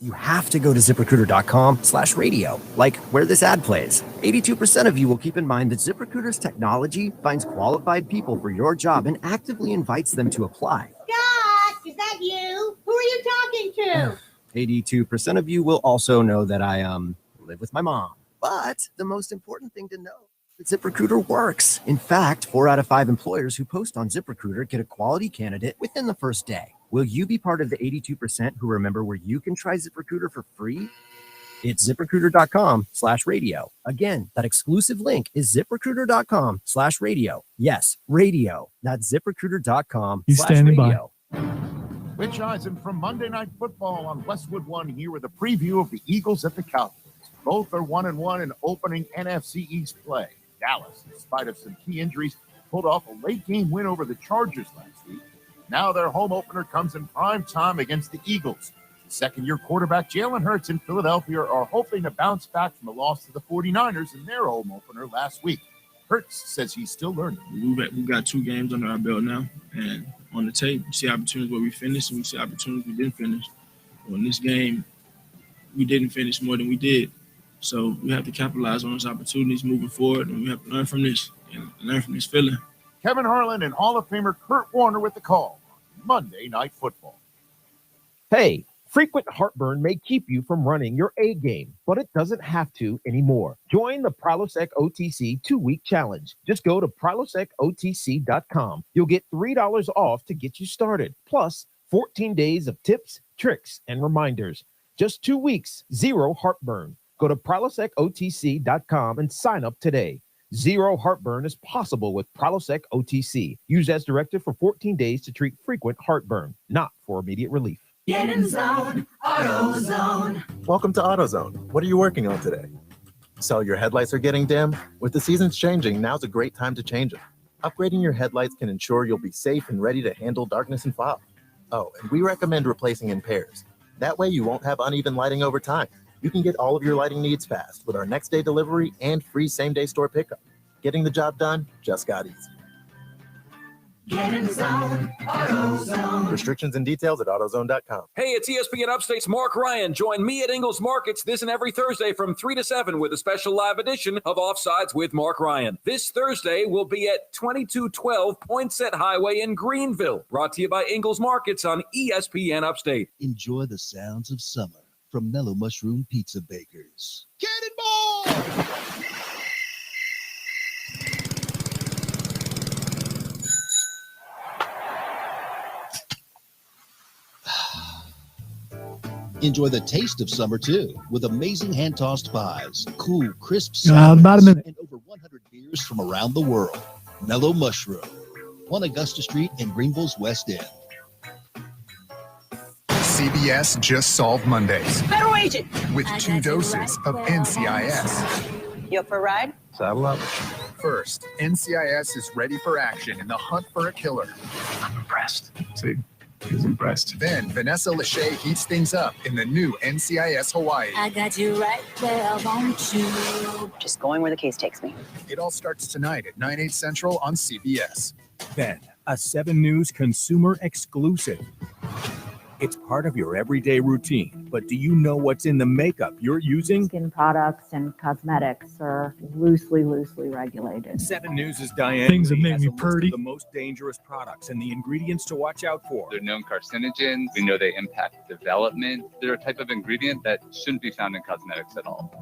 You have to go to ZipRecruiter.com/radio, like where this ad plays. 82% of you will keep in mind that ZipRecruiter's technology finds qualified people for your job and actively invites them to apply. Scott, is that you? Who are you talking to? 82% of you will also know that I live with my mom. But the most important thing to know is that ZipRecruiter works. In fact, 4 out of 5 employers who post on ZipRecruiter get a quality candidate within the first day. Will you be part of the 82% who remember where you can try ZipRecruiter for free? It's ZipRecruiter.com/radio. Again, that exclusive link is ZipRecruiter.com/radio. Yes, radio. That's ZipRecruiter.com/radio. Rich Eisen from Monday Night Football on Westwood One here with a preview of the Eagles at the Cowboys. Both are 1-1 in opening NFC East play. Dallas, in spite of some key injuries, pulled off a late-game win over the Chargers last week. Now their home opener comes in prime time against the Eagles. Second-year quarterback Jalen Hurts in Philadelphia are hoping to bounce back from the loss to the 49ers in their home opener last week. Hurts says he's still learning. We've got 2 games under our belt now, and on the tape, we see opportunities where we finished and we see opportunities we didn't finish. Well, in this game, we didn't finish more than we did. So we have to capitalize on those opportunities moving forward, and we have to learn from this and learn from this feeling. Kevin Harlan and Hall of Famer Kurt Warner with the call on Monday Night Football. Hey, frequent heartburn may keep you from running your A game, but it doesn't have to anymore. Join the Prilosec OTC 2-week challenge. Just go to prilosecotc.com. You'll get $3 off to get you started, plus 14 days of tips, tricks, and reminders. Just 2 weeks, 0 heartburn. Go to prilosecotc.com and sign up today. 0 heartburn is possible with Prilosec OTC. Used as directed for 14 days to treat frequent heartburn, not for immediate relief. Get in zone, AutoZone. Welcome to AutoZone. What are you working on today? So your headlights are getting dim? With the seasons changing, now's a great time to change them. Upgrading your headlights can ensure you'll be safe and ready to handle darkness and fog. Oh, and we recommend replacing in pairs. That way you won't have uneven lighting over time. You can get all of your lighting needs fast with our next day delivery and free same-day store pickup. Getting the job done just got easy. Get in zone, AutoZone. Restrictions and details at AutoZone.com. Hey, it's ESPN Upstate's Marc Ryan. Join me at Ingles Markets this and every Thursday from 3 to 7 with a special live edition of Offsides with Marc Ryan. This Thursday will be at 2212 Poinsett Highway in Greenville. Brought to you by Ingles Markets on ESPN Upstate. Enjoy the sounds of summer from Mellow Mushroom Pizza Bakers. Cannonball! Enjoy the taste of summer, too, with amazing hand-tossed pies, cool, crisp about a salads, minute. and over 100 beers from around the world. Mellow Mushroom, 1 Augusta Street in Greenville's West End. CBS just solved Mondays Federal agent. with 2 doses of NCIS. You up for a ride? Saddle up. First, NCIS is ready for action in the hunt for a killer. I'm impressed. See, he's impressed. Then Vanessa Lachey heats things up in the new NCIS Hawaii. I got you right there, won't you? Just going where the case takes me. It all starts tonight at 9/8 Central on CBS. Then, a 7 News consumer exclusive. It's part of your everyday routine, but do you know what's in the makeup you're using? Skin products and cosmetics are loosely regulated. 7 News' Diane Things that Lee make has me a list purty. of the most dangerous products and the ingredients to watch out for. They're known carcinogens. We know they impact development. They're a type of ingredient that shouldn't be found in cosmetics at all.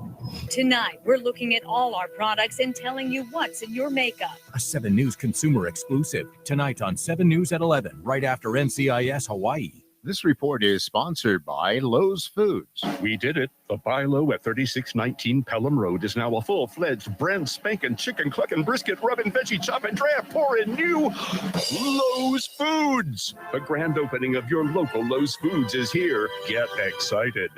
Tonight, we're looking at all our products and telling you what's in your makeup. A 7 News consumer exclusive. Tonight on 7 News at 11, right after NCIS Hawaii. This report is sponsored by Lowe's Foods. We did it. The Buy Low at 3619 Pelham Road is now a full-fledged brand spanking chicken clucking brisket rubbing veggie chopping draft pouring new Lowe's Foods. The grand opening of your local Lowe's Foods is here. Get excited.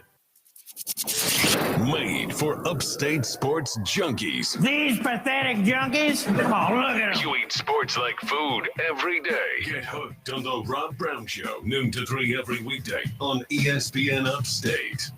Made for upstate sports junkies. These pathetic junkies? Oh, look at them. You eat sports like food every day. Get hooked on the Rob Brown Show, noon to 3 every weekday on ESPN Upstate.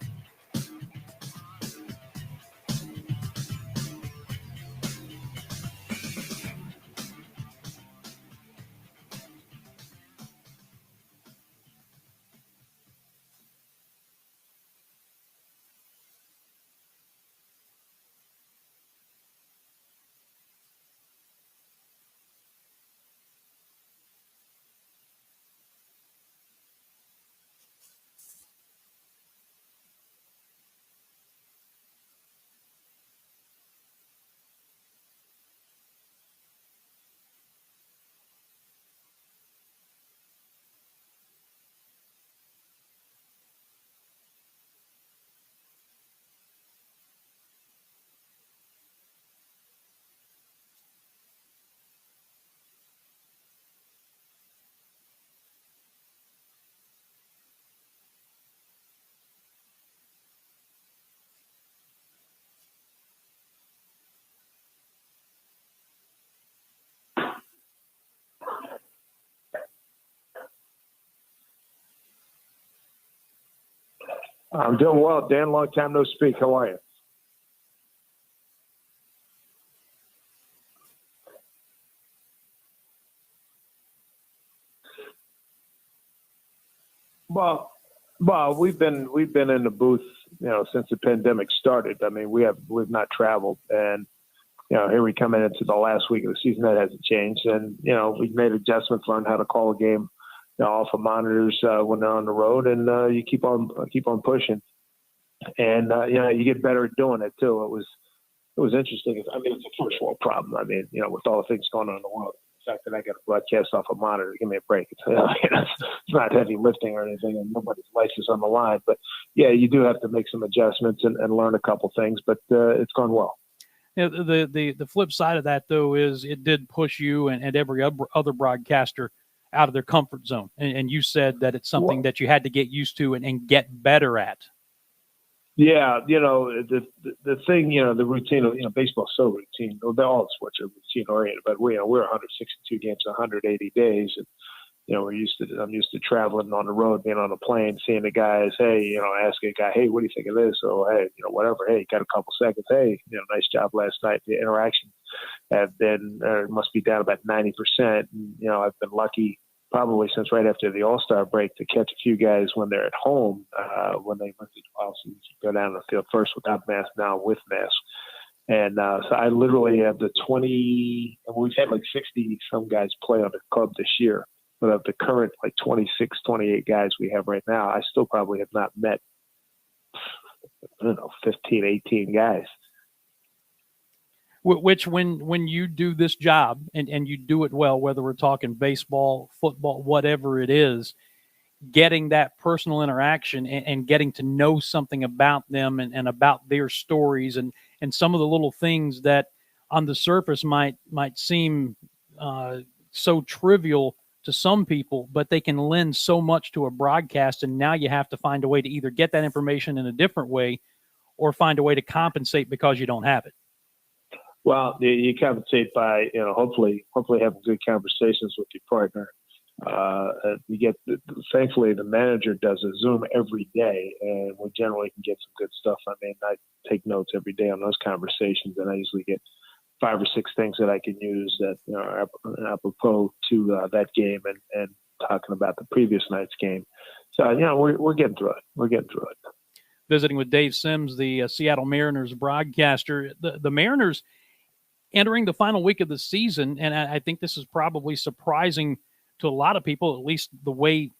I'm doing well, Dan. Long time no speak. How are you? Well, we've been in the booth, since the pandemic started. I mean, we've not traveled, and here we come into the last week of the season. That hasn't changed, and we've made adjustments, learned how to call a game off of monitors when they're on the road, and you keep on pushing, and you get better at doing it too. It was interesting. I mean, it's a first world problem. I mean, with all the things going on in the world. The fact that I got to broadcast off a monitor, give me a break. It's not heavy lifting or anything, and nobody's life is on the line. But yeah, you do have to make some adjustments and learn a couple things. But it's gone well. The flip side of that, though, is it did push you and every other broadcaster out of their comfort zone. And you said that it's something that you had to get used to and get better at. Yeah, the thing, the routine of baseball's so routine. All sports are routine oriented, but we're 162 games, 180 days, and I'm used to traveling on the road, being on a plane, seeing the guys. Hey, asking a guy, hey, what do you think of this? Or hey, whatever. Hey, got a couple seconds. Hey, nice job last night. The interactions have been must be down about 90%. And, I've been lucky. Probably since right after the All-Star break to catch a few guys when they're at home, when they obviously go down the field first without masks, now with masks. And so I literally have the 20, and we've had like 60 some guys play on the club this year, but of the current like 26, 28 guys we have right now, I still probably have not met, 15, 18 guys. Which when you do this job and you do it well, whether we're talking baseball, football, whatever it is, getting that personal interaction and getting to know something about them and about their stories and some of the little things that on the surface might seem so trivial to some people, but they can lend so much to a broadcast. And now you have to find a way to either get that information in a different way or find a way to compensate because you don't have it. Well, you compensate by, hopefully having good conversations with your partner. Thankfully, the manager does a Zoom every day, and we generally can get some good stuff. I mean, I take notes every day on those conversations, and I usually get 5 or 6 things that I can use that are apropos to that game and talking about the previous night's game. So, we're getting through it. We're getting through it. Visiting with Dave Sims, the Seattle Mariners broadcaster. The Mariners entering the final week of the season, and I think this is probably surprising to a lot of people, at least the way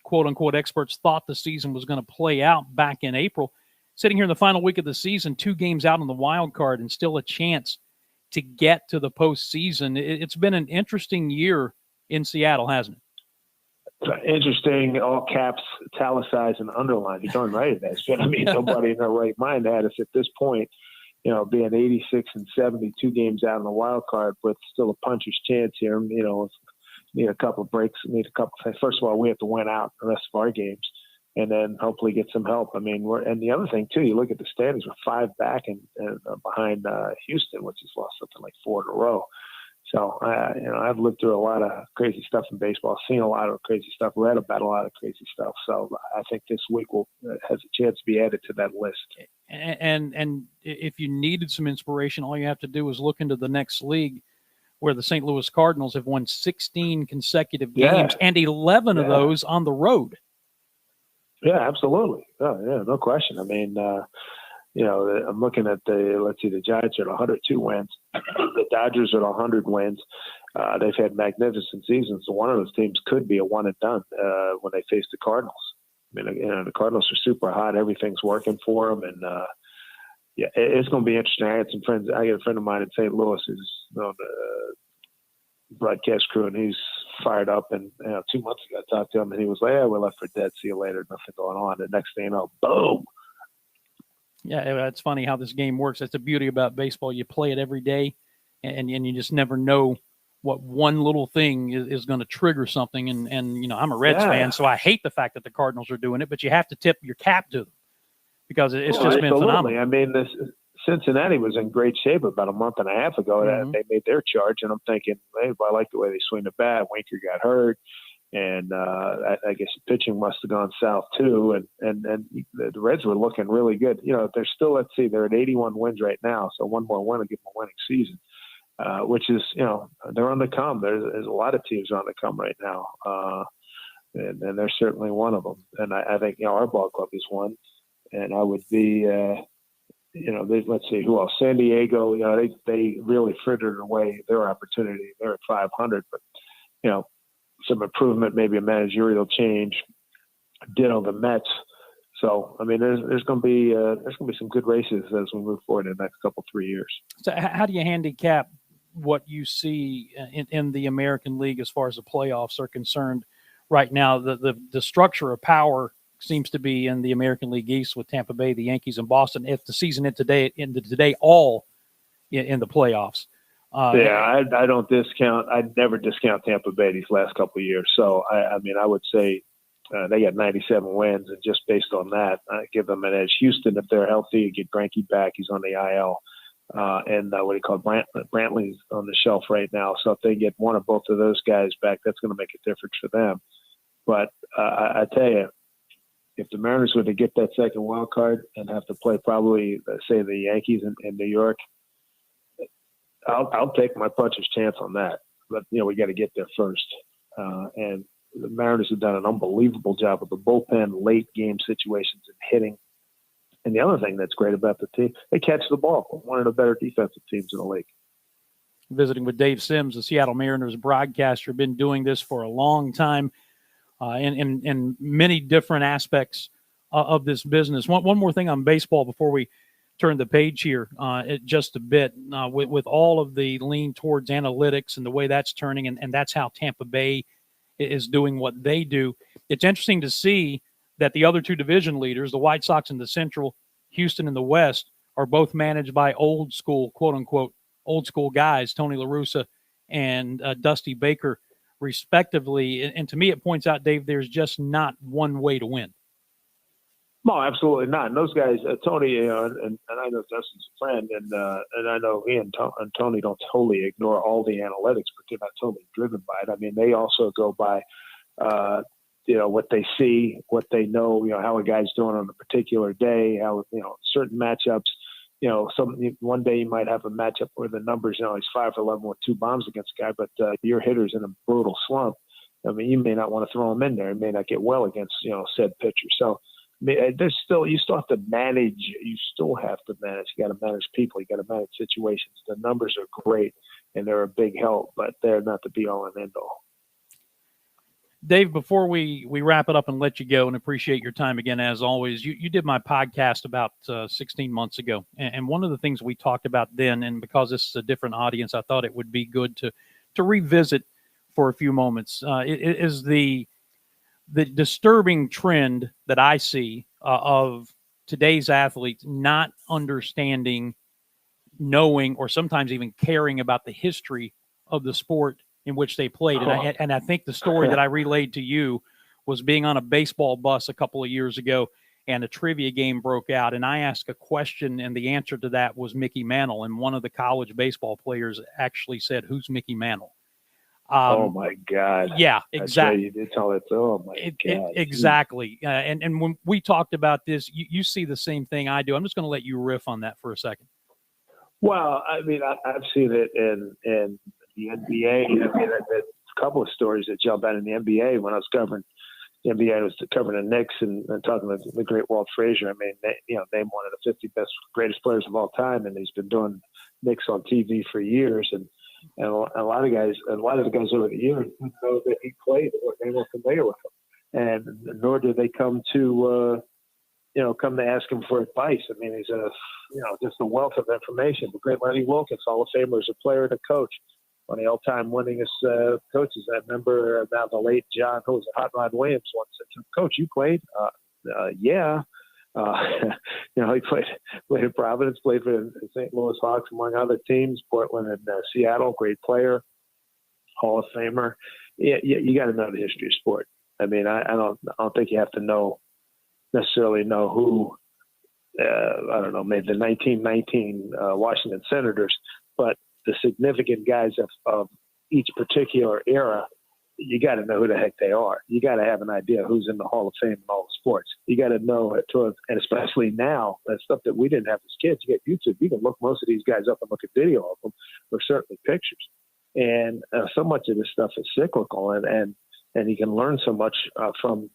quote-unquote experts thought the season was going to play out back in April. Sitting here in the final week of the season, 2 games out on the wild card and still a chance to get to the postseason. It's been an interesting year in Seattle, hasn't it? Interesting, all caps, italicized, and underlined. You're darn right it has. But I mean, nobody in their right mind had us at this point, being 86 and 72 games out in the wild card with still a puncher's chance here. Need a couple of breaks. Need a couple things. First of all, we have to win out the rest of our games, and then hopefully get some help. I mean, and the other thing too, you look at the standings, we're 5 back and behind Houston, which has lost something like 4 in a row. So, I've lived through a lot of crazy stuff in baseball, seen a lot of crazy stuff, read about a lot of crazy stuff. So I think this week has a chance to be added to that list. And if you needed some inspiration, all you have to do is look into the next league where the St. Louis Cardinals have won 16 consecutive games and 11 of those on the road. Yeah, absolutely. Yeah, no question. I mean, I'm looking at the Giants are at 102 wins. The Dodgers are at 100 wins. They've had magnificent seasons. So one of those teams could be a one and done when they face the Cardinals. I mean, the Cardinals are super hot. Everything's working for them. And, it's going to be interesting. I got a friend of mine in St. Louis who's on the broadcast crew, and he's fired up. And 2 months ago, I talked to him, and he was like, "Yeah, we're left for dead. See you later. Nothing going on." The next thing you know, boom. Yeah, it's funny how this game works. That's the beauty about baseball. You play it every day, and you just never know what one little thing is going to trigger something. And I'm a Reds fan, so I hate the fact that the Cardinals are doing it, but you have to tip your cap to them because it's just been phenomenal. I mean, Cincinnati was in great shape about a month and a half ago. They made their charge, and I'm thinking, hey, I like the way they swing the bat. Winker got hurt. And I guess the pitching must have gone south too. And the Reds were looking really good. You know, they're still, let's see, they're at 81 wins right now. So one more win will give them a winning season, which is, you know, they're on the come. There's a lot of teams on the come right now. And they're certainly one of them. And I think, you know, our ball club is one. And I would be, you know, let's see who else. San Diego, you know, they really frittered away their opportunity. They're at 500, but, you know, some improvement, maybe a managerial change. Ditto the Mets. So, I mean, there's going to be some good races as we move forward in the next 3 years. So how do you handicap what you see in the American League as far as the playoffs are concerned right now? The structure of power seems to be in the American League East with Tampa Bay, the Yankees, and Boston. If the season ended today, all in the playoffs. I don't discount. I'd never discount Tampa Bay these last couple of years. So I mean, I would say they got 97 wins, and just based on that, I give them an edge. Houston, if they're healthy, get Greinke back. He's on the IL, and what do you call Brantley's on the shelf right now. So if they get one or both of those guys back, that's going to make a difference for them. But I tell you, if the Mariners were to get that second wild card and have to play probably, say, the Yankees in New York, I'll take my puncher's chance on that. But, you know, we got to get there first. And the Mariners have done an unbelievable job with the bullpen, late game situations and hitting. And the other thing that's great about the team, they catch the ball. One of the better defensive teams in the league. Visiting with Dave Sims, the Seattle Mariners broadcaster, been doing this for a long time in many different aspects of this business. One more thing on baseball before we turn the page here just a bit, with all of the lean towards analytics and the way that's turning, and that's how Tampa Bay is doing what they do. It's interesting to see that the other two division leaders, the White Sox in the Central, Houston in the West, are both managed by old school, quote unquote, old school guys, Tony La Russa and Dusty Baker, respectively. And to me, it points out, Dave, there's just not one way to win. No, absolutely not. And those guys, Tony, you know, and I know Dustin's a friend, and I know he and Tony don't totally ignore all the analytics, but they're not totally driven by it. I mean, they also go by, you know, what they see, what they know, you know, how a guy's doing on a particular day, how, you know, certain matchups, you know, one day you might have a matchup where the numbers, you know, he's 5 for 11 with 2 bombs against a guy, but your hitter's in a brutal slump. I mean, you may not want to throw him in there. It may not get well against, you know, said pitcher. So, I mean, you still have to manage. You still have to manage. You got to manage people. You got to manage situations. The numbers are great, and they're a big help, but they're not the be-all and end-all. Dave, before we wrap it up and let you go, and appreciate your time again, as always, you did my podcast about 16 months ago. And one of the things we talked about then, and because this is a different audience, I thought it would be good to revisit for a few moments, it is the disturbing trend that I see of today's athletes not understanding, knowing, or sometimes even caring about the history of the sport in which they played. And I think the story that I relayed to you was being on a baseball bus a couple of years ago, and a trivia game broke out. And I asked a question, and the answer to that was Mickey Mantle. And one of the college baseball players actually said, "Who's Mickey Mantle?" Oh my God! Yeah, exactly. Right, you did tell it. Oh my God! Exactly. And when we talked about this, you see the same thing I do. I'm just going to let you riff on that for a second. Well, I mean, I've seen it in the NBA. I mean, a couple of stories that jump out in the NBA when I was covering the NBA. I was covering the Knicks and talking to the great Walt Frazier. I mean, named one of the 50 greatest players of all time, and he's been doing Knicks on TV for years. And a lot of the guys over the years didn't know that he played, or they weren't familiar with him, and nor did they come to ask him for advice. I mean, he's just a wealth of information. The great Lenny Wilkins, Hall of Famer, is a player and a coach, one of the all-time winningest coaches. I remember about the late John, who was Hot Rod Williams, once said, "Coach, you played?" Yeah. He played in Providence, played for the St. Louis Hawks, among other teams, Portland and Seattle, great player, Hall of Famer. Yeah, you got to know the history of sport. I mean, I don't think you have to necessarily know who, maybe the 1919 Washington Senators, but the significant guys of each particular era, you got to know who the heck they are. You got to have an idea who's in the Hall of Fame in all the sports. You got to know, and especially now, that stuff that we didn't have as kids. You get YouTube. You can look most of these guys up and look at video of them, or certainly pictures. And so much of this stuff is cyclical, and you can learn so much from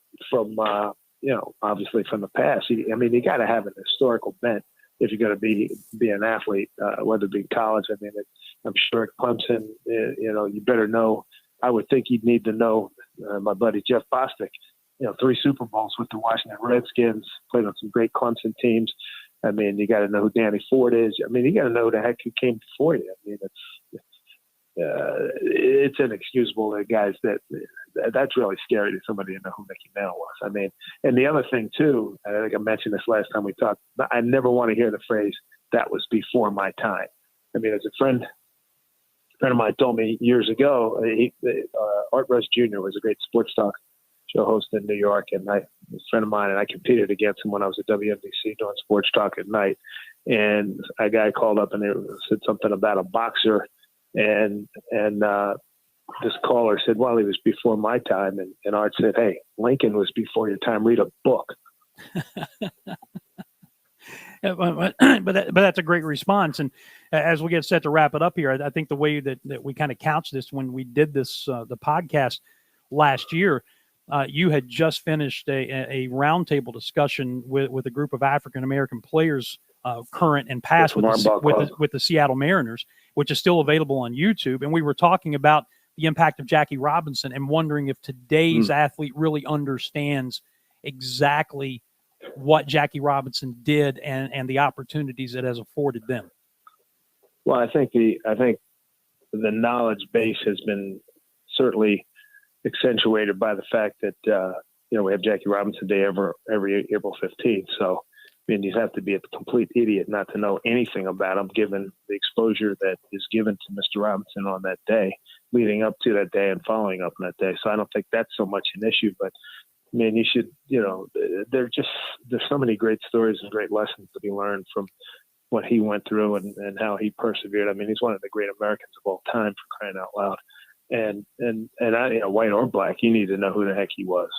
obviously from the past. You got to have an historical bent if you're going to be an athlete, whether it be college. I'm sure at Clemson, you better know. I would think you'd need to know my buddy Jeff Bostic, 3 Super Bowls with the Washington Redskins, played on some great Clemson teams. You got to know who Danny Ford is. You got to know who the heck who came before you. It's inexcusable that guys that's really scary to somebody to know who Mickey Mantle was. And the other thing too, I think I mentioned this last time we talked, I never want to hear the phrase "that was before my time." As a friend of mine told me years ago, Art Rush Jr. was a great sports talk show host in New York, and a friend of mine, and I competed against him when I was at WNBC doing sports talk at night. And a guy called up and said something about a boxer, and this caller said, "Well, he was before my time," and Art said, "Hey, Lincoln was before your time. Read a book." But that's a great response. And as we get set to wrap it up here, I think the way that we kind of couched this when we did this, the podcast last year, you had just finished a roundtable discussion with a group of African-American players, current and past, with the Seattle Mariners, which is still available on YouTube. And we were talking about the impact of Jackie Robinson and wondering if today's athlete really understands exactly what Jackie Robinson did and the opportunities it has afforded them. Well, I think the knowledge base has been certainly accentuated by the fact that we have Jackie Robinson Day every April 15th. So you have to be a complete idiot not to know anything about him, given the exposure that is given to Mr. Robinson on that day, leading up to that day and following up on that day. So I don't think that's so much an issue, but you should, there's so many great stories and great lessons to be learned from what he went through and how he persevered. He's one of the great Americans of all time, for crying out loud. And I, white or black, you need to know who the heck he was.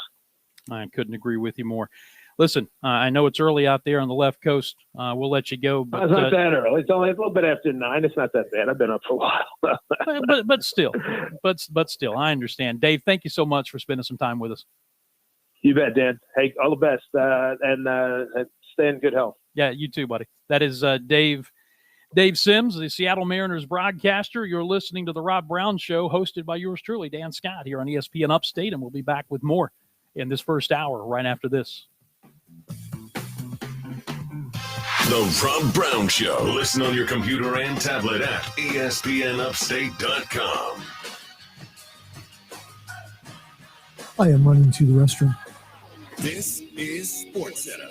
I couldn't agree with you more. Listen, I know it's early out there on the left coast. We'll let you go. But it's not that early. It's only a little bit after 9. It's not that bad. I've been up for a while. but still, I understand. Dave, thank you so much for spending some time with us. You bet, Dan. Hey, all the best, and stay in good health. Yeah, you too, buddy. That is Dave Sims, the Seattle Mariners broadcaster. You're listening to The Rob Brown Show, hosted by yours truly, Dan Scott, here on ESPN Upstate, and we'll be back with more in this first hour right after this. The Rob Brown Show. Listen on your computer and tablet at ESPNUpstate.com. I am running to the restroom. This is SportsCenter.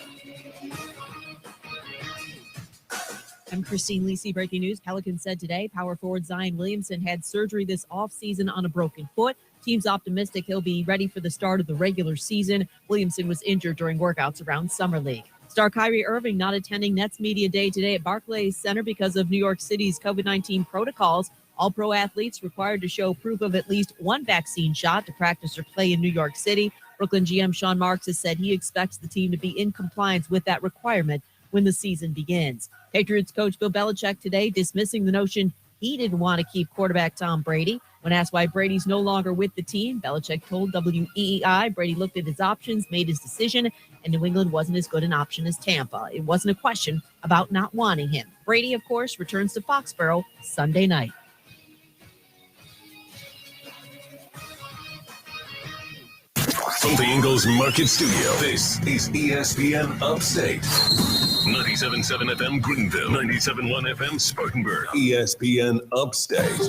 I'm Christine Lisi. Breaking news. Pelicans said today power forward Zion Williamson had surgery this offseason on a broken foot. Team's optimistic he'll be ready for the start of the regular season. Williamson was injured during workouts around Summer League. Star Kyrie Irving not attending Nets Media Day today at Barclays Center because of New York City's COVID-19 protocols. All pro athletes required to show proof of at least one vaccine shot to practice or play in New York City. Brooklyn GM Sean Marks has said he expects the team to be in compliance with that requirement when the season begins. Patriots coach Bill Belichick today dismissing the notion he didn't want to keep quarterback Tom Brady. When asked why Brady's no longer with the team, Belichick told WEEI Brady looked at his options, made his decision, and New England wasn't as good an option as Tampa. It wasn't a question about not wanting him. Brady, of course, returns to Foxborough Sunday night. From the Ingalls Market Studio, this is ESPN Upstate. 97.7 FM Greenville, 97.1 FM Spartanburg, ESPN Upstate.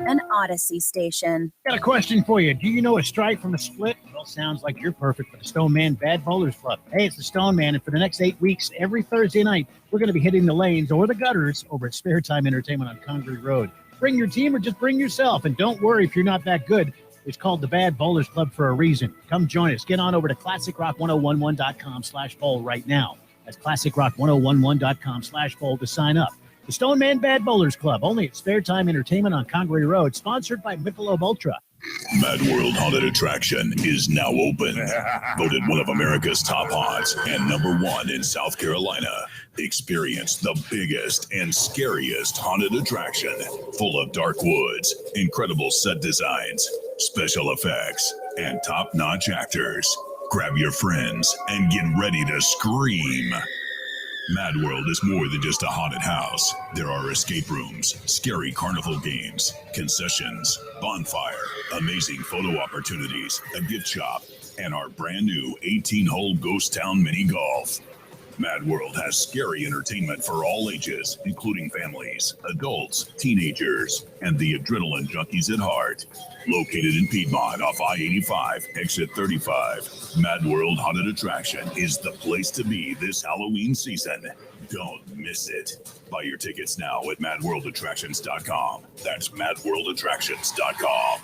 An Odyssey station. Got a question for you. Do you know a strike from a split? Well, sounds like you're perfect for the Stone Man Bad Bowlers Club. Hey, it's the Stone Man, and for the next 8 weeks, every Thursday night, we're going to be hitting the lanes or the gutters over at Spare Time Entertainment on Congreve Road. Bring your team or just bring yourself, and don't worry if you're not that good. It's called the Bad Bowlers Club for a reason. Come join us. Get on over to ClassicRock1011.com/bowl right now. That's ClassicRock1011.com/bowl to sign up. The Stone Man Bad Bowlers Club, only at Spare Time Entertainment on Congreve Road, sponsored by Michelob Ultra. Mad World Haunted Attraction is now open. Voted one of America's top haunts and #1 in South Carolina. Experience the biggest and scariest haunted attraction, full of dark woods, incredible set designs, special effects, and top-notch actors. Grab your friends and get ready to scream. Mad World is more than just a haunted house. There are escape rooms, scary carnival games, concessions, bonfire, amazing photo opportunities, a gift shop, and our brand new 18-hole Ghost Town mini golf. Mad World has scary entertainment for all ages, including families, adults, teenagers, and the adrenaline junkies at heart. Located in Piedmont off I-85, exit 35, Mad World Haunted Attraction is the place to be this Halloween season. Don't miss it. Buy your tickets now at madworldattractions.com. That's madworldattractions.com.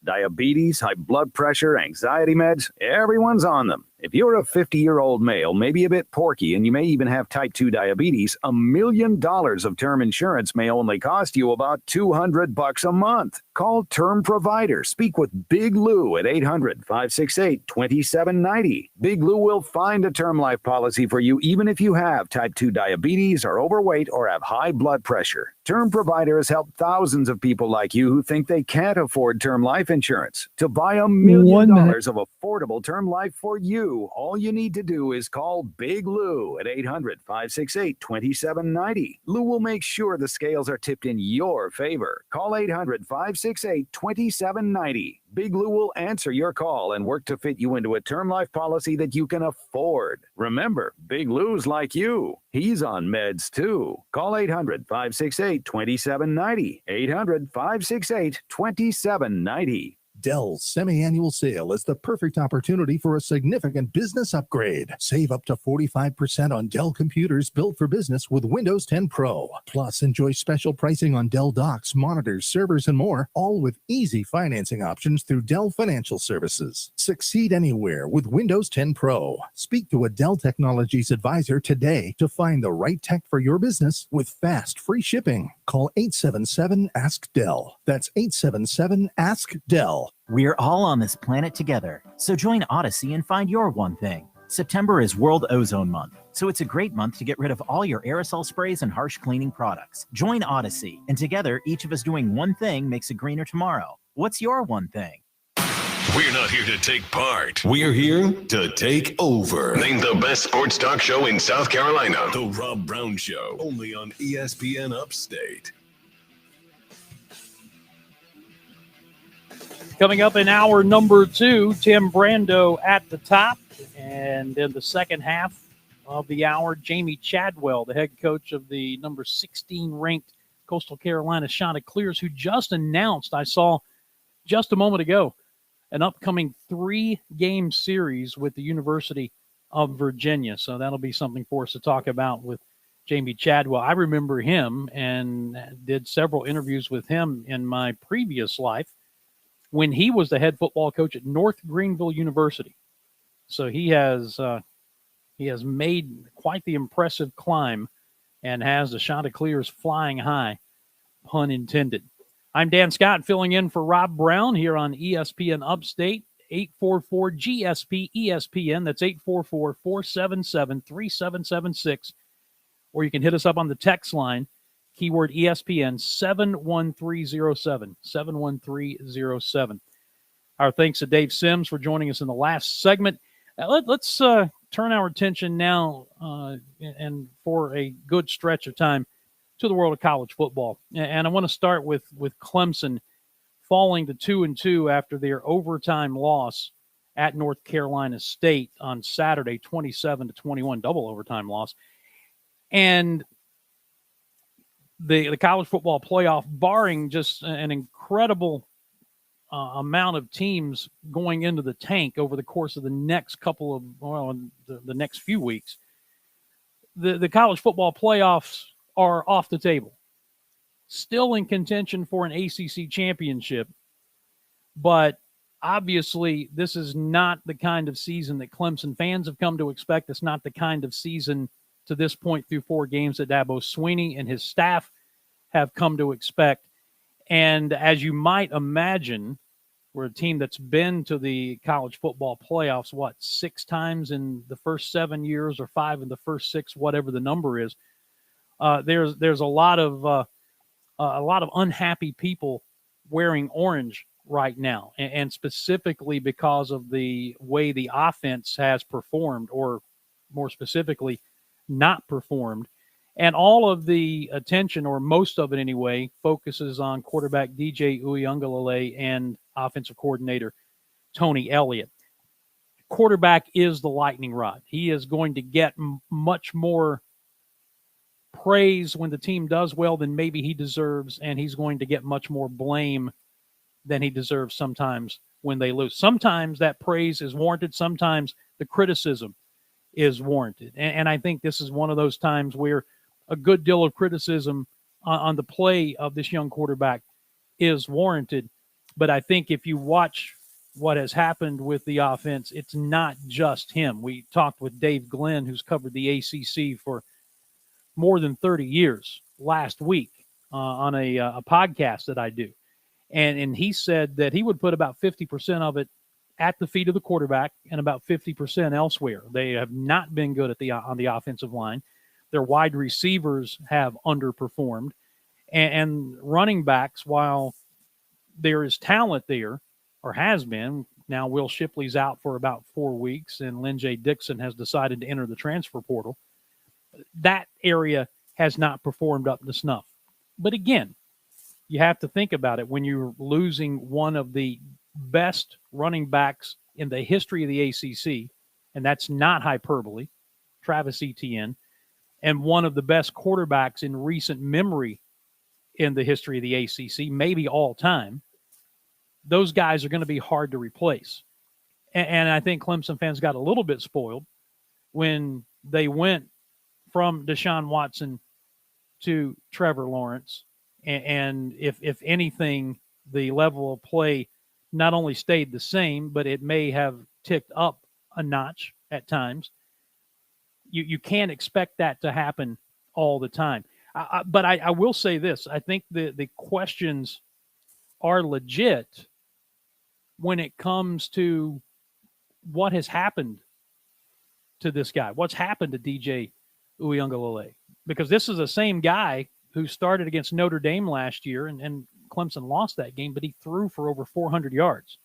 Diabetes, high blood pressure, anxiety meds, everyone's on them. If you're a 50-year-old male, maybe a bit porky, and you may even have type 2 diabetes, $1 million of term insurance may only cost you about $200 a month. Call Term Provider. Speak with Big Lou at 800-568-2790. Big Lou will find a term life policy for you even if you have type 2 diabetes, are overweight, or have high blood pressure. Term Provider has helped thousands of people like you who think they can't afford term life insurance to buy $1 million of affordable term life for you. All you need to do is call Big Lou at 800-568-2790. Lou will make sure the scales are tipped in your favor. Call 800-568-2790. Big Lou will answer your call and work to fit you into a term life policy that you can afford. Remember, Big Lou's like you. He's on meds too. Call 800-568-2790. 800-568-2790. Dell's semi-annual sale is the perfect opportunity for a significant business upgrade. Save up to 45% on Dell computers built for business with Windows 10 Pro. Plus, enjoy special pricing on Dell docks, monitors, servers, and more, all with easy financing options through Dell Financial Services. Succeed anywhere with Windows 10 Pro. Speak to a Dell Technologies advisor today to find the right tech for your business with fast, free shipping. Call 877-ASK-DELL. That's 877-ASK-DELL. We're all on this planet together, so join Odyssey and find your one thing. September is World Ozone Month, so it's a great month to get rid of all your aerosol sprays and harsh cleaning products. Join Odyssey, and together, each of us doing one thing makes a greener tomorrow. What's your one thing? We're not here to take part. We're here to take over. Named the best sports talk show in South Carolina. The Rob Brown Show, only on ESPN Upstate. Coming up in hour number 2, Tim Brando at the top. And in the second half of the hour, Jamie Chadwell, the head coach of the number 16 ranked Coastal Carolina Chanticleers, who just announced, I saw just a moment ago, an upcoming 3-game series with the University of Virginia. So that'll be something for us to talk about with Jamie Chadwell. I remember him and did several interviews with him in my previous life when he was the head football coach at North Greenville University. So he has made quite the impressive climb and has the Chanticleers flying high, pun intended. I'm Dan Scott, filling in for Rob Brown here on ESPN Upstate, 844-GSP-ESPN. That's 844-477-3776. Or you can hit us up on the text line, keyword ESPN, 71307, 71307. Our thanks to Dave Sims for joining us in the last segment. Let's turn our attention now and for a good stretch of time to the world of college football. And I want to start with Clemson falling to 2-2 after their overtime loss at North Carolina State on Saturday, 27-21, double overtime loss. And the college football playoff, barring just an incredible amount of teams going into the tank over the course of the next couple of, the next few weeks, the college football playoffs are off the table. Still in contention for an ACC championship, but obviously this is not the kind of season that Clemson fans have come to expect. It's not the kind of season to this point through 4 games that Dabo Swinney and his staff have come to expect. And as you might imagine, We're a team that's been to the college football playoffs, 6 times in the first 7 years or 5 in the first 6, whatever the number is. There's a lot of unhappy people wearing orange right now, and specifically because of the way the offense has performed, or more specifically, not performed. And all of the attention, or most of it anyway, focuses on quarterback DJ Uiagalelei and offensive coordinator Tony Elliott. Quarterback is the lightning rod. He is going to get much more praise when the team does well than maybe he deserves, and he's going to get much more blame than he deserves sometimes when they lose. Sometimes that praise is warranted. Sometimes the criticism is warranted. And I think this is one of those times where a good deal of criticism on the play of this young quarterback is warranted. But I think if you watch what has happened with the offense, it's not just him. We talked with Dave Glenn, who's covered the ACC for more than 30 years, last week on a podcast that I do. And he said that he would put about 50% of it at the feet of the quarterback and about 50% elsewhere. They have not been good on the offensive line. Their wide receivers have underperformed. And running backs, while there is talent there, or has been, now Will Shipley's out for about 4 weeks, and Lynn J. Dixon has decided to enter the transfer portal. That area has not performed up to snuff. But again, you have to think about it when you're losing one of the best running backs in the history of the ACC, and that's not hyperbole, Travis Etienne, and one of the best quarterbacks in recent memory in the history of the ACC, maybe all time. Those guys are going to be hard to replace. And I think Clemson fans got a little bit spoiled when they went from Deshaun Watson to Trevor Lawrence. And if anything, the level of play not only stayed the same, but it may have ticked up a notch at times. You can't expect that to happen all the time. But I will say this. I think the questions are legit when it comes to what has happened to this guy. What's happened to DJ Uiagalelei? Because this is the same guy who started against Notre Dame last year, and Clemson lost that game, but he threw for over 400 yards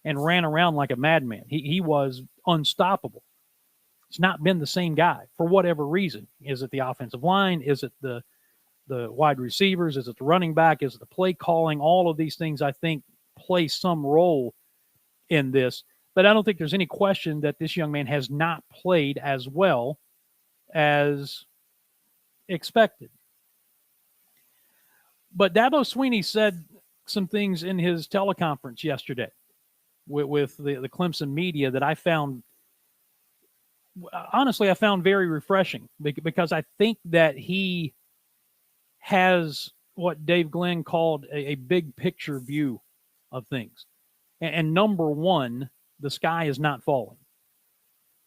and ran around like a madman. He was unstoppable. It's not been the same guy for whatever reason. Is it the offensive line? Is it the wide receivers? Is it the running back? Is it the play calling? All of these things, I think, play some role in this. But I don't think there's any question that this young man has not played as well as expected. But Dabo Swinney said some things in his teleconference yesterday with the Clemson media that I found very refreshing, because I think that he has what Dave Glenn called a big picture view of things. And number one, the sky is not falling.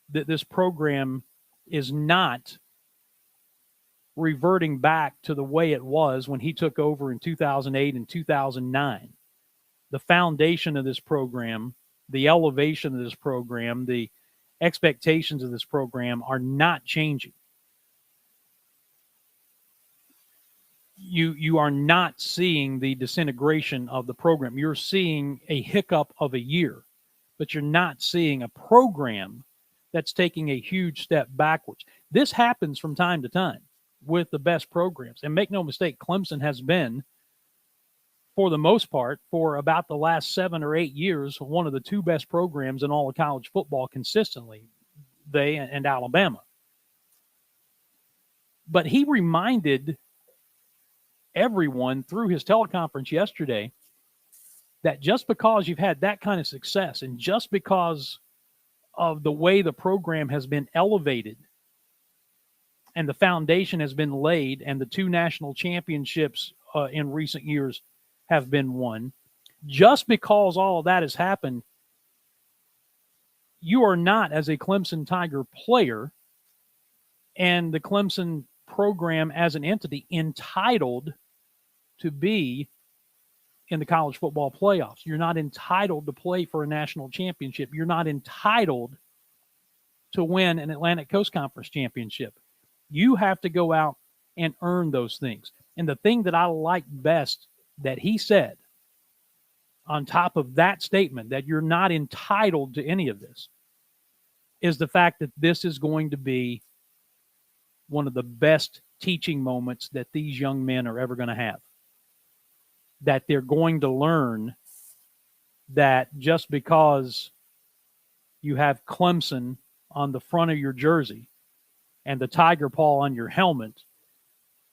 This program is not reverting back to the way it was when he took over in 2008 and 2009. The foundation of this program, the elevation of this program, the expectations of this program are not changing. You are not seeing the disintegration of the program. You're seeing a hiccup of a year, but you're not seeing a program that's taking a huge step backwards. This happens from time to time with the best programs. And make no mistake, Clemson has been, for the most part, for about the last 7 or 8 years, one of the 2 best programs in all of college football consistently, they and Alabama. But he reminded everyone through his teleconference yesterday that just because you've had that kind of success and just because of the way the program has been elevated and the foundation has been laid and the 2 national championships in recent years have been won, just because all of that has happened, you are not, as a Clemson Tiger player and the Clemson program as an entity, entitled to be in the college football playoffs. You're not entitled to play for a national championship. You're not entitled to win an Atlantic Coast Conference championship. You have to go out and earn those things. And the thing that I like best that he said on top of that statement, that you're not entitled to any of this, is the fact that this is going to be one of the best teaching moments that these young men are ever going to have. That they're going to learn that just because you have Clemson on the front of your jersey and the tiger paw on your helmet,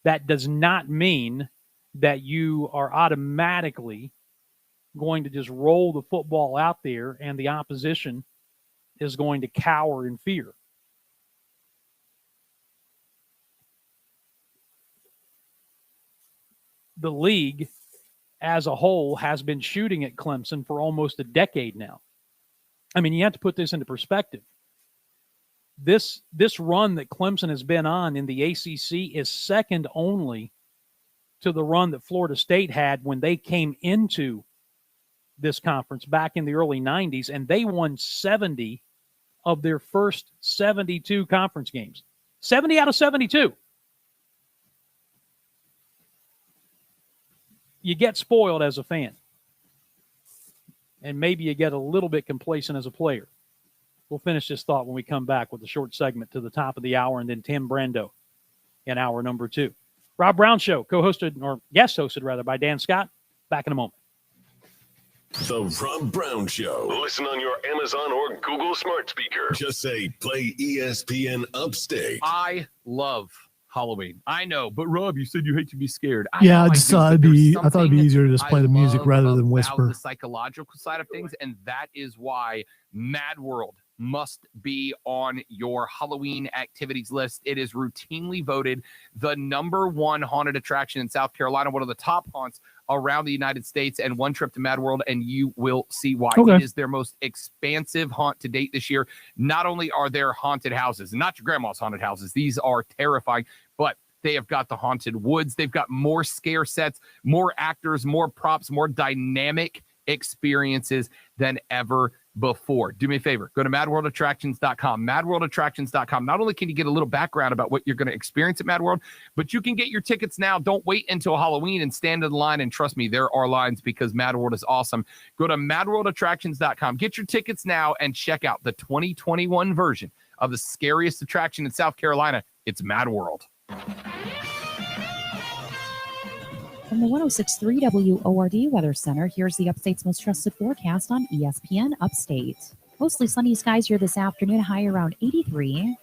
that does not mean that you are automatically going to just roll the football out there and the opposition is going to cower in fear. The league as a whole has been shooting at Clemson for almost a decade now. I mean, you have to put this into perspective. This run that Clemson has been on in the ACC is second only to the run that Florida State had when they came into this conference back in the early 90s, and they won 70 of their first 72 conference games. 70 out of 72. You get spoiled as a fan. And maybe you get a little bit complacent as a player. We'll finish this thought when we come back with a short segment to the top of the hour, and then Tim Brando in hour number 2. Rob Brown Show, co-hosted, or guest hosted rather, by Dan Scott. Back in a moment. The Rob Brown Show. Listen on your Amazon or Google smart speaker. Just say, play ESPN Upstate. I love Halloween. I know, but Rob, you said you hate to be scared. Yeah, I thought it'd be easier to just play the music rather than whisper. The psychological side of things, and that is why Mad World must be on your Halloween activities list. It is routinely voted the #1 haunted attraction in South Carolina, one of the top haunts around the United States, and one trip to Mad World, and you will see why. Okay. It is their most expansive haunt to date this year. Not only are there haunted houses, and not your grandma's haunted houses, these are terrifying, but they have got the haunted woods. They've got more scare sets, more actors, more props, more dynamic experiences than ever before. Do me a favor. Go to madworldattractions.com. Madworldattractions.com. Not only can you get a little background about what you're going to experience at Mad World, but you can get your tickets now. Don't wait until Halloween and stand in the line. And trust me, there are lines because Mad World is awesome. Go to madworldattractions.com. Get your tickets now and check out the 2021 version of the scariest attraction in South Carolina. It's Mad World. From the 106.3 WORD Weather Center, here's the Upstate's most trusted forecast on ESPN Upstate. Mostly sunny skies here this afternoon, high around 83.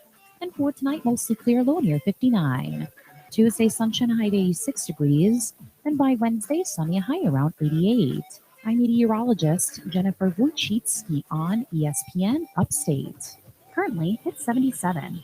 And for tonight, mostly clear, low near 59. Tuesday, sunshine, high to 86 degrees. And by Wednesday, sunny, high around 88. I'm meteorologist Jennifer Wojcicki on ESPN Upstate. Currently, it's 77.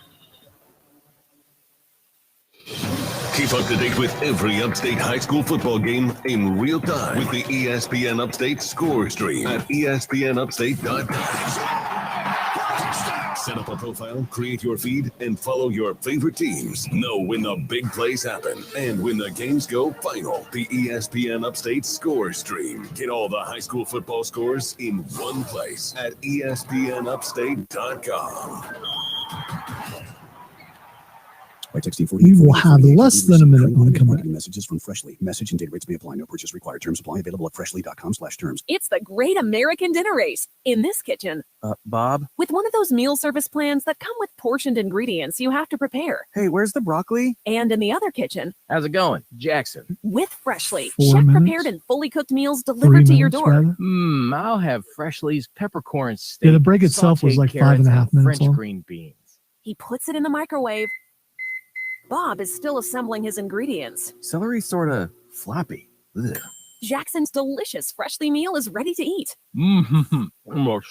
Keep up to date with every Upstate high school football game in real time with the ESPN Upstate score stream at ESPNUpstate.com. Set up a profile, create your feed, and follow your favorite teams. Know when the big plays happen and when the games go final. The ESPN Upstate score stream. Get all the high school football scores in one place at ESPNUpstate.com. By texting 48, you will have less than a minute when we come back. Messages from Freshly. Message and data rates may apply. No purchase required. Terms apply. Available at freshly.com/terms. It's the Great American Dinner Race in this kitchen. Bob? With one of those meal service plans that come with portioned ingredients you have to prepare. Hey, where's the broccoli? And in the other kitchen. How's it going? Jackson. With Freshly. 4 Chef-prepared minutes? and fully cooked meals delivered to your door. I'll have Freshly's peppercorn steak. Yeah, the break itself was like 5.5 minutes French long. green beans. He puts it in the microwave. Bob is still assembling his ingredients. Celery's sort of floppy. Ugh. Jackson's delicious Freshly meal is ready to eat.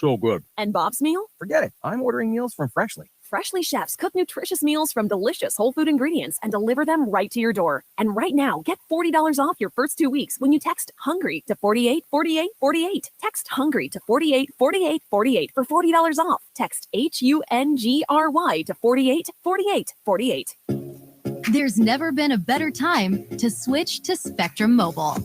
So good. And Bob's meal? Forget it. I'm ordering meals from Freshly. Freshly chefs cook nutritious meals from delicious whole food ingredients and deliver them right to your door. And right now, get $40 off your first 2 weeks when you text HUNGRY to 484848. Text HUNGRY to 484848 for $40 off. Text HUNGRY to 484848. There's never been a better time to switch to Spectrum Mobile.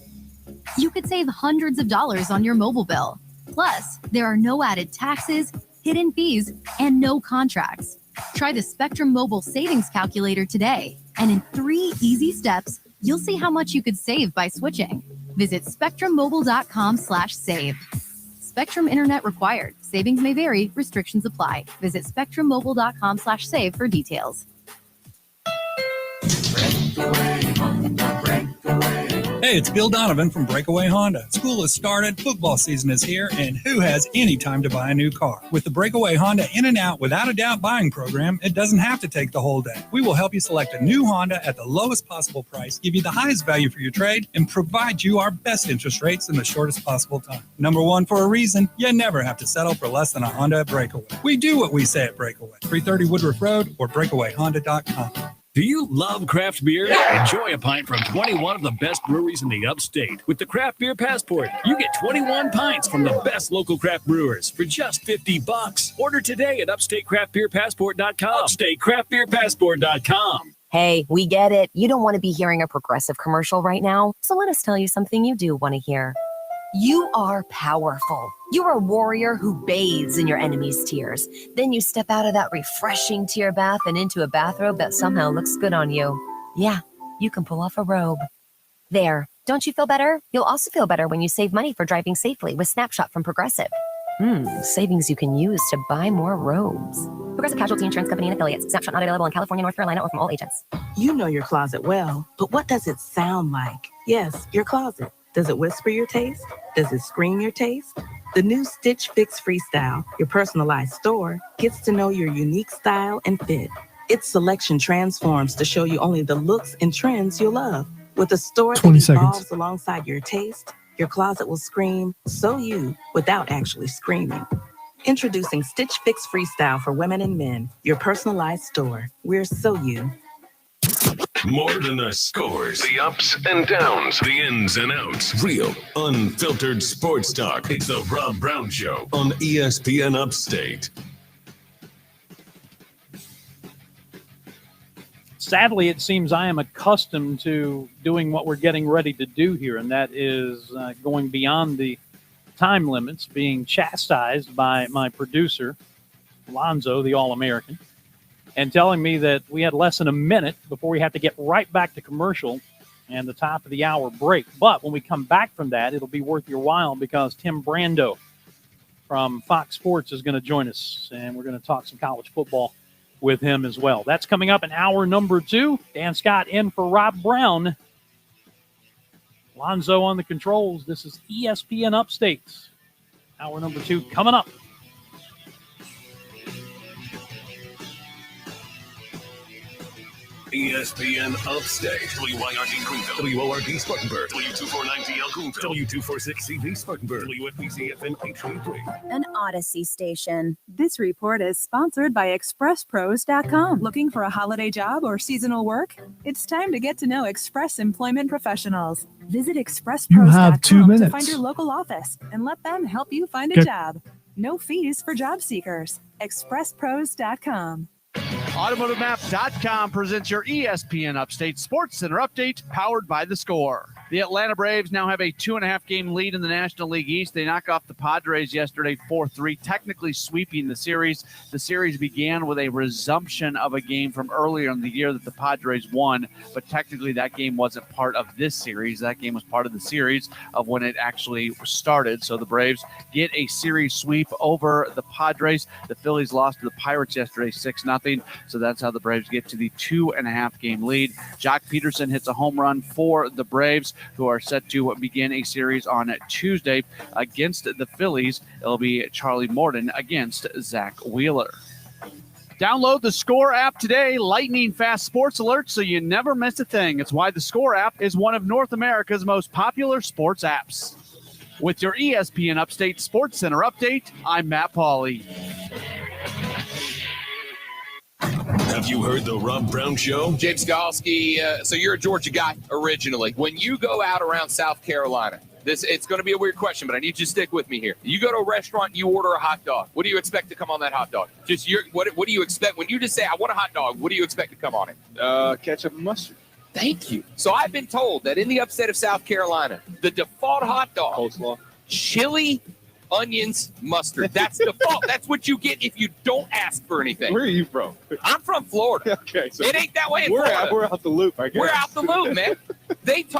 You could save hundreds of dollars on your mobile bill. Plus, there are no added taxes, hidden fees, and no contracts. Try the Spectrum Mobile Savings Calculator today, and in 3 easy steps, you'll see how much you could save by switching. Visit spectrummobile.com/save. Spectrum Internet required. Savings may vary. Restrictions apply. Visit spectrummobile.com/save for details. Hey, it's Bill Donovan from Breakaway Honda. School has started, football season is here, and who has any time to buy a new car? With the Breakaway Honda In and Out Without a Doubt buying program, it doesn't have to take the whole day. We will help you select a new Honda at the lowest possible price, give you the highest value for your trade, and provide you our best interest rates in the shortest possible time. Number one for a reason, you never have to settle for less than a Honda at Breakaway. We do what we say at Breakaway. 330 Woodruff Road or breakawayhonda.com. Do you love craft beer? Enjoy a pint from 21 of the best breweries in the Upstate. With the Craft Beer Passport, you get 21 pints from the best local craft brewers for just $50. Order today at upstatecraftbeerpassport.com. upstatecraftbeerpassport.com. Hey, we get it. You don't want to be hearing a Progressive commercial right now, so let us tell you something you do want to hear. You are powerful. You're a warrior who bathes in your enemy's tears. Then you step out of that refreshing tear bath and into a bathrobe that somehow looks good on you. Yeah, you can pull off a robe. There. Don't you feel better? You'll also feel better when you save money for driving safely with Snapshot from Progressive. Savings you can use to buy more robes. Progressive Casualty Insurance Company and Affiliates. Snapshot not available in California, North Carolina, or from all agents. You know your closet well, but what does it sound like? Yes, your closet. Does it whisper your taste? Does it scream your taste? The new Stitch Fix Freestyle, your personalized store, gets to know your unique style and fit. Its selection transforms to show you only the looks and trends you'll love. With a store that evolves alongside your taste, your closet will scream, "So you," without actually screaming. Introducing Stitch Fix Freestyle for women and men, your personalized store. We're so you. More than the scores, the ups and downs, the ins and outs. Real, unfiltered sports talk. It's the Rob Brown Show on ESPN Upstate. Sadly, it seems I am accustomed to doing what we're getting ready to do here, and that is going beyond the time limits, being chastised by my producer, Alonzo, the All-American, and telling me that we had less than a minute before we have to get right back to commercial and the top of the hour break. But when we come back from that, it'll be worth your while because Tim Brando from Fox Sports is going to join us, and we're going to talk some college football with him as well. That's coming up in hour number 2. Dan Scott in for Rob Brown. Lonzo on the controls. This is ESPN Upstate. Hour number 2 coming up. ESPN Upstate, WYRD Greenville, WORD Spartanburg, W249DL Greenville, W246CV Spartanburg, WFPC-FM HD3. An Odyssey station. This report is sponsored by ExpressPros.com. Looking for a holiday job or seasonal work? It's time to get to know Express Employment Professionals. Visit ExpressPros.com You have 2 minutes. to find your local office and let them help you find a job. No fees for job seekers. ExpressPros.com. AutomotiveMap.com presents your ESPN Upstate Sports Center update, powered by The Score. The Atlanta Braves now have a 2.5-game lead in the National League East. They knock off the Padres yesterday 4-3, technically sweeping the series. The series began with a resumption of a game from earlier in the year that the Padres won, but technically that game wasn't part of this series. That game was part of the series of when it actually started. So the Braves get a series sweep over the Padres. The Phillies lost to the Pirates yesterday 6-0. So that's how the Braves get to the 2.5-game lead. Jock Peterson hits a home run for the Braves, who are set to begin a series on Tuesday against the Phillies. It'll be Charlie Morton against Zach Wheeler. Download the Score app today. Lightning fast sports alerts so you never miss a thing. It's why the Score app is one of North America's most popular sports apps. With your ESPN Upstate Sports Center update, I'm Matt Pauley. Have you heard the Rob Brown Show? James Skalski, so you're a Georgia guy originally. When you go out around South Carolina, it's going to be a weird question, but I need you to stick with me here. You go to a restaurant, you order a hot dog. What do you expect to come on that hot dog? What do you expect when you just say, I want a hot dog? What do you expect to come on it? Ketchup and mustard. Thank you. So I've been told that in the upstate of South Carolina, the default hot dog, coleslaw, chili, onions, mustard. That's default. That's what you get if you don't ask for anything. Where are you from? I'm from Florida. Okay, so it ain't that way in Florida. We're out the loop, I guess. We're out the loop, man.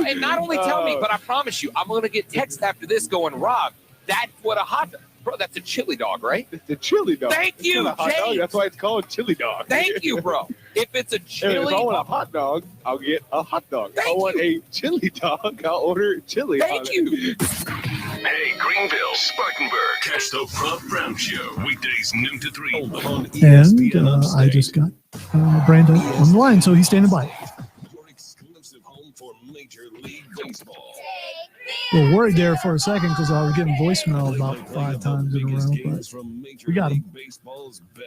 And not only tell me, but I promise you, I'm going to get text after this going, Rob, that's what a hot dog. Bro, that's a chili dog, right? It's a chili dog. Thank It's you, not a hot dog. James. That's why it's called chili dog. Thank you, bro. If it's a chili If I want a hot dog, I'll get a hot dog. If I want a chili dog, I'll order chili. Thank you. Hey, Greenville, Spartanburg. Catch the Rob Brown Show weekdays noon to 3 on And I just got Brandon on the line, so he's standing by. Your exclusive home for Major League Baseball. A little worried there for a second because I was getting voicemail about 5 times in a row, but we got him. Baseball's best.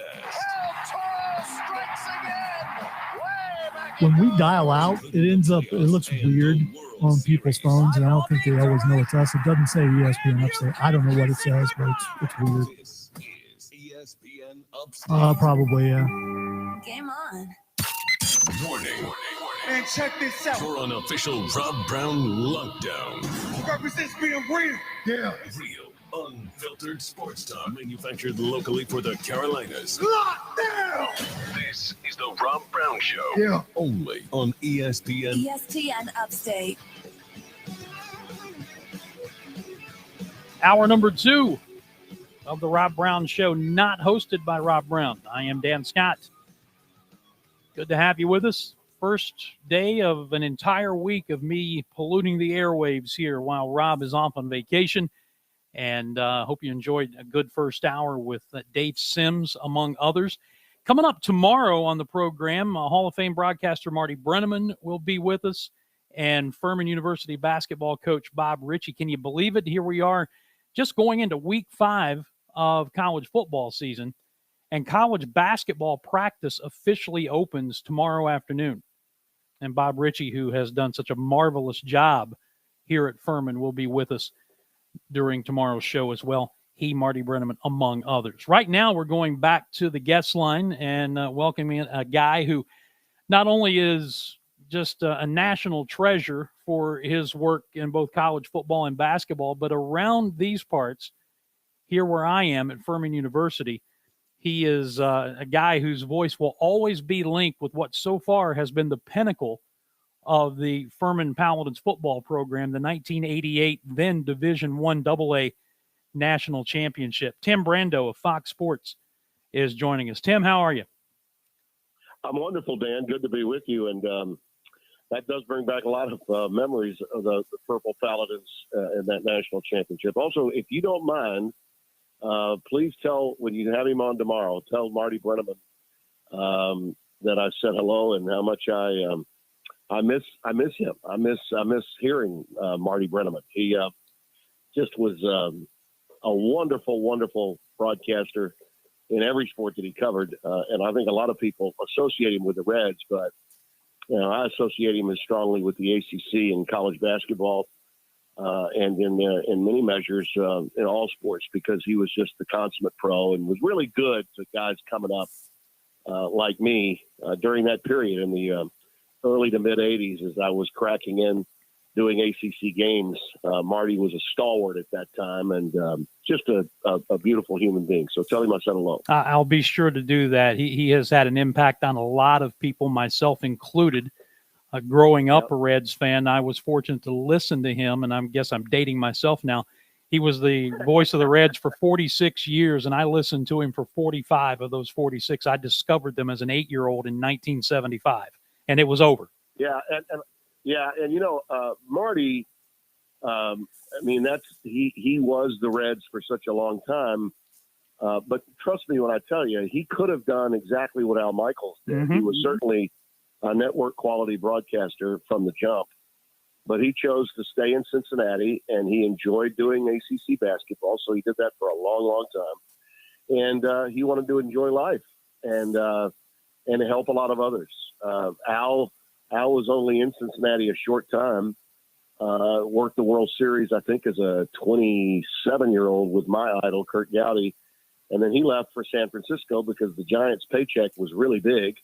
When we dial out, it looks weird on people's phones, and I don't think they always know it's us. It doesn't say ESPN Upstate. I don't know what it says, but it's weird. Probably, yeah. Game on. Warning. Man, check this out. Your unofficial Rob Brown lockdown. Represents being real. Yeah. Real, unfiltered sports talk manufactured locally for the Carolinas. Lockdown. This is the Rob Brown Show. Yeah. Only on ESPN. ESPN Upstate. Hour number 2 of the Rob Brown Show, not hosted by Rob Brown. I am Dan Scott. Good to have you with us. First day of an entire week of me polluting the airwaves here while Rob is off on vacation. And hope you enjoyed a good first hour with Dave Sims, among others. Coming up tomorrow on the program, Hall of Fame broadcaster Marty Brenneman will be with us, and Furman University basketball coach Bob Ritchie. Can you believe it? Here we are just going into week 5 of college football season, and college basketball practice officially opens tomorrow afternoon. And Bob Ritchie, who has done such a marvelous job here at Furman, will be with us during tomorrow's show as well. He, Marty Brenneman, among others. Right now, we're going back to the guest line and welcoming a guy who not only is just a national treasure for his work in both college football and basketball, but around these parts, here where I am at Furman University, he is a guy whose voice will always be linked with what so far has been the pinnacle of the Furman Paladins football program, the 1988 then Division I AA National Championship. Tim Brando of Fox Sports is joining us. Tim, how are you? I'm wonderful, Dan. Good to be with you. And that does bring back a lot of memories of the Purple Paladins in that national championship. Also, if you don't mind, please tell, when you have him on tomorrow, tell Marty Brenneman that I said hello and how much I miss him. I miss hearing Marty Brenneman. He just was a wonderful, wonderful broadcaster in every sport that he covered. And I think a lot of people associate him with the Reds, but I associate him as strongly with the ACC and college basketball. And in many measures in all sports, because he was just the consummate pro and was really good to guys coming up like me during that period in the early to mid 80s as I was cracking in doing ACC games. Marty was a stalwart at that time and just a beautiful human being. So tell him I said hello. I'll be sure to do that. He has had an impact on a lot of people, myself included. Growing up a Reds fan, I was fortunate to listen to him, and I guess I'm dating myself now. He was the voice of the Reds for 46 years, and I listened to him for 45 of those 46. I discovered them as an 8-year-old in 1975, and it was over. Yeah, and Marty, I mean, he was the Reds for such a long time, but trust me when I tell you, he could have done exactly what Al Michaels did. Mm-hmm. He was certainly a network quality broadcaster from the jump, but he chose to stay in Cincinnati and he enjoyed doing ACC basketball. So he did that for a long, long time. And he wanted to enjoy life and help a lot of others. Al was only in Cincinnati a short time, worked the World Series, I think, as a 27-year-old with my idol, Kurt Gowdy. And then he left for San Francisco because the Giants' paycheck was really big.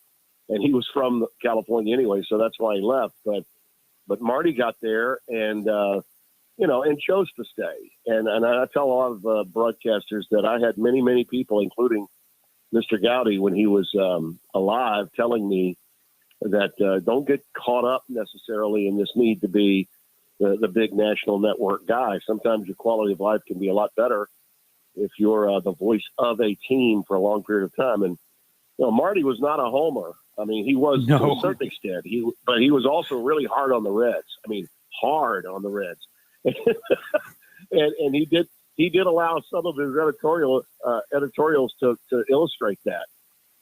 and he was from California anyway, so that's why he left. But Marty got there and and chose to stay. And I tell a lot of broadcasters that I had many people, including Mr. Gowdy, when he was alive, telling me that don't get caught up necessarily in this need to be the big national network guy. Sometimes your quality of life can be a lot better if you're the voice of a team for a long period of time. And Marty was not a homer. I mean, he was to a certain extent. But he was also really hard on the Reds. I mean, hard on the Reds. and he did allow some of his editorials to illustrate that.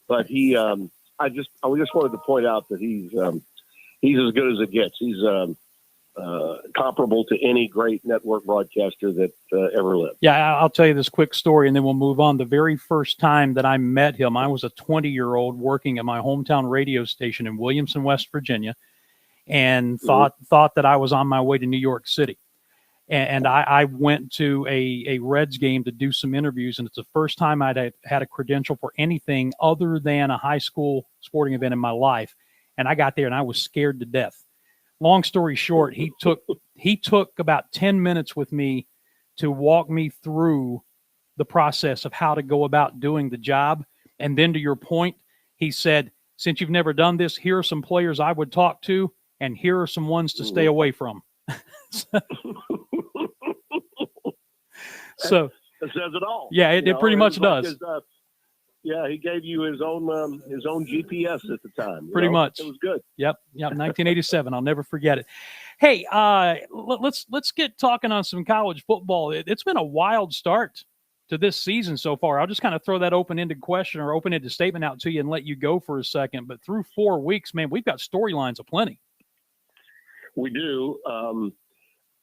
But I just wanted to point out that he's as good as it gets. He's comparable to any great network broadcaster that ever lived. Yeah, I'll tell you this quick story, and then we'll move on. The very first time that I met him, I was a 20-year-old working at my hometown radio station in Williamson, West Virginia, and thought that I was on my way to New York City. And I went to a Reds game to do some interviews, and it's the first time I'd had a credential for anything other than a high school sporting event in my life. And I got there, and I was scared to death. Long story short, he took about 10 minutes with me to walk me through the process of how to go about doing the job. And then to your point, he said, since you've never done this, here are some players I would talk to, and here are some ones to stay away from. So that says it all. Yeah, it pretty much does. He gave you his own GPS at the time. Pretty much. It was good. Yep. 1987. I'll never forget it. Hey, let's get talking on some college football. It's been a wild start to this season so far. I'll just kind of throw that open-ended question or open-ended statement out to you and let you go for a second. But through 4 weeks, man, we've got storylines aplenty. We do,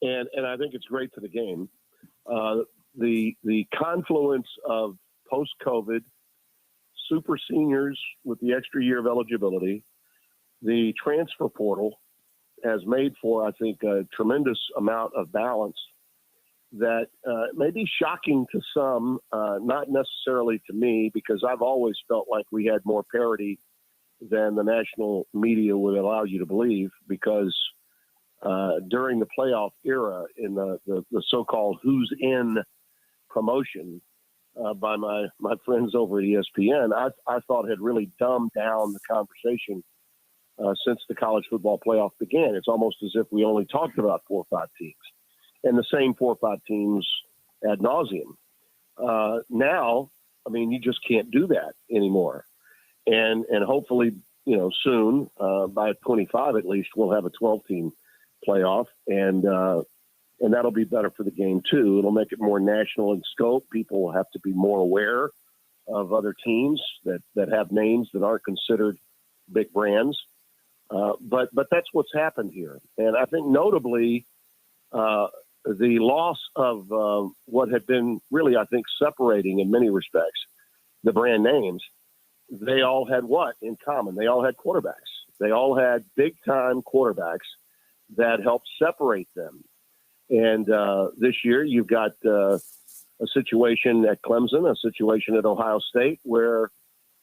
and I think it's great for the game. The confluence of post-COVID, super seniors with the extra year of eligibility, the transfer portal has made for, I think, a tremendous amount of balance that may be shocking to some, not necessarily to me, because I've always felt like we had more parity than the national media would allow you to believe, because during the playoff era in the so-called who's in promotion by my friends over at ESPN, I thought had really dumbed down the conversation since the college football playoff began. It's almost as if we only talked about 4 or 5 teams, and the same 4 or 5 teams ad nauseum. Now, I mean, you just can't do that anymore. And hopefully, soon, by 25 at least, we'll have a 12-team playoff, and that'll be better for the game too. It'll make it more national in scope. People will have to be more aware of other teams that have names that aren't considered big brands. But that's what's happened here. And I think notably the loss of what had been really, I think, separating in many respects the brand names. They all had what in common? They all had quarterbacks. They all had big-time quarterbacks that helped separate them. And this year you've got a situation at Clemson, a situation at Ohio State where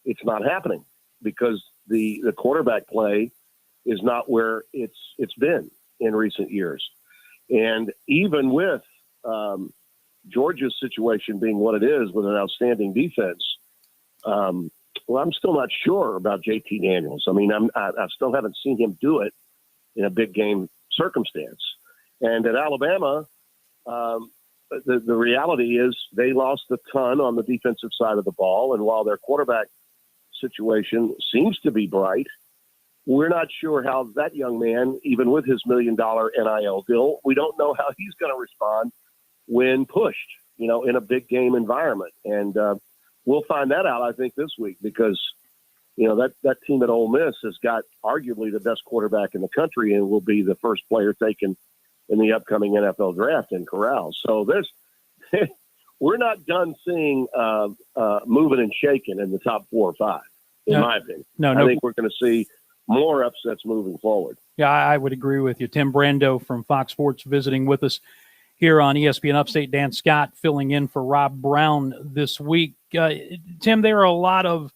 it's not happening because the quarterback play is not where it's been in recent years. And even with Georgia's situation being what it is with an outstanding defense, well, I'm still not sure about JT Daniels. I mean, I still haven't seen him do it in a big game circumstance. And at Alabama, the reality is they lost a ton on the defensive side of the ball. And while their quarterback situation seems to be bright, we're not sure how that young man, even with his $1 million NIL deal, we don't know how he's going to respond when pushed, in a big game environment. And we'll find that out, I think, this week because, that team at Ole Miss has got arguably the best quarterback in the country and will be the first player taken in the upcoming NFL draft in Corral. So we're not done seeing moving and shaking in the top 4 or 5, in my opinion. I think we're going to see more upsets moving forward. Yeah, I would agree with you. Tim Brando from Fox Sports visiting with us here on ESPN Upstate. Dan Scott filling in for Rob Brown this week. Tim, there are a lot of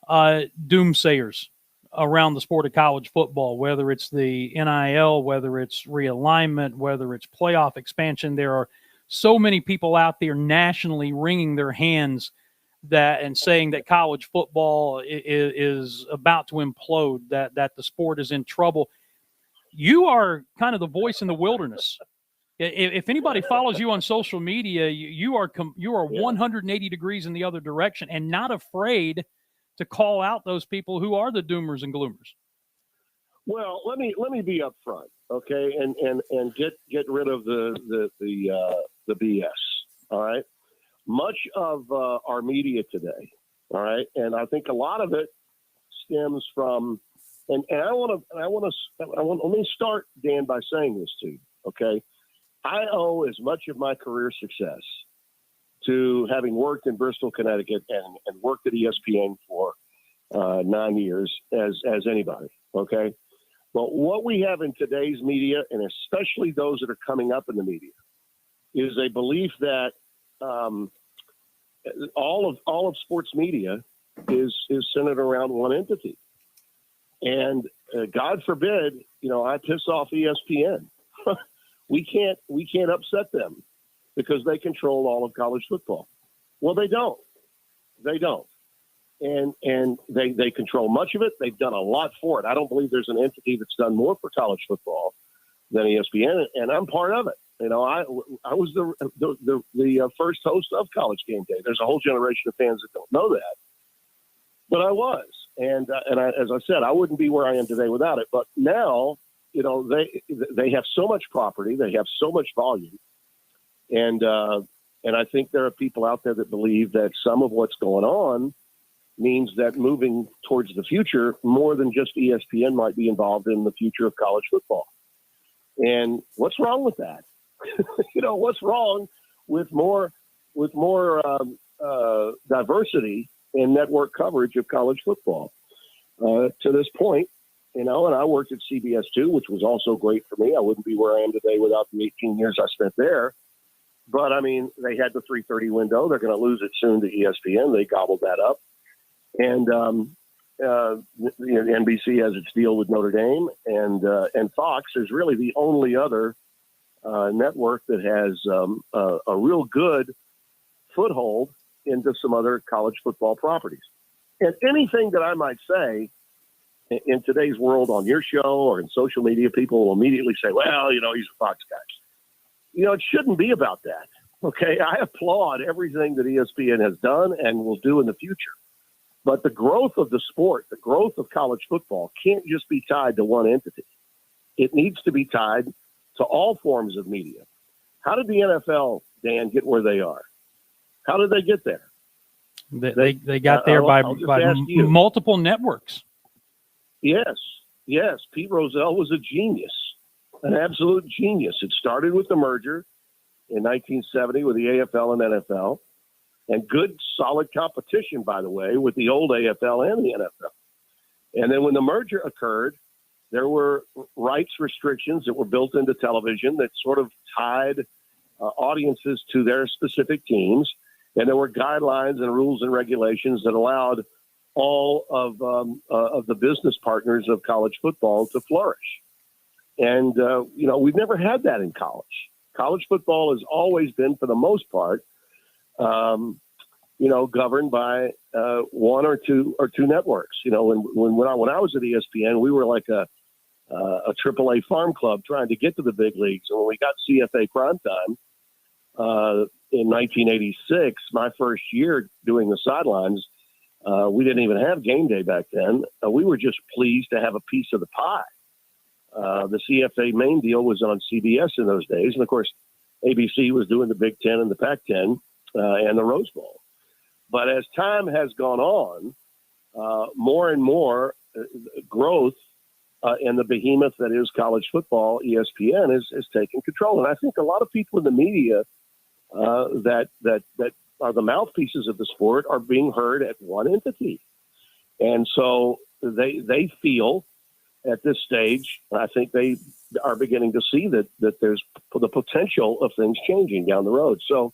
doomsayers around the sport of college football, whether it's the NIL, whether it's realignment, whether it's playoff expansion. There are so many people out there nationally wringing their hands and saying that college football is about to implode, that the sport is in trouble. You are kind of the voice in the wilderness. If anybody follows you on social media, you are 180 degrees in the other direction and not afraid to call out those people who are the doomers and gloomers. Well, let me be upfront, okay, and get rid of the BS. All right, much of our media today, all right, and I think a lot of it stems from, and let me start, Dan, by saying this to you, okay. I owe as much of my career success to having worked in Bristol, Connecticut, and worked at ESPN for 9 years as anybody, okay? But what we have in today's media, and especially those that are coming up in the media, is a belief that all of sports media is centered around one entity. And God forbid, I piss off ESPN. We can't upset them because they control all of college football. Well, they don't. And they control much of it. They've done a lot for it. I don't believe there's an entity that's done more for college football than ESPN, and I'm part of it. I was the first host of College Game Day. There's a whole generation of fans that don't know that, but I was. And as I said, I wouldn't be where I am today without it. But now, they have so much property, they have so much volume, and I think there are people out there that believe that some of what's going on means that moving towards the future, more than just ESPN might be involved in the future of college football. And what's wrong with that? What's wrong with more diversity in network coverage of college football? To this point, and I worked at CBS too, which was also great for me. I wouldn't be where I am today without the 18 years I spent there. But I mean, they had the 3:30 window. They're going to lose it soon to ESPN. They gobbled that up. And NBC has its deal with Notre Dame, and Fox is really the only other network that has a real good foothold into some other college football properties. And anything that I might say in today's world on your show or in social media, people will immediately say, well, he's a Fox guy. It shouldn't be about that. Okay. I applaud everything that ESPN has done and will do in the future. But the growth of the sport, the growth of college football can't just be tied to one entity. It needs to be tied to all forms of media. How did the NFL, Dan, get where they are? How did they get there? They got there by multiple networks. Yes. Pete Rozelle was a genius, an absolute genius. It started with the merger in 1970 with the AFL and NFL, and good, solid competition, by the way, with the old AFL and the NFL. And then when the merger occurred, there were rights restrictions that were built into television that sort of tied audiences to their specific teams. And there were guidelines and rules and regulations that allowed all of the business partners of college football to flourish. And, we've never had that in college. College football has always been, for the most part, governed by one or two networks. When I was at ESPN, we were like a AAA farm club trying to get to the big leagues. And when we got CFA primetime in 1986, my first year doing the sidelines, we didn't even have game day back then. We were just pleased to have a piece of the pie. The CFA main deal was on CBS in those days. And, of course, ABC was doing the Big Ten and the Pac-10 and the Rose Bowl. But as time has gone on, more and more growth in the behemoth that is college football, ESPN, is taking control. And I think a lot of people in the media that are the mouthpieces of the sport are being heard at one entity. And so they feel at this stage, I think they are beginning to see that there's the potential of things changing down the road. So,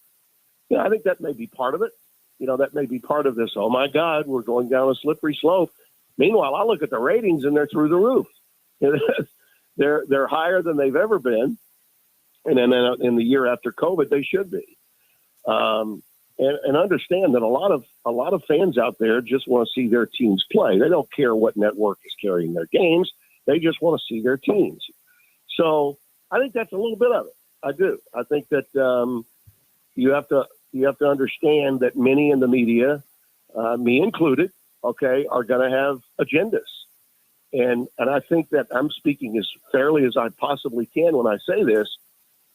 I think that may be part of it. That may be part of this. Oh my God, we're going down a slippery slope. Meanwhile, I look at the ratings and they're through the roof. They're higher than they've ever been. And then in the year after COVID, they should be. And understand that a lot of fans out there just want to see their teams play. They don't care what network is carrying their games. They just want to see their teams. So I think that's a little bit of it. I do. I think that you have to understand that many in the media, me included, okay, are going to have agendas. And I think that I'm speaking as fairly as I possibly can when I say this.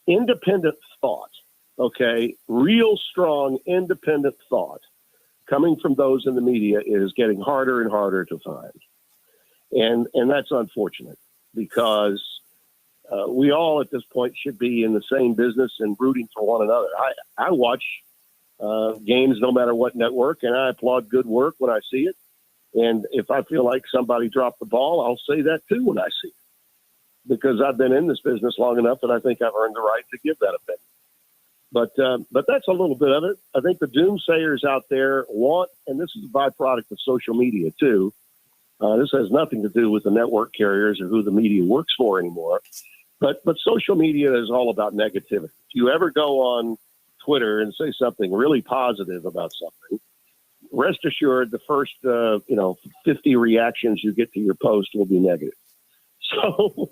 Independent thought, okay, real strong independent thought coming from those in the media is getting harder and harder to find. And that's unfortunate because we all at this point should be in the same business and rooting for one another. I watch games no matter what network, and I applaud good work when I see it. And if I feel like somebody dropped the ball, I'll say that too when I see it. Because I've been in this business long enough that I think I've earned the right to give that opinion. But that's a little bit of it. I think the doomsayers out there want, and this is a byproduct of social media too. This has nothing to do with the network carriers or who the media works for anymore. But social media is all about negativity. If you ever go on Twitter and say something really positive about something, rest assured the first 50 reactions you get to your post will be negative. So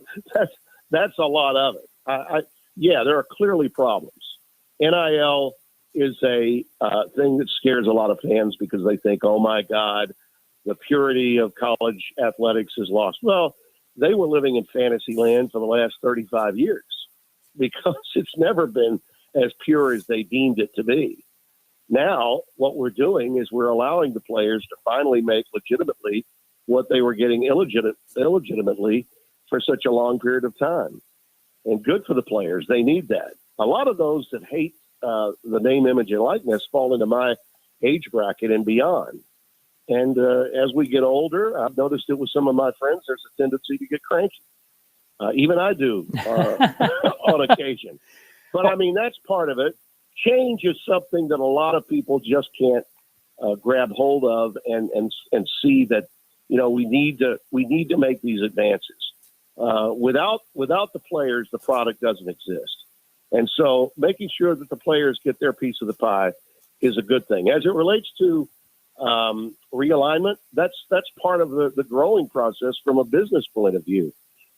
that's a lot of it. Yeah, there are clearly problems. NIL is a thing that scares a lot of fans because they think, oh, my God, the purity of college athletics is lost. Well, they were living in fantasy land for the last 35 years because it's never been as pure as they deemed it to be. Now, what we're doing is we're allowing the players to finally make legitimately what they were getting illegitimately for such a long period of time. And good for the players. They need that. A lot of those that hate the name, image, and likeness fall into my age bracket and beyond. And as we get older, I've noticed it with some of my friends, there's a tendency to get cranky. Even I do on occasion. But, I mean, that's part of it. Change is something that a lot of people just can't grab hold of and see that, we need to make these advances. Without the players, the product doesn't exist. And so making sure that the players get their piece of the pie is a good thing. As it relates to realignment, that's part of the growing process from a business point of view.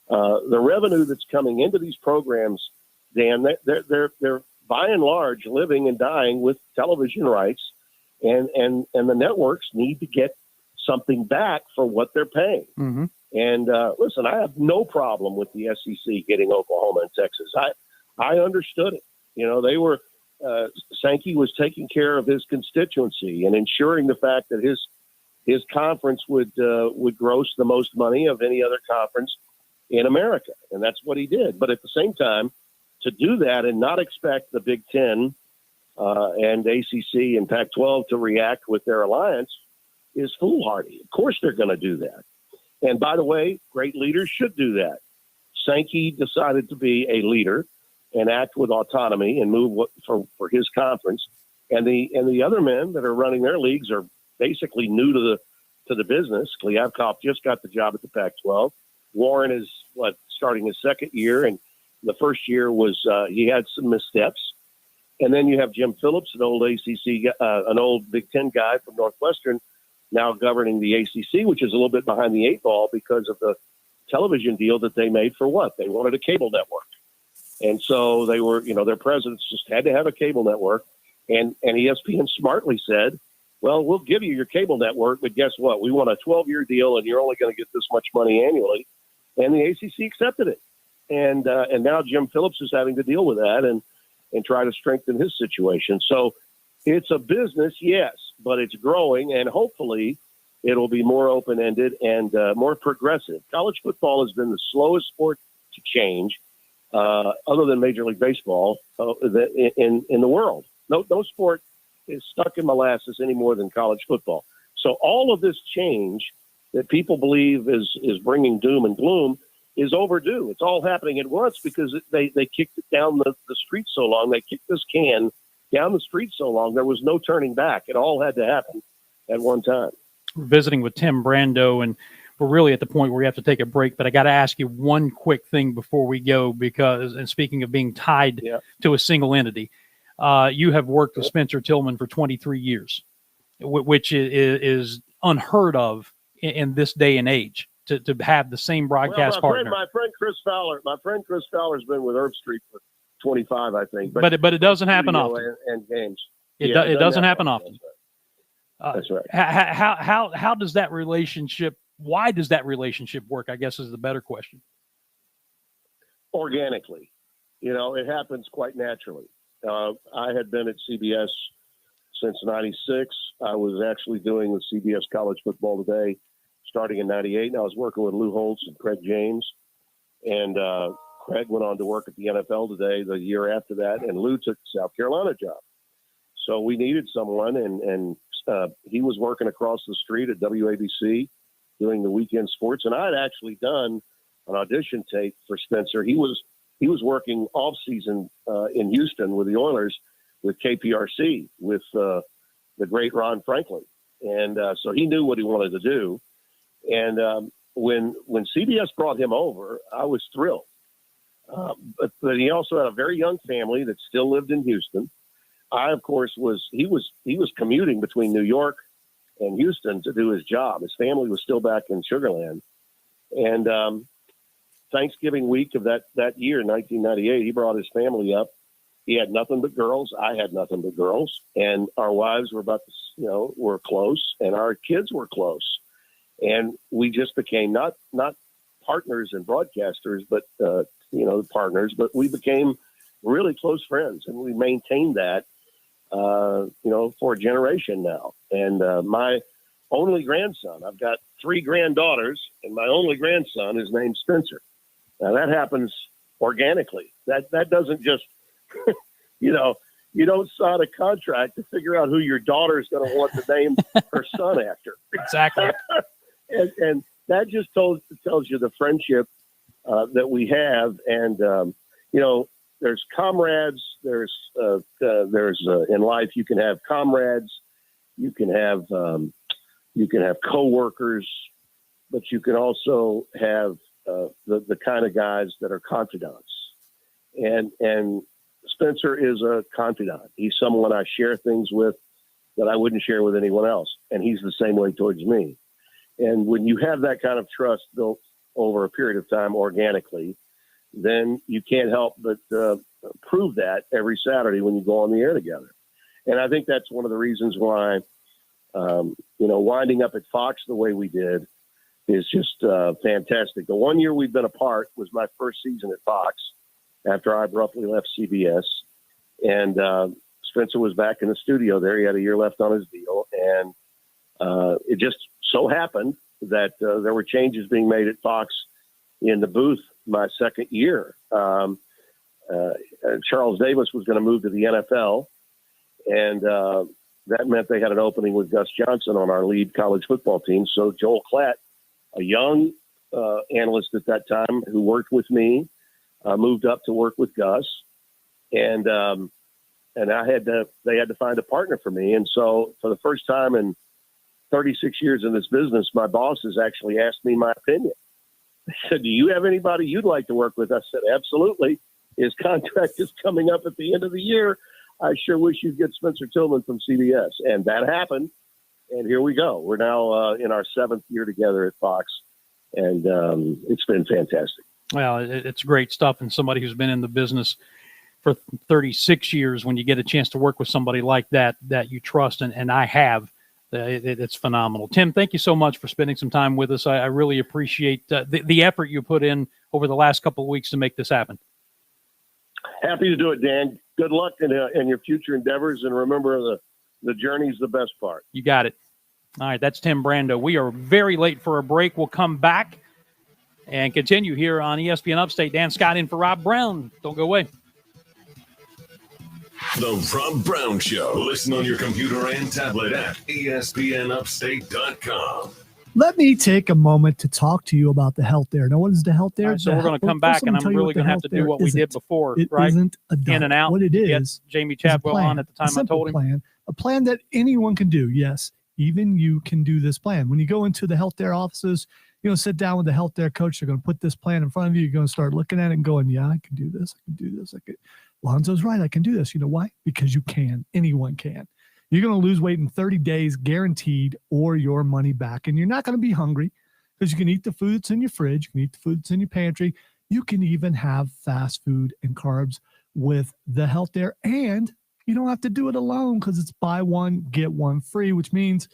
The revenue that's coming into these programs, Dan, they're by and large living and dying with television rights, and the networks need to get something back for what they're paying. Mm-hmm. And listen, I have no problem with the SEC getting Oklahoma and Texas. I understood it. They were Sankey was taking care of his constituency and ensuring the fact that his conference would gross the most money of any other conference in America, and that's what he did. But at the same time, to do that and not expect the Big Ten and ACC and Pac-12 to react with their alliance is foolhardy. Of course they're going to do that. And by the way, great leaders should do that. Sankey decided to be a leader and act with autonomy and move for his conference. And the other men that are running their leagues are basically new to the business. Kliavkoff just got the job at the Pac-12. Warren is starting his second year, and the first year was he had some missteps. And then you have Jim Phillips, an old ACC, an old Big Ten guy from Northwestern, now governing the ACC, which is a little bit behind the eight ball because of the television deal that they made for what? They wanted a cable network. And so they were, their presidents just had to have a cable network. And ESPN smartly said, well, we'll give you your cable network, but guess what? We want a 12-year deal, and you're only going to get this much money annually. And the ACC accepted it. And now Jim Phillips is having to deal with that and try to strengthen his situation. So it's a business, yes, but it's growing, and hopefully it'll be more open-ended and more progressive. College football has been the slowest sport to change, other than Major League Baseball, in the world. No sport is stuck in molasses any more than college football. So all of this change that people believe is bringing doom and gloom is overdue. It's all happening at once because they kicked it down the street so long. They kicked this can down the street so long, there was no turning back. It all had to happen at one time. We're visiting with Tim Brando, and we're really at the point where we have to take a break. But I got to ask you one quick thing before we go, because, and speaking of being tied to a single entity, you have worked with Spencer Tillman for 23 years, which is unheard of in this day and age, to have the same broadcast partner. My friend Chris Fowler's been with Herb Street for 25, I think. But it doesn't happen often. And games. It doesn't happen often. That's right. How does that relationship? Why does that relationship work? I guess is the better question. Organically, it happens quite naturally. I had been at CBS since '96. I was actually doing the CBS College Football Today starting in '98, and I was working with Lou Holtz and Craig James. And Craig went on to work at the NFL Today the year after that, and Lou took the South Carolina job. So we needed someone, and he was working across the street at WABC doing the weekend sports, and I had actually done an audition tape for Spencer. He was working off season in Houston with the Oilers with KPRC with the great Ron Franklin, and so he knew what he wanted to do. And when CBS brought him over, I was thrilled. But he also had a very young family that still lived in Houston. I, of course, was commuting between New York and Houston to do his job. His family was still back in Sugar Land. And Thanksgiving week of that year, 1998, he brought his family up. He had nothing but girls. I had nothing but girls. And our wives were were close, and our kids were close. And we just became not partners and broadcasters, but, partners, but we became really close friends, and we maintained that, for a generation now. And my only grandson, I've got 3 granddaughters, and my only grandson is named Spencer. Now that happens organically. That doesn't just, you don't sign a contract to figure out who your daughter is going to want to name her son after. Exactly. and that just tells you the friendship that we have. And, there's comrades, there's in life, you can have comrades, you can have coworkers, but you can also have the kind of guys that are confidants. And Spencer is a confidant. He's someone I share things with that I wouldn't share with anyone else. And he's the same way towards me. And when you have that kind of trust built over a period of time organically, then you can't help but prove that every Saturday when you go on the air together. And I think that's one of the reasons why, winding up at Fox the way we did is just fantastic. The 1 year we've been apart was my first season at Fox after I abruptly left CBS. And Spencer was back in the studio there. He had a year left on his deal. And it just so happened that there were changes being made at Fox in the booth my second year. Charles Davis was going to move to the NFL, and that meant they had an opening with Gus Johnson on our lead college football team. So Joel Klatt, a young analyst at that time who worked with me, moved up to work with Gus, and they had to find a partner for me. And so for the first time in 36 years in this business, my bosses actually asked me my opinion. They said, "Do you have anybody you'd like to work with?" I said, "Absolutely. His contract is coming up at the end of the year. I sure wish you'd get Spencer Tillman from CBS." And that happened. And here we go. We're now in our 7th year together at Fox. And it's been fantastic. Well, it's great stuff. And somebody who's been in the business for 36 years, when you get a chance to work with somebody like that you trust, and I have, it's phenomenal. Tim, thank you so much for spending some time with us. I really appreciate the effort you put in over the last couple of weeks to make this happen. Happy to do it, Dan. Good luck in your future endeavors, and remember the journey's the best part. You got it. All right, that's Tim Brando. We are very late for a break. We'll come back and continue here on ESPN Upstate. Dan Scott in for Rob Brown. Don't go away. The Rob Brown Show. Listen on your computer and tablet at ESPNUpstate.com. Let me take a moment to talk to you about the Health Air. Now, what is the Health Air? Right, so we're going to come back, and I'm really going to have to do what we did before, right? It isn't a diet. In and out. What it is, Jamie Chadwell on at the time I told him. A plan that anyone can do, yes. even you can do this plan. When you go into the health care offices, sit down with the health care coach. They're going to put this plan in front of you. You're going to start looking at it and going, yeah, I can do this. I can do this. Lonzo's right. I can do this. You know why? Because you can. Anyone can. You're going to lose weight in 30 days, guaranteed, or your money back. And you're not going to be hungry because you can eat the food that's in your fridge. You can eat the food that's in your pantry. You can even have fast food and carbs with the health care. And you don't have to do it alone because it's buy one, get one free, which means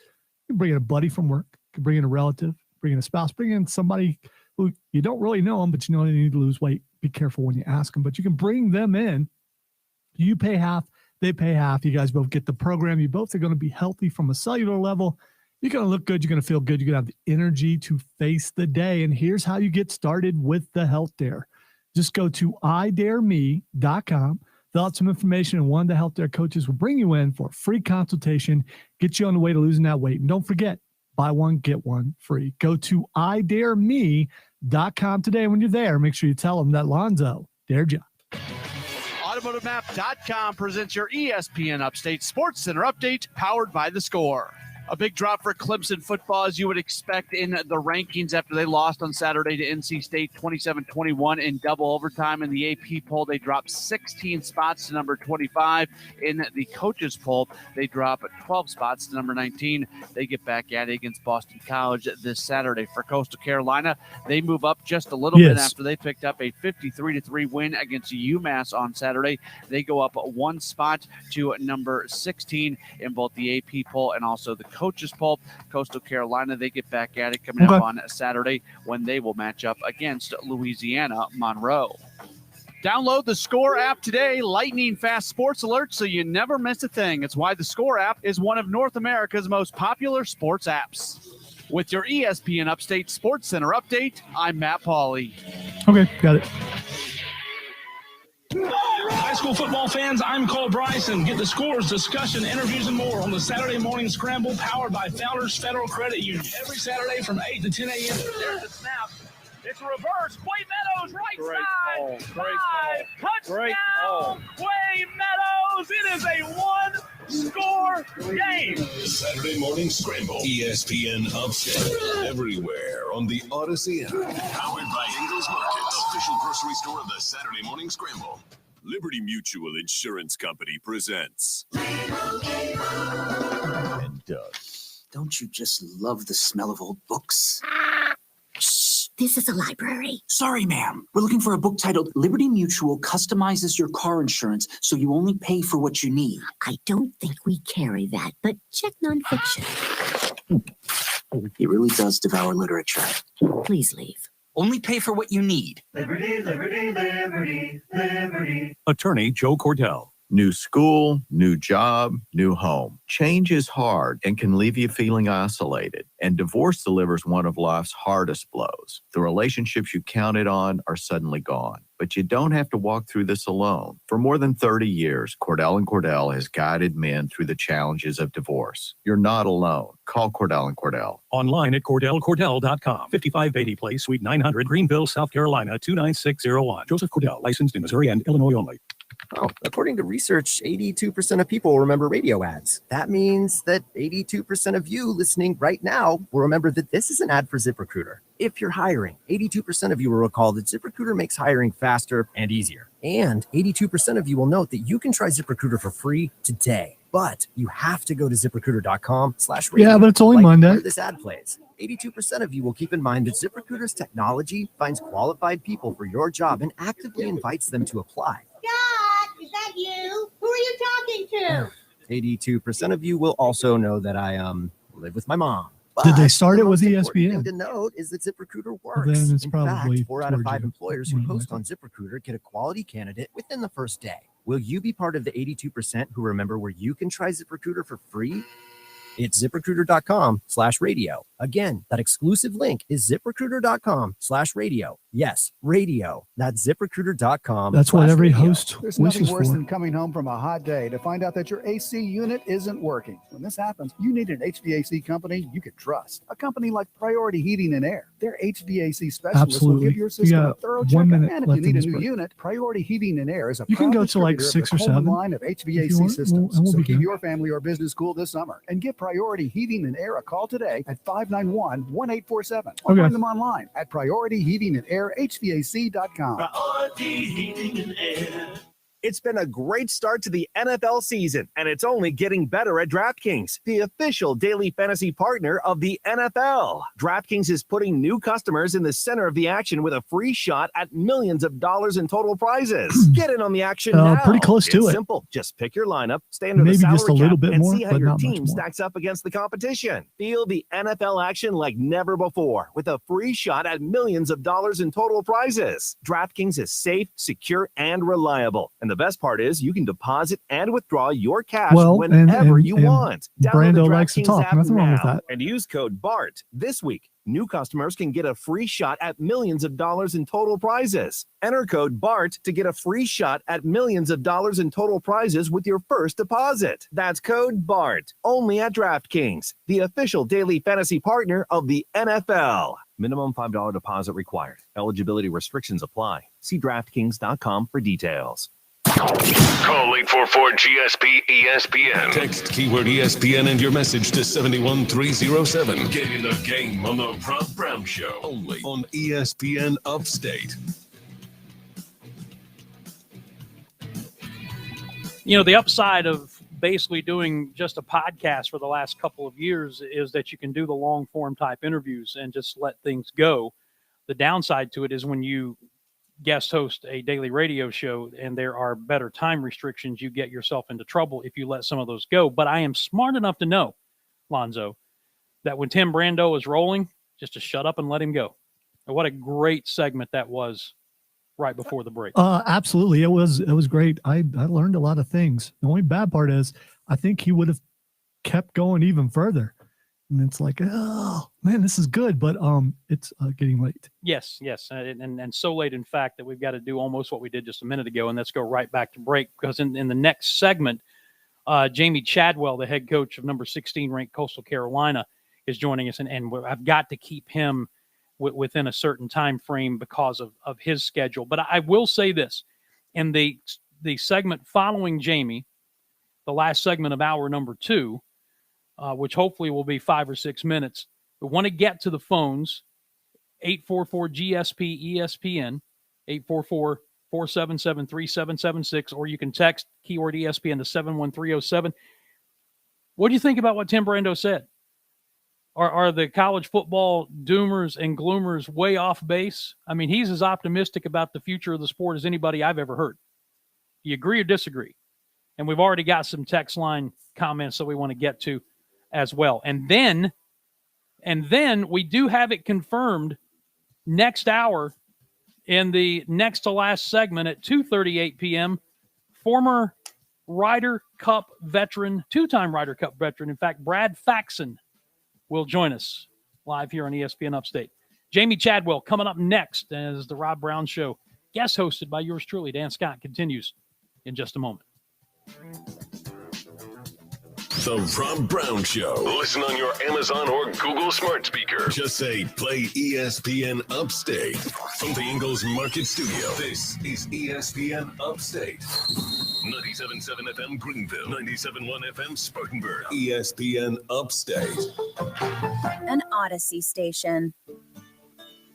you can bring in a buddy from work, you can bring in a relative, bring in a spouse, bring in somebody who you don't really know them, but you know they need to lose weight. Be careful when you ask them, but you can bring them in. You pay half, they pay half. You guys both get the program. You both are going to be healthy from a cellular level. You're going to look good. You're going to feel good. You're going to have the energy to face the day. And here's how you get started with the Health Dare. Just go to idareme.com. Fill out some information, and one of the Health Dare coaches will bring you in for a free consultation, get you on the way to losing that weight. And don't forget, buy one, get one free. Go to idareme.com today. When you're there, make sure you tell them that Lonzo dared you. AutomotiveMap.com presents your ESPN Upstate Sports Center update, powered by The Score. A big drop for Clemson football, as you would expect in the rankings after they lost on Saturday to NC State 27-21 in double overtime. In the AP poll, they dropped 16 spots to number 25. In the coaches poll, they drop 12 spots to number 19. They get back at it against Boston College this Saturday. For Coastal Carolina, they move up just a little bit after they picked up a 53-3 win against UMass on Saturday. They go up one spot to number 16 in both the AP poll and also the coaches poll. Coastal Carolina, they get back at it coming up on Saturday when they will match up against Louisiana Monroe. Download the Score app today. Lightning fast sports alerts so you never miss a thing. It's why the Score app is one of North America's most popular sports apps. With your ESPN Upstate Sports Center update, I'm Matt Pauley. Okay, got it. High school football fans, I'm Cole Bryson. Get the scores, discussion, interviews, and more on the Saturday Morning Scramble powered by Founders Federal Credit Union. Every Saturday from 8 to 10 a.m. There's the snap. It's a reverse. Quay Meadows, right side. Touchdown, Quay Meadows. It is a one-score game. Saturday Morning Scramble. ESPN Upstate. Everywhere on the Odyssey app. Powered by Ingles Market, official grocery store of the Saturday Morning Scramble. Liberty Mutual Insurance Company presents. And Doug, don't you just love the smell of old books? Shh, this is a library. Sorry, ma'am. We're looking for a book titled Liberty Mutual Customizes Your Car Insurance so you only pay for what you need. I don't think we carry that, but check nonfiction. He really does devour literature. Please leave. Only pay for what you need. Liberty, liberty, liberty, liberty. Attorney Joe Cordell. New school, new job, new home. Change is hard and can leave you feeling isolated. And divorce delivers one of life's hardest blows. The relationships you counted on are suddenly gone. But you don't have to walk through this alone. For more than 30 years, Cordell & Cordell has guided men through the challenges of divorce. You're not alone. Call Cordell & Cordell. Online at CordellCordell.com. 5580 Place, Suite 900, Greenville, South Carolina, 29601. Joseph Cordell, licensed in Missouri and Illinois only. Oh, according to research, 82% of people remember radio ads. That means that 82% of you listening right now will remember that this is an ad for ZipRecruiter. If you're hiring, 82% of you will recall that ZipRecruiter makes hiring faster and easier. And 82% of you will note that you can try ZipRecruiter for free today. But you have to go to ZipRecruiter.com/radio. Yeah, but it's only Monday. Where this ad plays. 82% of you will keep in mind that ZipRecruiter's technology finds qualified people for your job and actively invites them to apply. Dad, is that you? Who are you talking to? 82% of you will also know that I live with my mom. Did they start the it with most important ESPN? thing to note is that ZipRecruiter Well, works. then it's In probably fact, 4 out of 5 towards you. employers who post on ZipRecruiter get a quality candidate within the first day. Will you be part of the 82% who remember where you can try ZipRecruiter for free? It's ZipRecruiter.com/radio. Again, that exclusive link is ZipRecruiter.com/radio. Yes, radio. That's ZipRecruiter.com. That's what every host There's nothing wishes worse for. than coming home from a hot day to find out that your AC unit isn't working. When this happens, you need an HVAC company you can trust. A company like Priority Heating and Air. Their HVAC specialists Absolutely. will give your You system got a thorough 1 checkup. minute And if left you in need a this new break. unit, Priority Heating and Air is a You can proud go to like distributor of 6 or the Coleman 7 line of if you HVAC want. systems. I won't So be keep gone. your family or business cool this summer and give Priority Heating and Air a call today at 591-1847. Or find them online at PriorityHeatingandAirHVAC.com. Priority Heating and Air. It's been a great start to the NFL season, and it's only getting better at DraftKings, the official daily fantasy partner of the NFL. DraftKings is putting new customers in the center of the action with a free shot at millions of dollars in total prizes. Get in on the action now. Pretty close to it's it. simple. Just pick your lineup, stay under Maybe the salary just a little cap, bit and more, see how but your not much team more. stacks up against the competition. Feel the NFL action like never before with a free shot at millions of dollars in total prizes. DraftKings is safe, secure, and reliable. And the best part is you can deposit and withdraw your cash whenever you want. Download the Brando likes to DraftKings talk. app Nothing wrong with now that. and use code BART. This week, new customers can get a free shot at millions of dollars in total prizes. Enter code BART to get a free shot at millions of dollars in total prizes with your first deposit. That's code BART, only at DraftKings, the official daily fantasy partner of the NFL. Minimum $5 deposit required. Eligibility restrictions apply. See DraftKings.com for details. Call 844-GSP-ESPN. Text keyword ESPN and your message to 71307. Get in the game on the Rob Brown Show. Only on ESPN Upstate. You know, the upside of basically doing just a podcast for the last couple of years is that you can do the long form type interviews and just let things go. The downside to it is when you guest host a daily radio show and there are better time restrictions, you get yourself into trouble if you let some of those go. But I am smart enough to know, Lonzo, that when Tim Brando is rolling, just to shut up and let him go. And what a great segment that was right before the break. Absolutely. It was great. I learned a lot of things. The only bad part is I think he would have kept going even further. And it's like, oh man, this is good, but it's getting late. Yes, and so late, in fact, that we've got to do almost what we did just a minute ago, and let's go right back to break, because in the next segment, Jamie Chadwell, the head coach of number 16 ranked Coastal Carolina, is joining us, and I've got to keep him within a certain time frame because of his schedule. But I will say this, in the segment following Jamie, the last segment of hour number 2, which hopefully will be 5 or 6 minutes. We want to get to the phones, 844-GSP-ESPN, 844-477-3776, or you can text keyword ESPN to 71307. What do you think about what Tim Brando said? Are the college football doomers and gloomers way off base? I mean, he's as optimistic about the future of the sport as anybody I've ever heard. Do you agree or disagree? And we've already got some text line comments that we want to get to as well. And then we do have it confirmed next hour in the next to last segment at 2:38 p.m. Former Ryder Cup veteran, two-time Ryder Cup veteran, in fact, Brad Faxon will join us live here on ESPN Upstate. Jamie Chadwell coming up next as the Rob Brown Show, guest hosted by yours truly, Dan Scott, continues in just a moment. The Rob Brown Show. Listen on your Amazon or Google smart speaker. Just say, play ESPN Upstate. From the Ingalls Market Studio, this is ESPN Upstate. 97.7 FM Greenville, 97.1 FM Spartanburg. ESPN Upstate. An Odyssey station.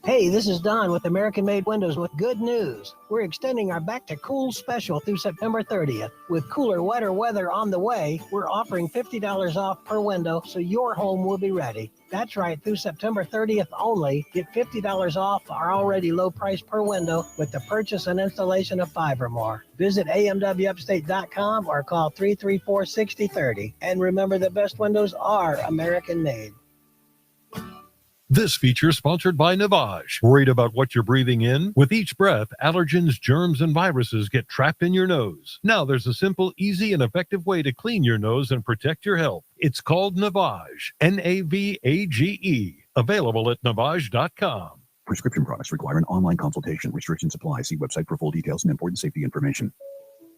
Hey, this is Don with American Made Windows with good news. We're extending our Back to Cool special through September 30th. With cooler, wetter weather on the way, we're offering $50 off per window so your home will be ready. That's right, through September 30th only, get $50 off our already low price per window with the purchase and installation of 5 or more. Visit amwupstate.com or call 334-6030. And remember, the best windows are American made. This feature is sponsored by Navage. Worried about what you're breathing in? With each breath, allergens, germs, and viruses get trapped in your nose. Now there's a simple, easy, and effective way to clean your nose and protect your health. It's called Navage. Navage. Available at Navage.com. Prescription products require an online consultation. Restrictions apply. See website for full details and important safety information.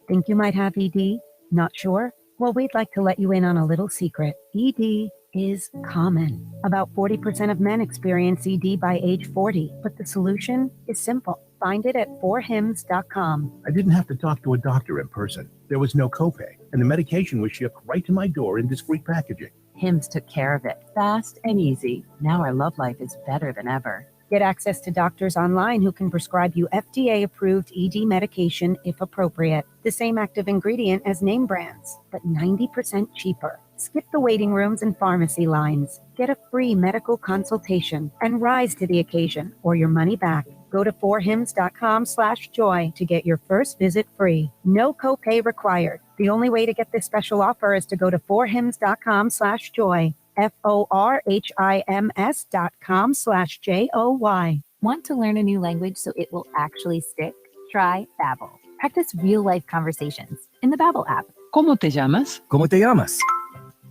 Think you might have ED? Not sure? Well, we'd like to let you in on a little secret. ED is common. About 40% of men experience ED by age 40, but the solution is simple. Find it at 4hims.com. I didn't have to talk to a doctor in person. There was no copay, and the medication was shipped right to my door in discreet packaging. Hims took care of it, fast and easy. Now our love life is better than ever. Get access to doctors online who can prescribe you FDA-approved ED medication if appropriate. The same active ingredient as name brands, but 90% cheaper. Skip the waiting rooms and pharmacy lines. Get a free medical consultation and rise to the occasion or your money back. Go to forhims.com/joy to get your first visit free. No copay required. The only way to get this special offer is to go to forhims.com/joy. forhims.com/JOY. Want to learn a new language so it will actually stick? Try Babbel. Practice real-life conversations in the Babbel app. ¿Cómo te llamas? ¿Cómo te llamas?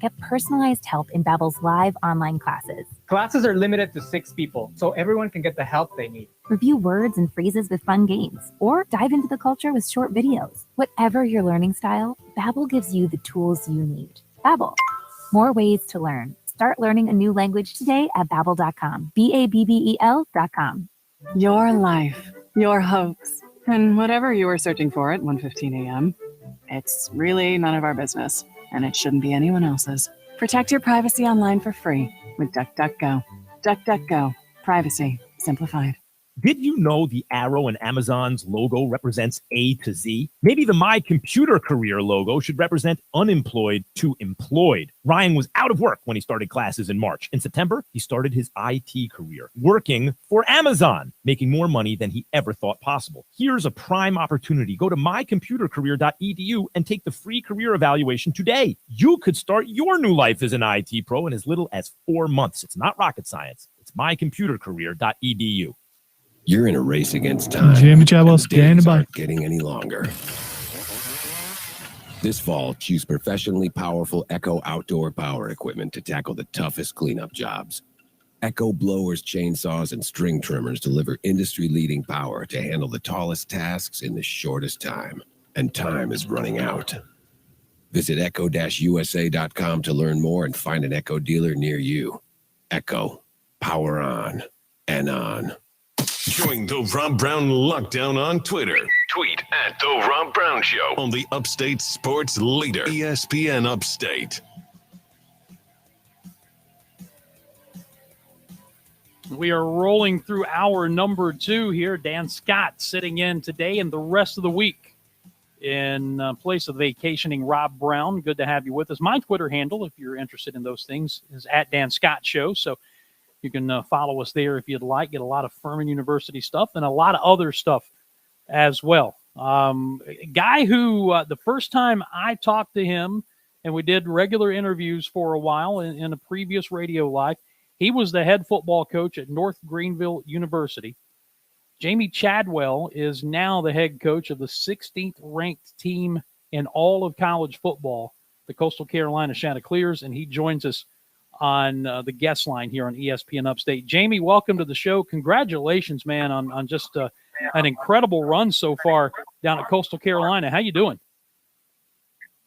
Get personalized help in Babbel's live online classes. Classes are limited to 6 people, so everyone can get the help they need. Review words and phrases with fun games, or dive into the culture with short videos. Whatever your learning style, Babbel gives you the tools you need. Babbel, more ways to learn. Start learning a new language today at Babbel.com. Babbel.com. Your life, your hopes, and whatever you were searching for at 1:15 a.m., it's really none of our business, and it shouldn't be anyone else's. Protect your privacy online for free with DuckDuckGo. DuckDuckGo. Privacy simplified. Did you know the arrow in Amazon's logo represents A to Z? Maybe the My Computer Career logo should represent unemployed to employed. Ryan was out of work when he started classes in March. In September, he started his IT career, working for Amazon, making more money than he ever thought possible. Here's a prime opportunity. Go to mycomputercareer.edu and take the free career evaluation today. You could start your new life as an IT pro in as little as 4 months. It's not rocket science. It's mycomputercareer.edu. You're in a race against time. Jimmy Chavos, days aren't getting any longer. This fall, choose professionally powerful Echo outdoor power equipment to tackle the toughest cleanup jobs. Echo blowers, chainsaws, and string trimmers deliver industry-leading power to handle the tallest tasks in the shortest time. And time is running out. Visit echo-usa.com to learn more and find an Echo dealer near you. Echo. Power on and on. Join the Rob Brown Lockdown on Twitter. Tweet at The Rob Brown Show on the Upstate Sports Leader, ESPN Upstate. We are rolling through hour number 2 here. Dan Scott sitting in today and the rest of the week in place of vacationing Rob Brown. Good to have you with us. My Twitter handle, if you're interested in those things, is at Dan Scott Show. So you can follow us there if you'd like. Get a lot of Furman University stuff and a lot of other stuff as well. Guy who the first time I talked to him, and we did regular interviews for a while in a previous radio life, he was the head football coach at North Greenville University. Jamie Chadwell is now the head coach of the 16th ranked team in all of college football, the Coastal Carolina Chanticleers, and he joins us on the guest line here on ESPN Upstate. Jamie, welcome to the show. Congratulations, man, on just an incredible run so far down at Coastal Carolina. How you doing?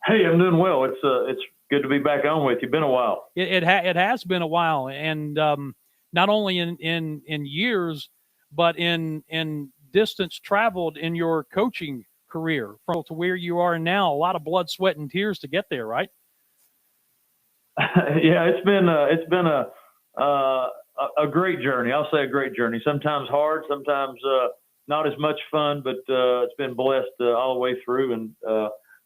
Hey, I'm doing well. It's good to be back on with you. Been a while. It has been a while, and not only in years, but in distance traveled in your coaching career from to where you are now. A lot of blood, sweat, and tears to get there, right? Yeah, it's been a great journey. I'll say a great journey. Sometimes hard, sometimes not as much fun, but it's been blessed all the way through. And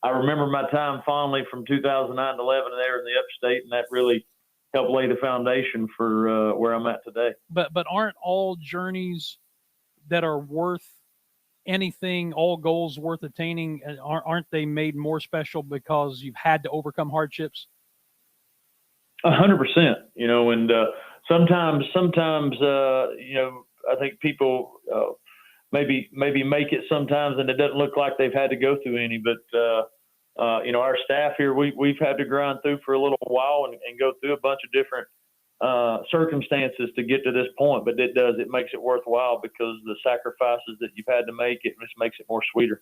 I remember my time fondly from 2009 to 11 there in the Upstate, and that really helped lay the foundation for where I'm at today. But aren't all journeys that are worth anything, all goals worth attaining, aren't they made more special because you've had to overcome hardships? 100%, and sometimes, I think people maybe make it sometimes and it doesn't look like they've had to go through any, but our staff here, we've had to grind through for a little while and go through a bunch of different circumstances to get to this point, but it makes it worthwhile because the sacrifices that you've had to make, it just makes it more sweeter.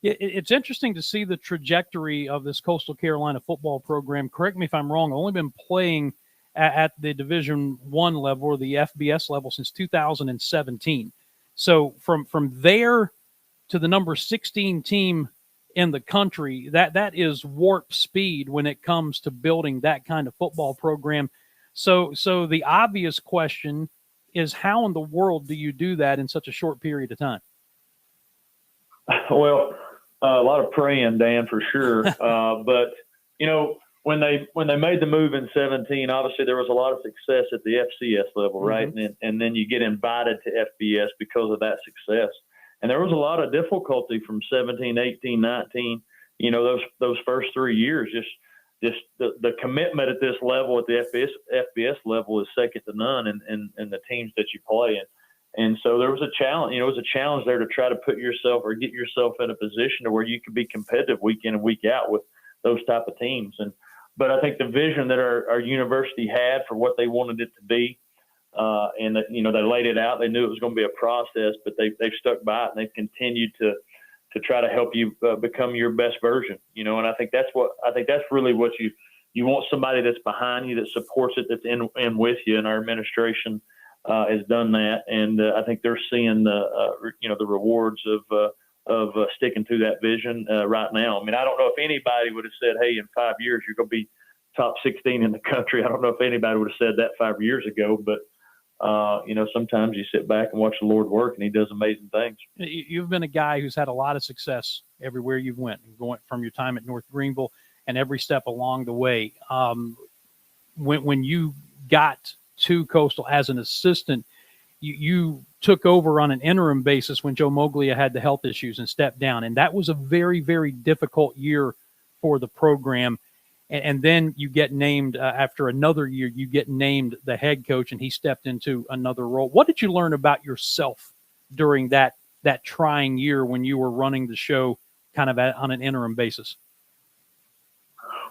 It's interesting to see the trajectory of this Coastal Carolina football program. Correct me if I'm wrong. I've only been playing at the Division I level or the FBS level since 2017. So from there to the number 16 team in the country. That is warp speed when it comes to building that kind of football program. So the obvious question is, how in the world do you do that in such a short period of time? Well, a lot of praying, Dan, for sure. But you know, when they made the move in 17, obviously there was a lot of success at the FCS level, right? And then you get invited to FBS because of that success. And there was a lot of difficulty from 17, 18, 19. You know, those first 3 years, just the commitment at this level, at the FBS level, is second to none in the teams that you play in. And so there was a challenge. You know, it was a challenge there to try to put yourself or get yourself in a position to where you could be competitive week in and week out with those type of teams. But I think the vision that our university had for what they wanted it to be, and that, you know, they laid it out. They knew it was going to be a process, but they've stuck by it, and they've continued to try to help you become your best version. You know, and I think that's really what you want, somebody that's behind you, that supports it, that's in with you. And our administration has done that, and I think they're seeing the rewards of sticking to that vision right now. I mean, I don't know if anybody would have said, hey, in 5 years you're going to be top 16 in the country. I don't know if anybody would have said that 5 years ago, but you know, sometimes you sit back and watch the Lord work, and he does amazing things. You've been a guy who's had a lot of success everywhere you've went, going from your time at North Greenville and every step along the way. When you got to Coastal as an assistant, you took over on an interim basis when Joe Moglia had the health issues and stepped down. And that was a very, very difficult year for the program. And then you get named after another year, you get named the head coach, and he stepped into another role. What did you learn about yourself during that trying year when you were running the show kind of on an interim basis?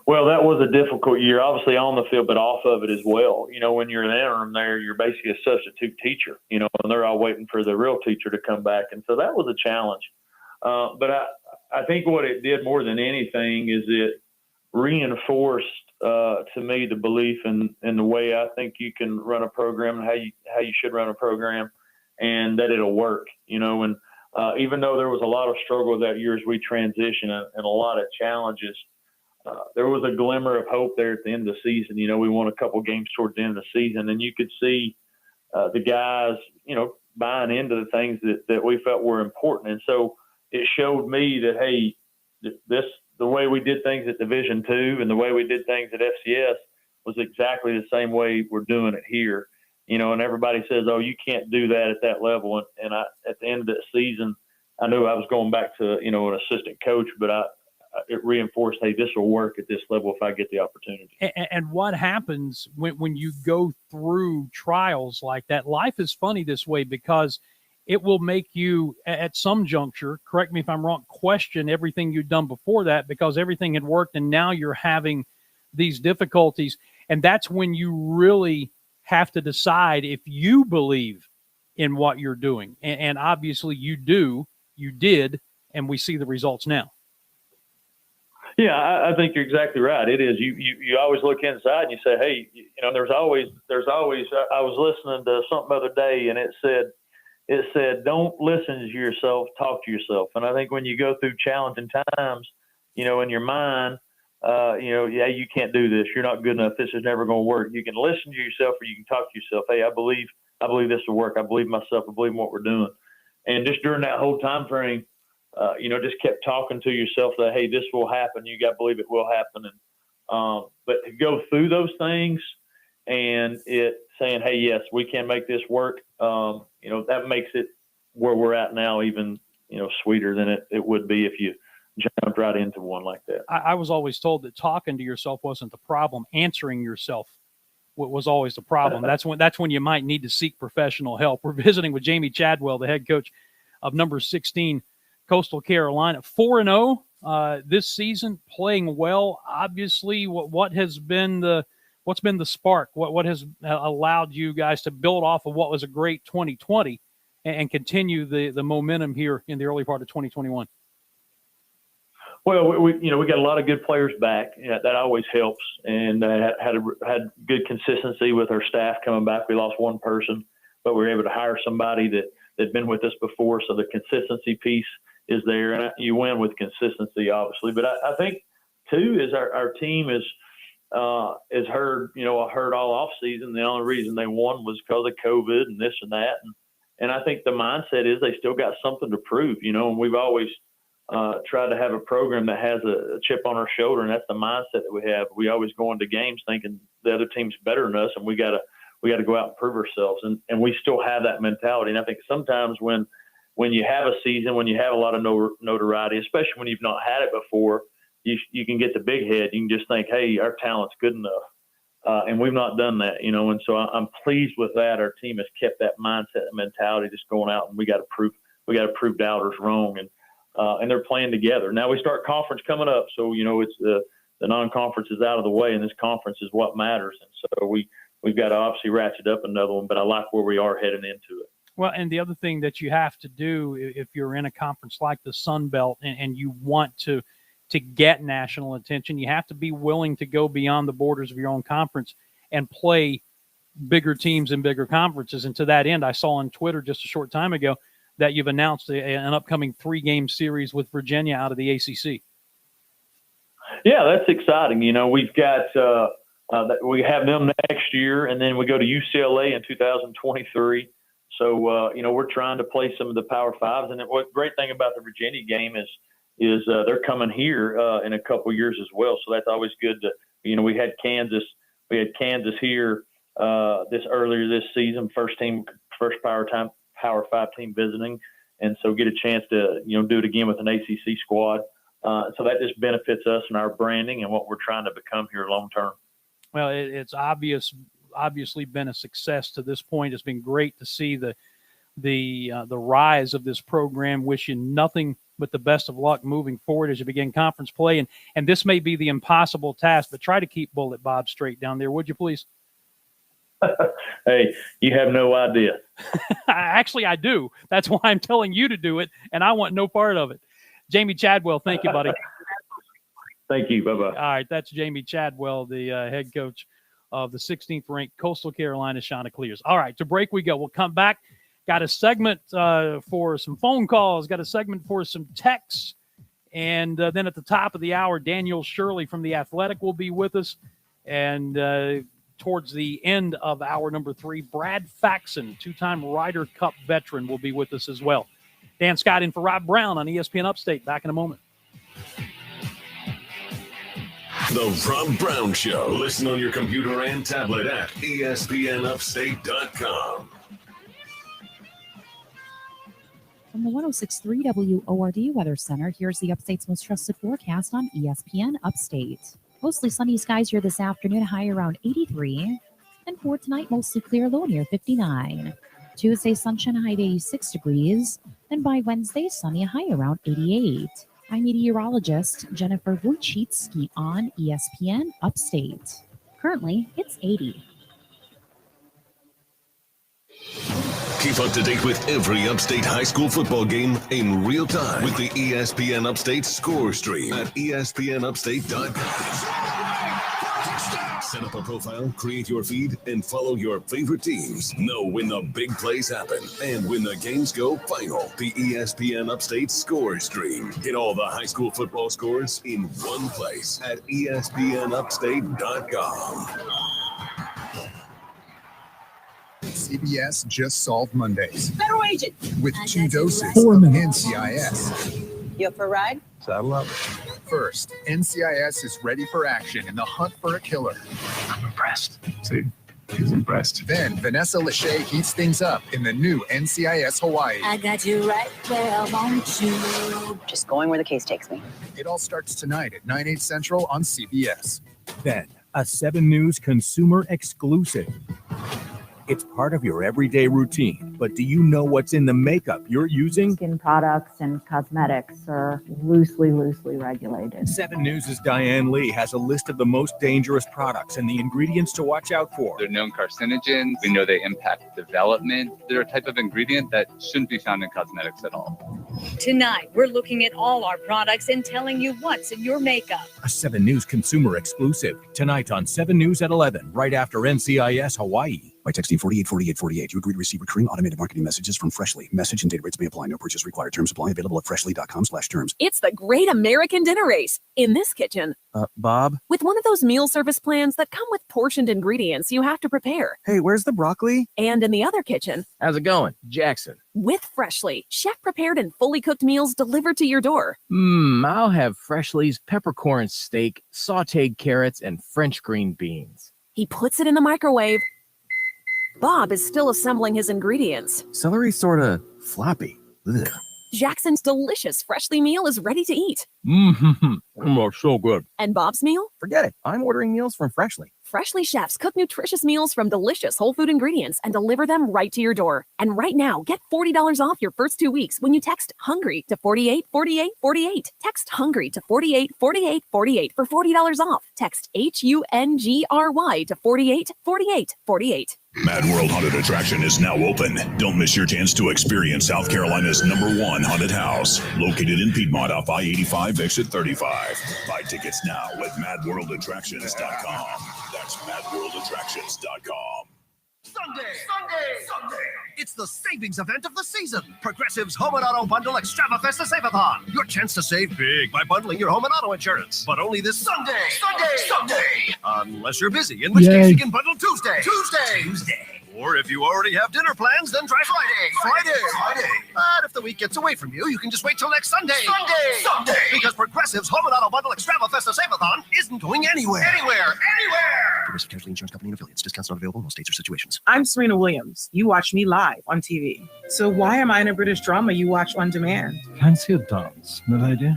Well, that was a difficult year, obviously on the field, but off of it as well. You know, when you're an interim there, you're basically a substitute teacher, you know, and they're all waiting for the real teacher to come back. And so that was a challenge. But I think what it did more than anything is it reinforced to me the belief in the way I think you can run a program and how you should run a program, and that it'll work, you know. And even though there was a lot of struggle that year as we transitioned and a lot of challenges, there was a glimmer of hope there at the end of the season. You know, we won a couple games towards the end of the season, and you could see the guys, you know, buying into the things that we felt were important. And so it showed me that, hey, the way we did things at Division II and the way we did things at FCS was exactly the same way we're doing it here. You know, and everybody says, oh, you can't do that at that level. And at the end of the season, I knew I was going back to, you know, an assistant coach, but it reinforced, hey, this will work at this level if I get the opportunity. And what happens when you go through trials like that? Life is funny this way, because it will make you, at some juncture, correct me if I'm wrong, question everything you've done before that, because everything had worked and now you're having these difficulties. And that's when you really have to decide if you believe in what you're doing. And obviously you did, and we see the results now. Yeah, I think you're exactly right. It is. You always look inside and you say, hey, you know, there's always. I was listening to something the other day, and it said, don't listen to yourself, talk to yourself. And I think when you go through challenging times, you know, in your mind, you know, yeah, you can't do this. You're not good enough. This is never going to work. You can listen to yourself, or you can talk to yourself. Hey, I believe this will work. I believe myself. I believe in what we're doing. And just during that whole time frame, you know, just kept talking to yourself that, hey, this will happen. You got to believe it will happen. And but to go through those things and it saying, hey, yes, we can make this work. You know, that makes it where we're at now even, you know, sweeter than it would be if you jumped right into one like that. I was always told that talking to yourself wasn't the problem. Answering yourself was always the problem. That's when you might need to seek professional help. We're visiting with Jamie Chadwell, the head coach of number 16, Coastal Carolina. 4-0 this season, playing well. Obviously, what's been the spark? What has allowed you guys to build off of what was a great 2020 and continue the momentum here in the early part of 2021? Well, we got a lot of good players back. You know, that always helps, and had good consistency with our staff coming back. We lost one person, but we were able to hire somebody that had been with us before. So the consistency piece is there, and you win with consistency, obviously. But I think too is our team is heard all off season. The only reason they won was because of COVID and this and that, and I think the mindset is they still got something to prove, and we've always tried to have a program that has a chip on our shoulder, and that's the mindset that we have. We always go into games thinking the other team's better than us, and we got to go out and prove ourselves, and we still have that mentality. And I think sometimes when you have a season, when you have a lot of notoriety, especially when you've not had it before, you can get the big head. You can just think, hey, our talent's good enough. And we've not done that, and so I'm pleased with that. Our team has kept that mindset and mentality, just going out and we got to prove doubters wrong, and they're playing together. Now we start conference coming up, so it's the non-conference is out of the way, and this conference is what matters. And so we've got to obviously ratchet up another one, but I like where we are heading into it. Well, and the other thing that you have to do if you're in a conference like the Sun Belt and you want to get national attention, you have to be willing to go beyond the borders of your own conference and play bigger teams in bigger conferences. And to that end, I saw on Twitter just a short time ago that you've announced an upcoming 3-game series with Virginia out of the ACC. Yeah, that's exciting. We've got we have them next year, and then we go to UCLA in 2023. So we're trying to play some of the Power Fives. And what great thing about the Virginia game is they're coming here in a couple years as well. So that's always good to, we had Kansas here this earlier this season, first Power 5 team visiting. And so get a chance to, do it again with an ACC squad. So that just benefits us and our branding and what we're trying to become here long term. Well, it's obviously been a success to this point. It's been great to see the rise of this program. Wish you nothing but the best of luck moving forward as you begin conference play. And this may be the impossible task, but try to keep Bullet Bob straight down there, would you please? Hey, you have no idea. Actually, I do. That's why I'm telling you to do it, and I want no part of it. Jamie Chadwell, thank you, buddy. Thank you. Bye-bye. All right, that's Jamie Chadwell, the head coach of the 16th-ranked Coastal Carolina Chanticleers. All right, to break we go. We'll come back. Got a segment for some phone calls. Got a segment for some texts. And then at the top of the hour, Daniel Shirley from The Athletic will be with us. And towards the end of hour number 3, Brad Faxon, 2-time Ryder Cup veteran, will be with us as well. Dan Scott in for Rob Brown on ESPN Upstate. Back in a moment. The Rob Brown Show. Listen on your computer and tablet at ESPNUpstate.com. From the 106.3 WORD Weather Center, here's the Upstate's most trusted forecast on ESPN Upstate. Mostly sunny skies here this afternoon, high around 83. And for tonight, mostly clear, low near 59. Tuesday, sunshine, high at 86 degrees. And by Wednesday, sunny, high around 88. I'm meteorologist Jennifer Wojcicki on ESPN Upstate. Currently, it's 80. Keep up to date with every Upstate high school football game in real time with the ESPN Upstate score stream at ESPNUpstate.com. Set up a profile, create your feed, and follow your favorite teams. Know when the big plays happen and when the games go final. The ESPN Upstate score stream. Get all the high school football scores in one place at ESPNUpstate.com. CBS just solved Mondays Federal agent. with 2 doses of 4 minutes. NCIS. You up for a ride? Saddle up. First, NCIS is ready for action in the hunt for a killer. I'm impressed. See, he's impressed. Then Vanessa Lachey heats things up in the new NCIS Hawaii. I got you right where I want you. Just going where the case takes me. It all starts tonight at 9/8 Central on CBS. Then, a 7 News consumer exclusive. It's part of your everyday routine, but do you know what's in the makeup you're using? Skin products and cosmetics are loosely regulated. 7 News' Diane Lee has a list of the most dangerous products and the ingredients to watch out for. They're known carcinogens. We know they impact development. They're a type of ingredient that shouldn't be found in cosmetics at all. Tonight, we're looking at all our products and telling you what's in your makeup. A 7 News consumer exclusive. Tonight on 7 News at 11, right after NCIS Hawaii. By texting 484848, you agree to receive recurring automated marketing messages from Freshly. Message and data rates may apply. No purchase required. Terms apply. Available at freshly.com/terms. It's the Great American Dinner Race in this kitchen. Bob? With one of those meal service plans that come with portioned ingredients you have to prepare. Hey, where's the broccoli? And in the other kitchen, How's it going? Jackson. with Freshly, chef-prepared and fully cooked meals delivered to your door. I'll have Freshly's peppercorn steak, sautéed carrots, and French green beans. He puts it in the microwave. Bob is still assembling his ingredients. Celery sorta floppy. Ugh. Jackson's delicious Freshly meal is ready to eat. So good. And Bob's meal? Forget it. I'm ordering meals from Freshly. Freshly chefs cook nutritious meals from delicious whole food ingredients and deliver them right to your door. And right now, get $40 off your first 2 weeks when you text HUNGRY to 484848. Text HUNGRY to 484848 for $40 off. Text HUNGRY to 484848. Mad World Haunted Attraction is now open. Don't miss your chance to experience South Carolina's #1 haunted house, located in Piedmont off I-85 exit 35. Buy tickets now at madworldattractions.com. That's madworldattractions.com. Sunday! It's the savings event of the season. Progressive's Home and Auto Bundle Extravafesta Save-a-thon. Your chance to save big by bundling your home and auto insurance. But only this Sunday! Unless you're busy, in which case you can bundle Tuesday. Or if you already have dinner plans, then try Friday. But if the week gets away from you, you can just wait till next Sunday. Sunday! Because Progressive's Home and Auto Bundle Extravafesta Save-a-thon isn't going anywhere. Progressive Casualty Insurance Company and Affiliates. Discounts not available in most states or situations. I'm Serena Williams. You watch me live on TV. So why am I in a British drama you watch on demand? Fancy a dance, my lady?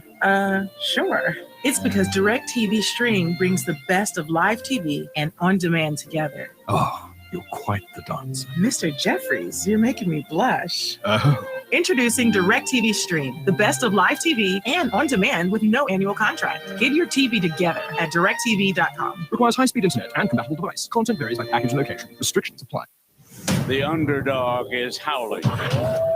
Sure. It's because DirecTV Stream brings the best of live TV and on demand together. Oh, you're quite the dancer. Mr. Jeffries, you're making me blush. Oh. Introducing DirecTV Stream, the best of live TV and on demand with no annual contract. Get your TV together at directtv.com. Requires high-speed internet and compatible device. Content varies by package and location. Restrictions apply. The underdog is howling. The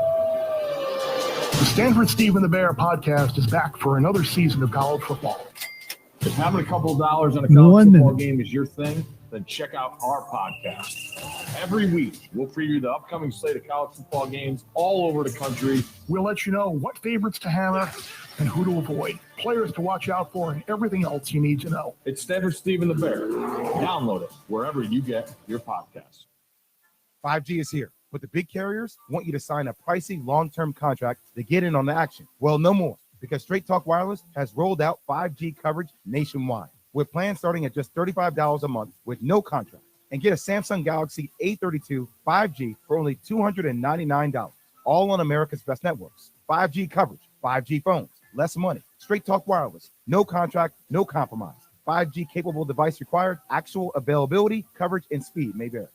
Stanford Steve and the Bear podcast is back for another season of college football. If having a couple of dollars on a college football game is your thing, then check out our podcast. Every week, we'll preview the upcoming slate of college football games all over the country. We'll let you know what favorites to hammer and who to avoid, players to watch out for, and everything else you need to know. It's Stanford Steve and the Bear. Download it wherever you get your podcasts. 5G is here, but the big carriers want you to sign a pricey long-term contract to get in on the action. Well, no more, because Straight Talk Wireless has rolled out 5G coverage nationwide, with plans starting at just $35 a month with no contract. And get a Samsung Galaxy A32 5G for only $299, all on America's best networks. 5G coverage, 5G phones, less money. Straight Talk Wireless, no contract, no compromise. 5G capable device required, actual availability, coverage, and speed may vary.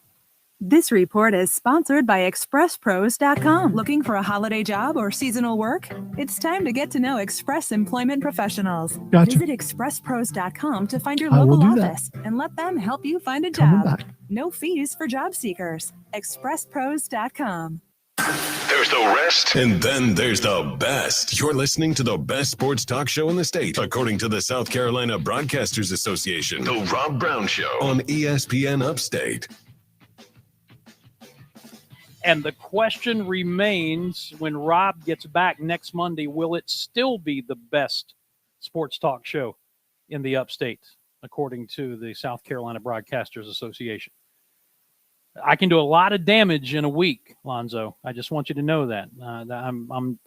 This report is sponsored by ExpressPros.com. Looking for a holiday job or seasonal work? It's time to get to know Express Employment Professionals. Gotcha. Visit ExpressPros.com to find your I will local do that. office and let them help you find a Coming job. back. No fees for job seekers. ExpressPros.com. There's the rest, and then there's the best. You're listening to the best sports talk show in the state, according to the South Carolina Broadcasters Association. The Rob Brown Show on ESPN Upstate. And the question remains, when Rob gets back next Monday, will it still be the best sports talk show in the Upstate, according to the South Carolina Broadcasters Association? I can do a lot of damage in a week, Lonzo. I just want you to know that. I'm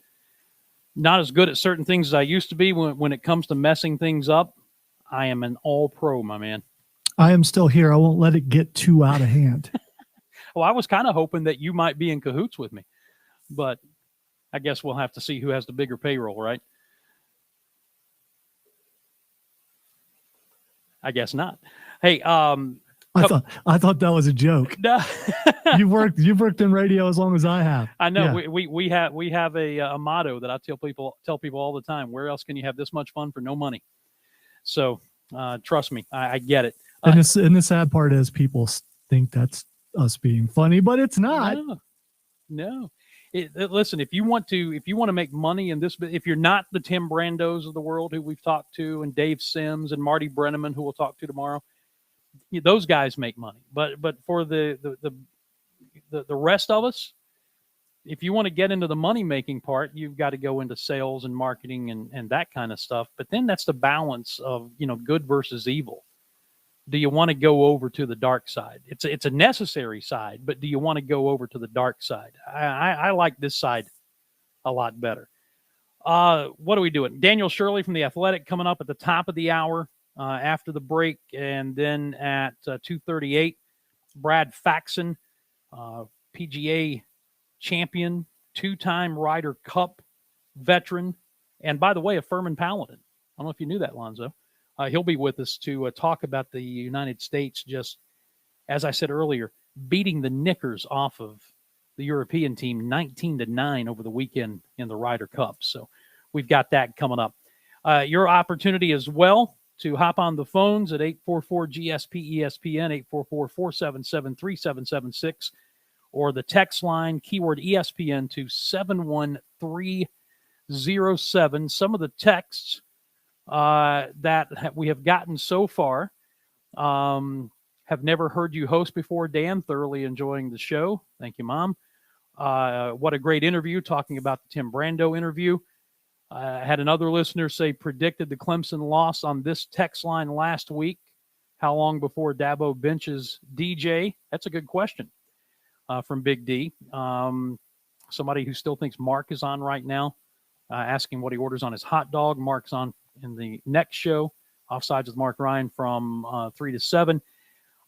not as good at certain things as I used to be when it comes to messing things up. I am an all-pro, my man. I am still here. I won't let it get too out of hand. Well, I was kind of hoping that you might be in cahoots with me, but I guess we'll have to see who has the bigger payroll, right? I guess not. Hey, I thought that was a joke. No. You've worked in radio as long as I have. I know. Yeah. we have a motto that I tell people all the time. Where else can you have this much fun for no money? So trust me, I get it. And the sad part is people think that's us being funny, but it's not. No. Listen, if you want to make money in this, if you're not the Tim Brandos of the world who we've talked to, and Dave Sims and Marty Brenneman, who we'll talk to tomorrow, those guys make money. But for the the rest of us, if you want to get into the money-making part, you've got to go into sales and marketing and that kind of stuff. But then that's the balance of, good versus evil. Do you want to go over to the dark side? It's a necessary side, but do you want to go over to the dark side? I like this side a lot better. What are we doing? Daniel Shirley from The Athletic coming up at the top of the hour after the break. And then at 2:38, Brad Faxon, PGA champion, two-time Ryder Cup veteran, and by the way, a Furman Paladin. I don't know if you knew that, Lonzo. He'll be with us to talk about the United States, just as I said earlier, beating the knickers off of the European team 19-9 over the weekend in the Ryder Cup. So we've got that coming up. Your opportunity as well to hop on the phones at 844-GSP-ESPN, 844-477-3776, or the text line, keyword ESPN, to 71307. Some of the texts that we have gotten so far have never heard you host before, Dan. Thoroughly enjoying the show. Thank you, Mom. What a great interview, talking about the Tim Brando interview. I had another listener say predicted the Clemson loss on this text line last week. How long before Dabo benches DJ? That's a good question from Big D. Somebody who still thinks Mark is on right now, asking what he orders on his hot dog. Mark's on in the next show, Offsides with Marc Ryan from 3 to 7.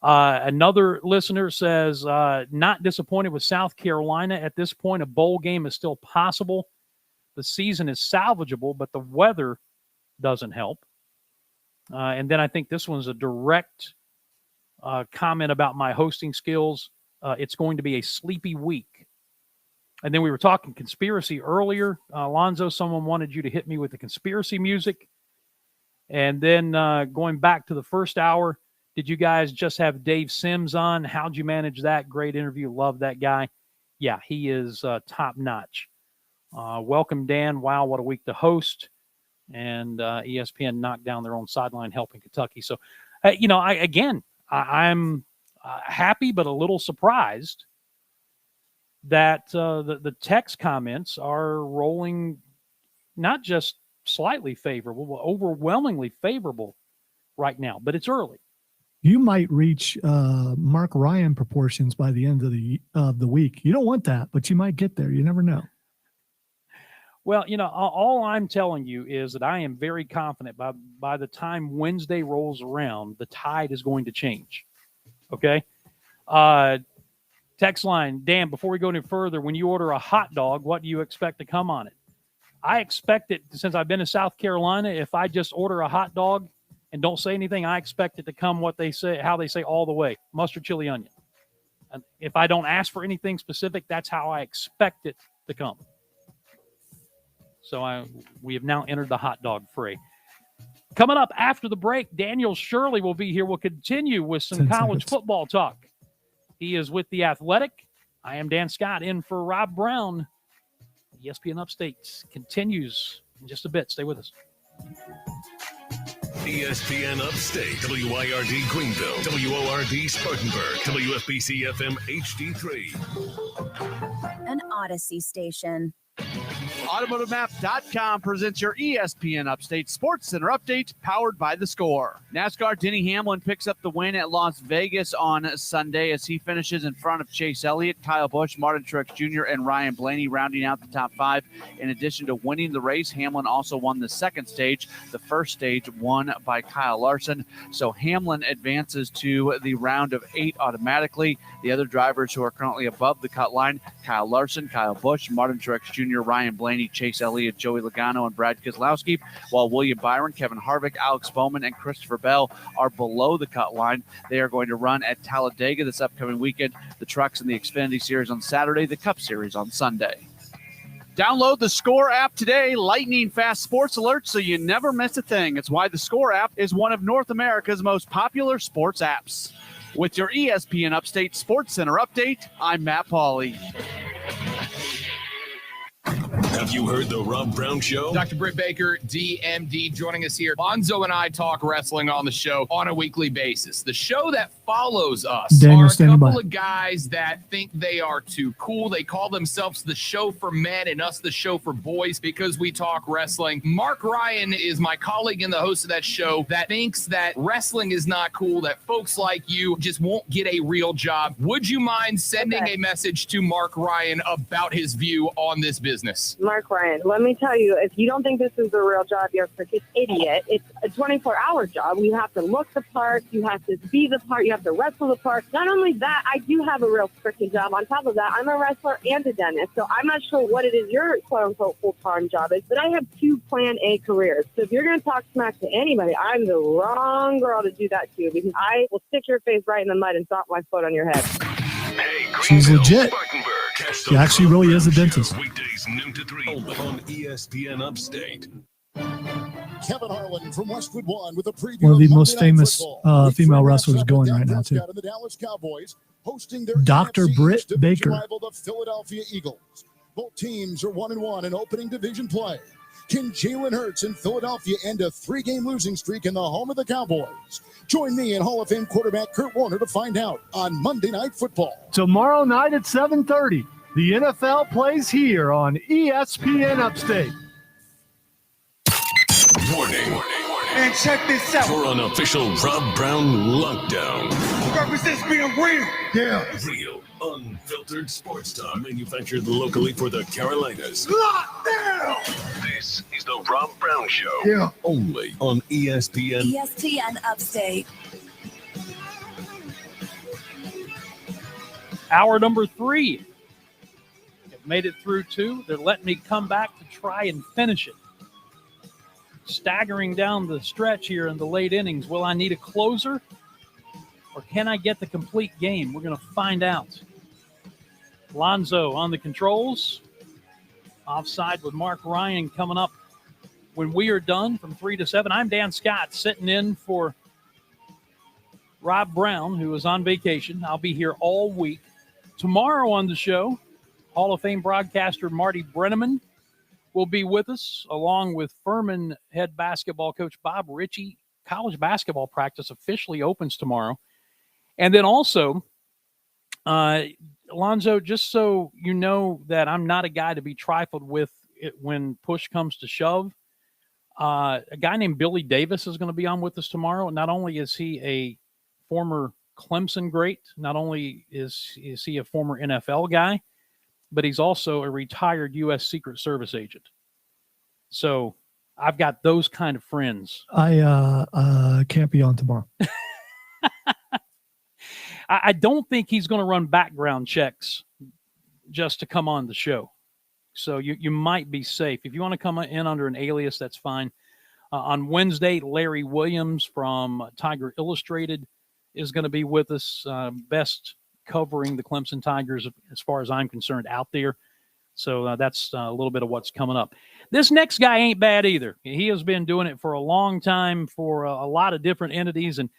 Another listener says, not disappointed with South Carolina. At this point, a bowl game is still possible. The season is salvageable, but the weather doesn't help. And then I think this one's a direct comment about my hosting skills. It's going to be a sleepy week. And then we were talking conspiracy earlier. Alonzo, someone wanted you to hit me with the conspiracy music. And then going back to the first hour, did you guys just have Dave Sims on? How'd you manage that? Great interview. Love that guy. Yeah, he is top notch. Welcome, Dan. Wow, what a week to host. And ESPN knocked down their own sideline helping Kentucky. So, I'm happy but a little surprised that the text comments are rolling not just slightly favorable, but overwhelmingly favorable right now. But it's early. You might reach Marc Ryan proportions by the end of the week. You don't want that, but you might get there. You never know. Well, all I'm telling you is that I am very confident by the time Wednesday rolls around, the tide is going to change. Okay? Text line, Dan, before we go any further, when you order a hot dog, what do you expect to come on it? I expect it, since I've been in South Carolina, if I just order a hot dog and don't say anything, I expect it to come how they say all the way, mustard, chili, onion. And if I don't ask for anything specific, that's how I expect it to come. So we have now entered the hot dog fray. Coming up after the break, Daniel Shirley will be here. We'll continue with some college football talk. He is with The Athletic. I am Dan Scott in for Rob Brown. ESPN Upstate continues in just a bit. Stay with us. ESPN Upstate, WIRD Greenville, WORD Spartanburg, WFBC FM HD3. An Odyssey station. AutomotiveMap.com presents your ESPN Upstate Sports Center update, powered by The Score. NASCAR Denny Hamlin picks up the win at Las Vegas on Sunday as he finishes in front of Chase Elliott, Kyle Busch, Martin Truex Jr., and Ryan Blaney, rounding out the top five. In addition to winning the race, Hamlin also won the second stage. The first stage won by Kyle Larson. So Hamlin advances to the round of 8 automatically. The other drivers who are currently above the cut line, Kyle Larson, Kyle Busch, Martin Truex Jr., Ryan Blaney, Chase Elliott, Joey Logano, and Brad Keselowski, while William Byron, Kevin Harvick, Alex Bowman, and Christopher Bell are below the cut line. They are going to run at Talladega this upcoming weekend, the Trucks in the Xfinity Series on Saturday, the Cup Series on Sunday. Download the Score app today, lightning fast sports alerts so you never miss a thing. It's why the Score app is one of North America's most popular sports apps. With your ESPN Upstate Sports Center update, I'm Matt Pauley. You heard the Rob Brown Show? Dr. Britt Baker, DMD, joining us here. Lonzo and I talk wrestling on the show on a weekly basis. The show that follows us Daniel, are a standing couple by. of guys that think they are too cool. They call themselves the show for men and us the show for boys because we talk wrestling. Marc Ryan is my colleague and the host of that show that thinks that wrestling is not cool, that folks like you just won't get a real job. Would you mind sending a message to Marc Ryan about his view on this business? Marc Ryan, let me tell you, if you don't think this is a real job, you're a freaking idiot. It's a 24-hour job. You have to look the part. You have to be the part. You have to wrestle the part. Not only that, I do have a real freaking job. On top of that, I'm a wrestler and a dentist, so I'm not sure what it is your quote-unquote full-time job is, but I have 2 Plan A careers. So if you're going to talk smack to anybody, I'm the wrong girl to do that to because I will stick your face right in the mud and stomp my foot on your head. She's legit. She actually really is a dentist. Weekdays noon to 3 on ESPN Upstate. Kevin Harlan from Westwood One with a preview One of the of most Monday Night famous Football. female wrestlers going right now, too. And the Dallas Cowboys hosting their Dr. NFC Britt division Baker. rival, the Philadelphia Eagles. Both teams are 1-1 in opening division play. Can Jalen Hurts in Philadelphia end a 3-game losing streak in the home of the Cowboys? Join me and Hall of Fame quarterback Kurt Warner to find out on Monday Night Football. Tomorrow night at 7:30, the NFL plays here on ESPN Upstate. Warning. And check this out. For an official Rob Brown lockdown. Represents being real. Yeah. Real, unfiltered sports talk manufactured locally for the Carolinas. Lockdown. This is the Rob Brown Show. Yeah. Only on ESPN. ESPN Upstate. Hour number 3. I've made it through 2. They're letting me come back to try and finish it. Staggering down the stretch here in the late innings. Will I need a closer? Or can I get the complete game? We're going to find out. Lonzo on the controls. Offside with Marc Ryan coming up when we are done from 3 to 7. I'm Dan Scott sitting in for Rob Brown, who is on vacation. I'll be here all week. Tomorrow on the show, Hall of Fame broadcaster Marty Brenneman will be with us, along with Furman head basketball coach Bob Ritchie. College basketball practice officially opens tomorrow. And then also, Alonzo, just so you know that I'm not a guy to be trifled with when push comes to shove, a guy named Billy Davis is going to be on with us tomorrow. Not only is he a former Clemson great, not only is he a former NFL guy, but he's also a retired U.S. Secret Service agent. So I've got those kind of friends. I can't be on tomorrow. I don't think he's going to run background checks just to come on the show. So you might be safe. If you want to come in under an alias, that's fine. On Wednesday, Larry Williams from Tiger Illustrated is going to be with us, best covering the Clemson Tigers as far as I'm concerned out there. So that's a little bit of what's coming up. This next guy ain't bad either. He has been doing it for a long time for a lot of different entities. And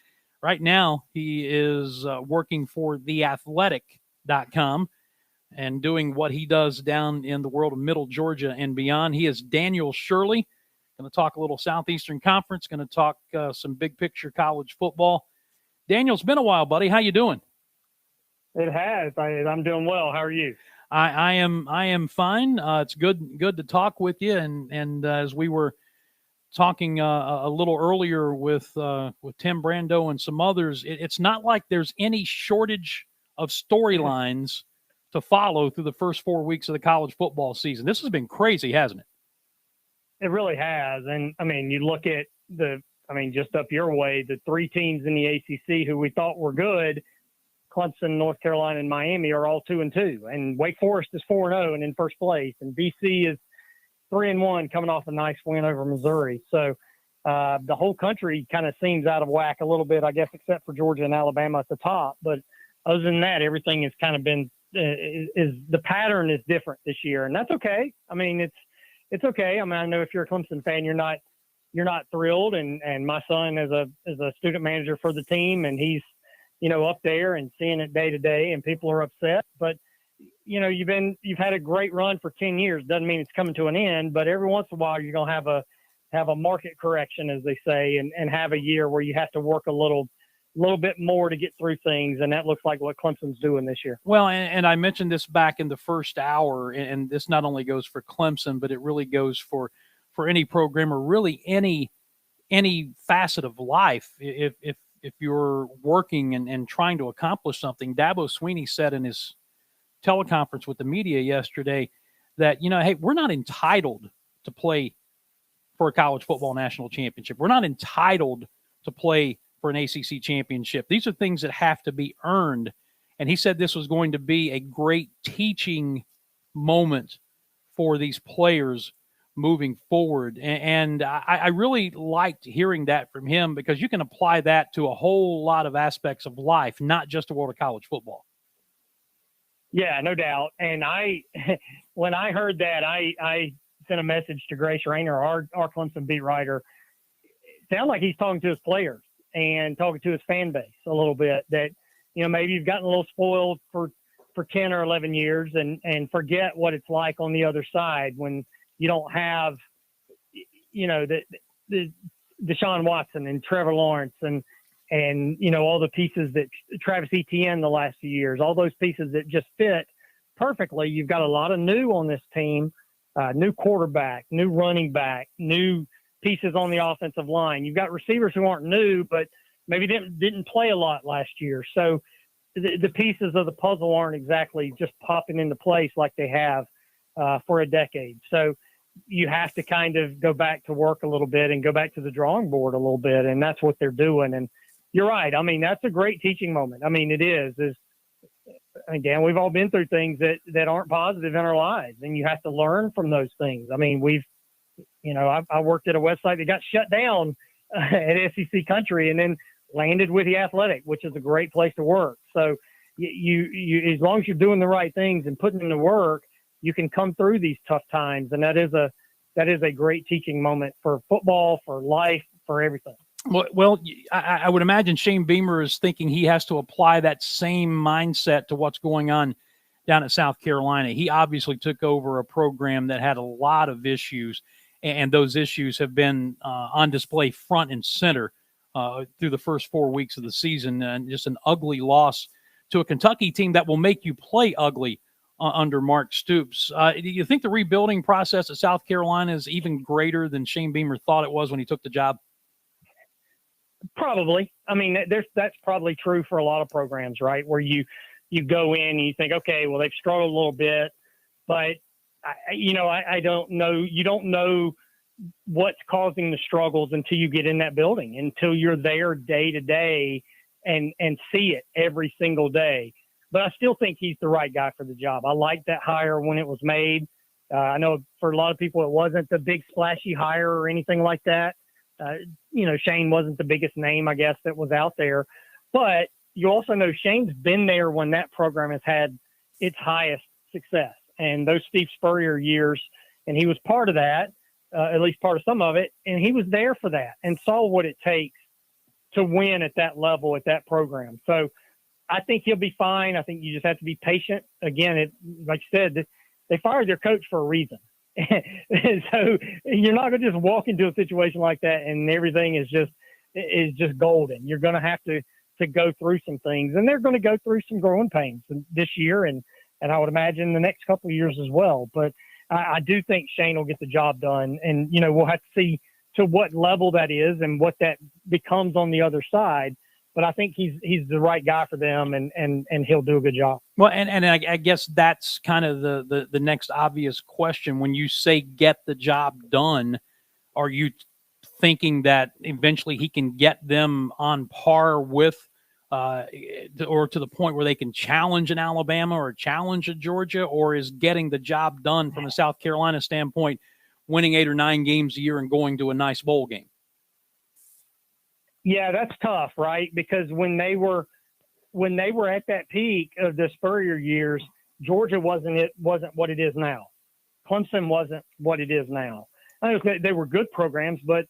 right now he is working for theathletic.com and doing what he does down in the world of Middle Georgia and beyond. He is Daniel Shirley. Going to talk a little Southeastern Conference, going to talk some big picture college football. Daniel, it's been a while, buddy. How you doing? It has. I'm doing well. How are you? I am fine. It's good to talk with you. And as we were talking a little earlier with Tim Brando and some others, it's not like there's any shortage of storylines to follow through the first 4 weeks of the college football season. This has been crazy, hasn't it? It really has. And I mean, you look at just up your way, the 3 teams in the ACC who we thought were good, Clemson, North Carolina, and Miami are all 2-2, and Wake Forest is 4-0 and in first place, and BC is 3-1 coming off a nice win over Missouri. So the whole country kind of seems out of whack a little bit, I guess, except for Georgia and Alabama at the top. But other than that, everything has kind of been the pattern is different this year, and that's okay. I mean, it's okay. I mean, I know if you're a Clemson fan, you're not thrilled, and my son is a student manager for the team, and he's up there and seeing it day to day, and people are upset. But you've had a great run for 10 years. Doesn't mean it's coming to an end, but every once in a while you're going to have a market correction, as they say, and have a year where you have to work a little bit more to get through things. And that looks like what Clemson's doing this year. Well, and I mentioned this back in the first hour, and this not only goes for Clemson, but it really goes for any program or really any facet of life. If you're working and trying to accomplish something, Dabo Swinney said in his teleconference with the media yesterday that, hey, we're not entitled to play for a college football national championship. We're not entitled to play for an ACC championship. These are things that have to be earned. And he said this was going to be a great teaching moment for these players moving forward. And I really liked hearing that from him, because you can apply that to a whole lot of aspects of life, not just the world of college football. Yeah, no doubt. And when I heard that, I sent a message to Grace Rayner, our Clemson beat writer. It sounded like he's talking to his players and talking to his fan base a little bit, that, maybe you've gotten a little spoiled for 10 or 11 years and forget what it's like on the other side when you don't have, the Deshaun Watson and Trevor Lawrence and all the pieces that Travis Etienne the last few years, all those pieces that just fit perfectly. You've got a lot of new on this team, new quarterback, new running back, new pieces on the offensive line. You've got receivers who aren't new, but maybe didn't play a lot last year. So the pieces of the puzzle aren't exactly just popping into place like they have for a decade. So you have to kind of go back to work a little bit and go back to the drawing board a little bit. And that's what they're doing. And you're right. I mean, that's a great teaching moment. I mean, it is. Again, we've all been through things that aren't positive in our lives, and you have to learn from those things. I mean, I worked at a website that got shut down at SEC Country and then landed with The Athletic, which is a great place to work. So you as long as you're doing the right things and putting in the work, you can come through these tough times. And that is a great teaching moment for football, for life, for everything. Well, I would imagine Shane Beamer is thinking he has to apply that same mindset to what's going on down at South Carolina. He obviously took over a program that had a lot of issues, and those issues have been on display front and center through the first 4 weeks of the season, and just an ugly loss to a Kentucky team that will make you play ugly under Mark Stoops. Do you think the rebuilding process at South Carolina is even greater than Shane Beamer thought it was when he took the job? Probably. I mean, that's probably true for a lot of programs, right? Where you go in and you think, okay, well, they've struggled a little bit, but I don't know. You don't know what's causing the struggles until you get in that building, until you're there day to day and see it every single day. But I still think he's the right guy for the job. I liked that hire when it was made. I know for a lot of people, it wasn't the big splashy hire or anything like that. Shane wasn't the biggest name, I guess, that was out there. But you also know Shane's been there when that program has had its highest success. And those Steve Spurrier years, and he was part of that, at least part of some of it, and he was there for that and saw what it takes to win at that level, at that program. So I think he'll be fine. I think you just have to be patient. Again, like you said, they fired their coach for a reason. So you're not going to just walk into a situation like that and everything is just golden. You're going to have to go through some things, and they're going to go through some growing pains this year, and I would imagine the next couple of years as well. But I do think Shane will get the job done, and we'll have to see to what level that is and what that becomes on the other side. But I think he's the right guy for them, and he'll do a good job. Well, and I guess that's kind of the next obvious question. When you say get the job done, are you thinking that eventually he can get them on par with or to the point where they can challenge an Alabama or challenge a Georgia, or is getting the job done from a South Carolina standpoint, winning 8 or 9 games a year and going to a nice bowl game? Yeah, that's tough, right? Because when they were at that peak of the Spurrier years, Georgia wasn't what it is now. Clemson wasn't what it is now. They were good programs, but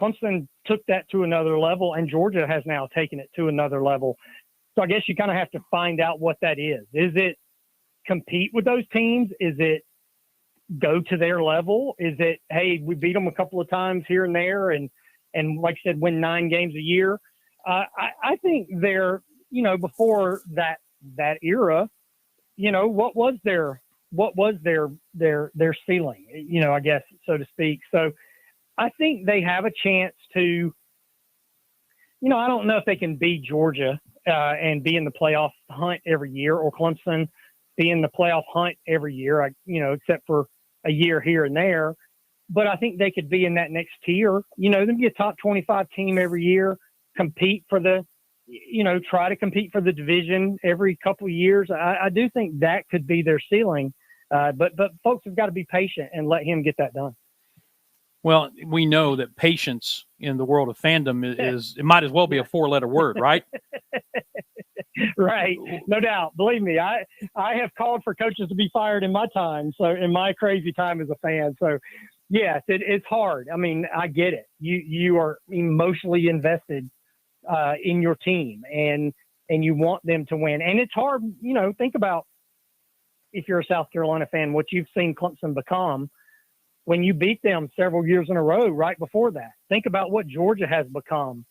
Clemson took that to another level, and Georgia has now taken it to another level. So I guess you kind of have to find out what that is. Is it compete with those teams? Is it go to their level? Is it, hey, we beat them a couple of times here and there and like I said, win 9 games a year? I think they're, before that era, what was their ceiling, I guess, so to speak. So I think they have a chance to, I don't know if they can beat Georgia and be in the playoff hunt every year, or Clemson be in the playoff hunt every year, except for a year here and there. But I think they could be in that next tier, then be a top 25 team every year, compete for try to compete for the division every couple of years. I do think that could be their ceiling. But folks have got to be patient and let him get that done. Well, we know that patience in the world of fandom it might as well be a 4-letter word, right? Right. No doubt. Believe me, I have called for coaches to be fired in my time. So in my crazy time as a fan. So yes, it's hard. I mean, I get it. You are emotionally invested in your team and you want them to win. And it's hard, think about, if you're a South Carolina fan, what you've seen Clemson become when you beat them several years in a row right before that. Think about what Georgia has become,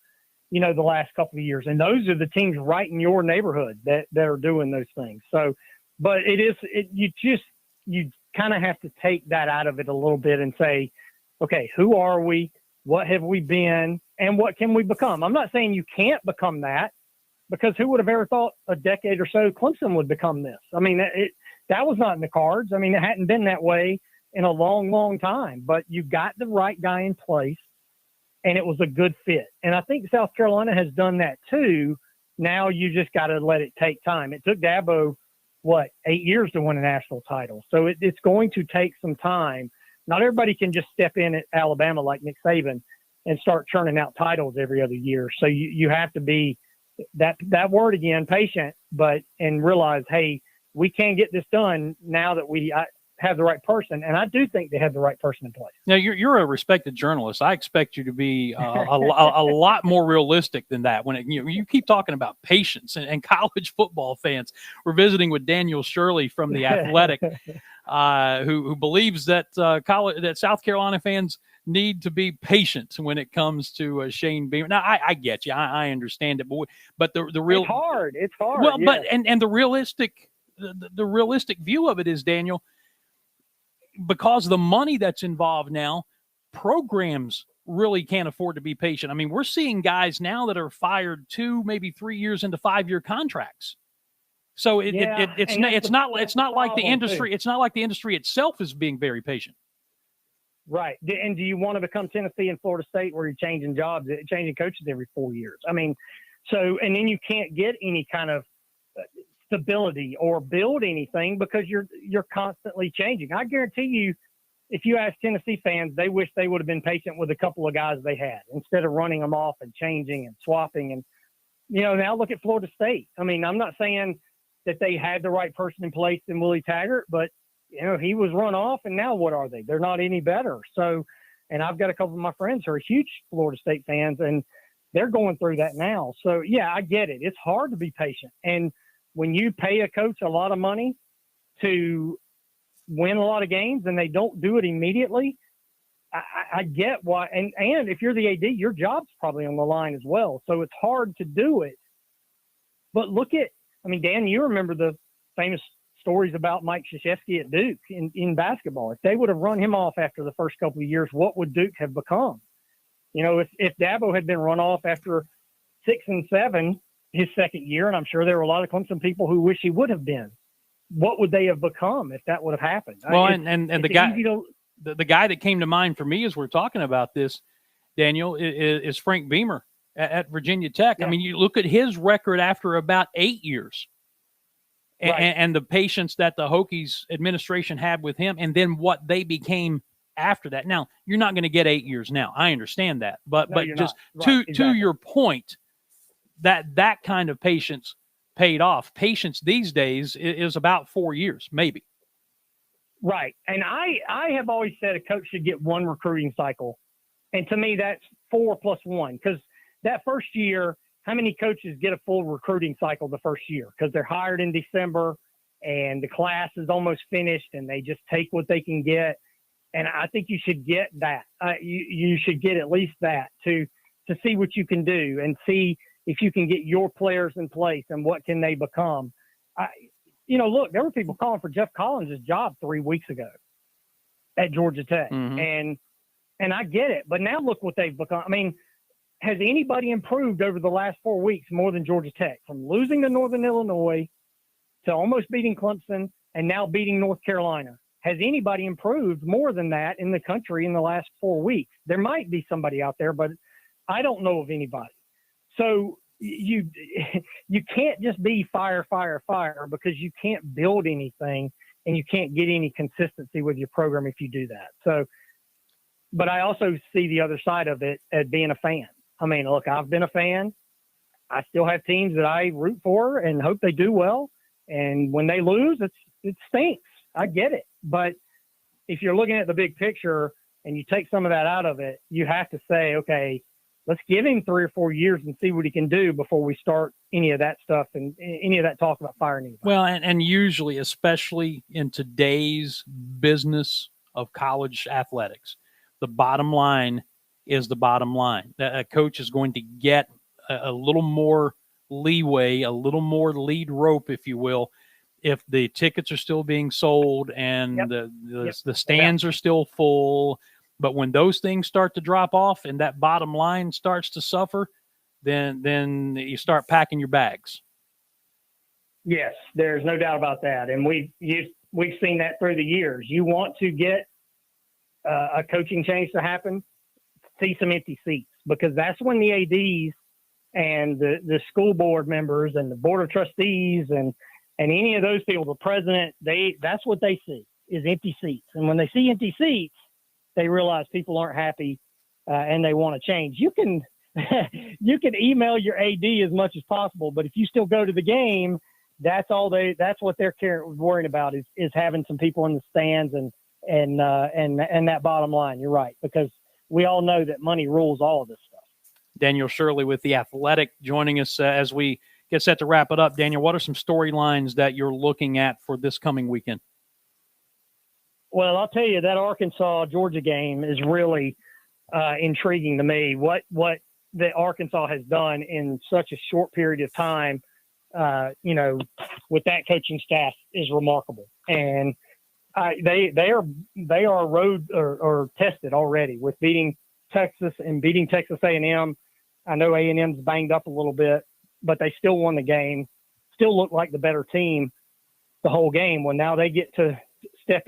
the last couple of years. And those are the teams right in your neighborhood that are doing those things. So, but you kind of have to take that out of it a little bit and say, okay, who are we? What have we been? And what can we become? I'm not saying you can't become that, because who would have ever thought a decade or so Clemson would become this? I mean, that was not in the cards. I mean, it hadn't been that way in a long, long time, but you got the right guy in place and it was a good fit. And I think South Carolina has done that too. Now you just got to let it take time. It took Dabo, 8 years to win a national title. So it's going to take some time. Not everybody can just step in at Alabama like Nick Saban and start churning out titles every other year. So you have to be that word again, patient, and realize, hey, we can get this done now that we have the right person. And I do think they have the right person in place. Now, you're a respected journalist. I expect you to be a lot more realistic than that. When you keep talking about patience and college football fans. We're visiting with Daniel Shirley from The Athletic, who believes that that South Carolina fans need to be patient when it comes to Shane Beamer. Now, I get you. I understand it, but the real it's hard. It's hard. Well, yeah. but and the realistic view of it is, Daniel, because the money that's involved now, programs really can't afford to be patient. I mean, we're seeing guys now that are fired 2, maybe 3 years into 5-year contracts. So it's not like the industry. It's not like the industry itself is being very patient. Right. And do you want to become Tennessee and Florida State, where you're changing coaches every 4 years? I mean, and then you can't get any kind of stability or build anything because you're constantly changing. I guarantee you, if you ask Tennessee fans, they wish they would have been patient with a couple of guys they had instead of running them off and changing and swapping. And, now look at Florida State. I mean, I'm not saying that they had the right person in place in Willie Taggart, but he was run off, and now what are they? They're not any better. So, and I've got a couple of my friends who are huge Florida State fans, and they're going through that now. So, yeah, I get it. It's hard to be patient. And when you pay a coach a lot of money to win a lot of games and they don't do it immediately, I get why. And if you're the AD, your job's probably on the line as well. So it's hard to do it. But Dan, you remember the famous stories about Mike Krzyzewski at Duke in basketball. If they would have run him off after the first couple of years, what would Duke have become? If Dabo had been run off after 6 and 7 his second year, and I'm sure there were a lot of Clemson people who wish he would have been, what would they have become if that would have happened? Well, and the guy that came to mind for me as we're talking about this, Daniel, is Frank Beamer at Virginia Tech. Yeah. I mean, you look at his record after about 8 years. Right. And the patience that the Hokies administration had with him, and then what they became after that. Now, you're not going to get 8 years now. I understand that. But just to your point, that kind of patience paid off. Patience these days is about 4 years, maybe. Right. And I have always said a coach should get one recruiting cycle. And to me, that's 4 plus 1. Because that first year, how many coaches get a full recruiting cycle the first year? Because they're hired in December and the class is almost finished and they just take what they can get. And I think you should get that. You should get at least that to see what you can do and see if you can get your players in place and what can they become. Look, there were people calling for Jeff Collins' job 3 weeks ago at Georgia Tech. And I get it, but now look what they've become. I mean, has anybody improved over the last 4 weeks more than Georgia Tech? From losing to Northern Illinois to almost beating Clemson and now beating North Carolina. Has anybody improved more than that in the country in the last 4 weeks? There might be somebody out there, but I don't know of anybody. So you can't just be fire, because you can't build anything and you can't get any consistency with your program if you do that. So, but I also see the other side of it as being a fan. I mean, look, I've been a fan. I still have teams that I root for and hope they do well. And when they lose, it stinks. I get it. But if you're looking at the big picture and you take some of that out of it, you have to say, okay, let's give him 3 or 4 years and see what he can do before we start any of that stuff and any of that talk about firing anybody. Well, and usually, especially in today's business of college athletics, the bottom line is the bottom line. A coach is going to get a little more leeway, a little more lead rope, if you will, if the tickets are still being sold and the stands are still full. But when those things start to drop off and that bottom line starts to suffer, then you start packing your bags. Yes, there's no doubt about that. And we've seen that through the years. You want to get a coaching change to happen, see some empty seats, because that's when the ADs and the school board members and the board of trustees and any of those people, the president, that's what they see is empty seats. And when they see empty seats, they realize people aren't happy and they want to change. You can email your AD as much as possible, but if you still go to the game, that's what they're worrying about is having some people in the stands and that bottom line. You're right, because we all know that money rules all of this stuff. Daniel Shirley with The Athletic joining us as we get set to wrap it up. Daniel, what are some storylines that you're looking at for this coming weekend? Well, I'll tell you, that Arkansas-Georgia game is really intriguing to me. What the Arkansas has done in such a short period of time, with that coaching staff is remarkable. And they are road or tested already with beating Texas and beating Texas A&M. I know A&M's banged up a little bit, but they still won the game, still look like the better team the whole game. Well, now they get to step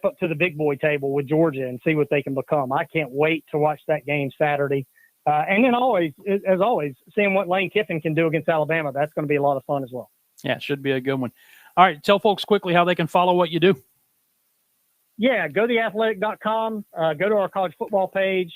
up to the big boy table with Georgia and see what they can become. I can't wait to watch that game Saturday. And then as always, seeing what Lane Kiffin can do against Alabama. That's going to be a lot of fun as well. Yeah, it should be a good one. All right, tell folks quickly how they can follow what you do. Yeah, go to theathletic.com, go to our college football page,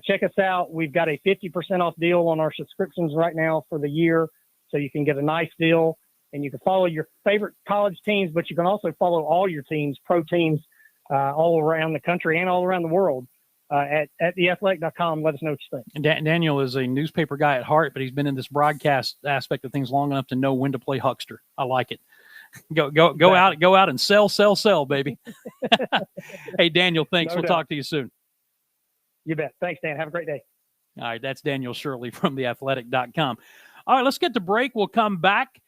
check us out. We've got a 50% off deal on our subscriptions right now for the year, so you can get a nice deal. And you can follow your favorite college teams, but you can also follow all your teams, pro teams, all around the country and all around the world at theathletic.com. Let us know what you think. And Daniel is a newspaper guy at heart, but he's been in this broadcast aspect of things long enough to know when to play huckster. I like it. Go out and sell, baby. Hey, Daniel, thanks. We'll talk to you soon. You bet. Thanks, Dan. Have a great day. All right, that's Daniel Shirley from theathletic.com. All right, let's get to break. We'll come back.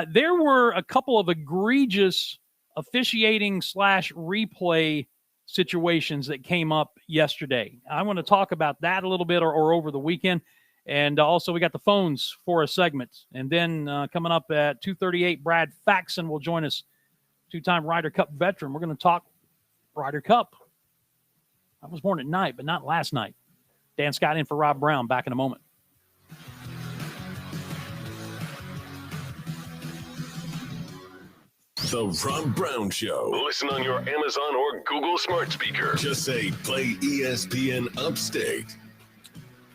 There were a couple of egregious officiating / replay situations that came up yesterday. I want to talk about that a little bit or over the weekend. And also we got the phones for a segment. And then coming up at 2:38, Brad Faxon will join us, two-time Ryder Cup veteran. We're going to talk Ryder Cup. I was born at night, but not last night. Dan Scott in for Rob Brown. Back in a moment. The Rob Brown Show. Listen on your Amazon or Google smart speaker. Just say, play ESPN Upstate.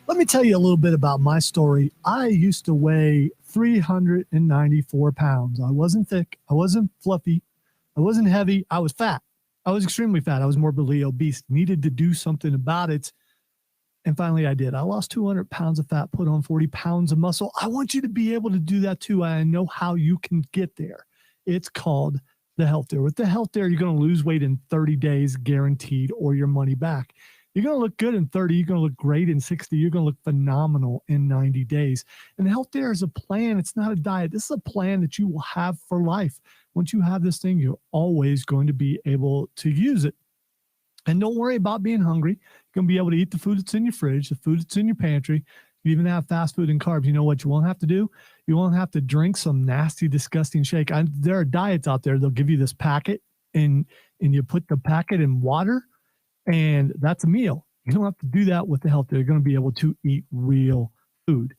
Let me tell you a little bit about my story. I used to weigh 394 pounds. I wasn't thick. I wasn't fluffy. I wasn't heavy. I was fat. I was extremely fat. I was morbidly obese. Needed to do something about it. And finally, I did. I lost 200 pounds of fat, put on 40 pounds of muscle. I want you to be able to do that too. I know how you can get there. It's called the Health Dare. With the Health Dare, you're going to lose weight in 30 days guaranteed or your money back. You're going to look good in 30. You're going to look great in 60. You're going to look phenomenal in 90 days. And the Health Dare is a plan. It's not a diet. This is a plan that you will have for life. Once you have this thing, you're always going to be able to use it. And don't worry about being hungry. You're going to be able to eat the food that's in your fridge, the food that's in your pantry. You even have fast food and carbs. You know what you won't have to do? You won't have to drink some nasty, disgusting shake. There are diets out there. They'll give you this packet, and you put the packet in water, and that's a meal. You don't have to do that with the Health Dare. You're going to be able to eat real food.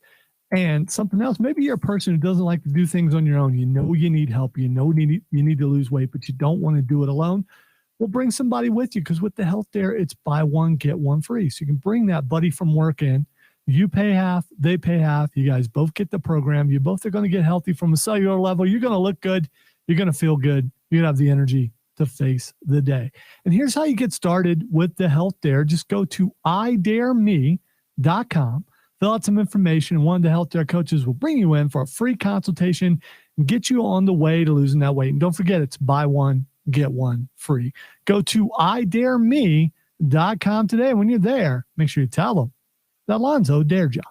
And something else, maybe you're a person who doesn't like to do things on your own. You know you need help. You know you need to lose weight, but you don't want to do it alone. Well, bring somebody with you, because with the Health Dare, it's buy one, get one free. So you can bring that buddy from work in. You pay half, they pay half. You guys both get the program. You both are going to get healthy from a cellular level. You're going to look good. You're going to feel good. You're going to have the energy to face the day. And here's how you get started with the Health Dare. Just go to idareme.com, fill out some information, and one of the Health Dare coaches will bring you in for a free consultation and get you on the way to losing that weight. And don't forget, it's buy one, get one free. Go to idareme.com today. When you're there, make sure you tell them that Alonzo dared you.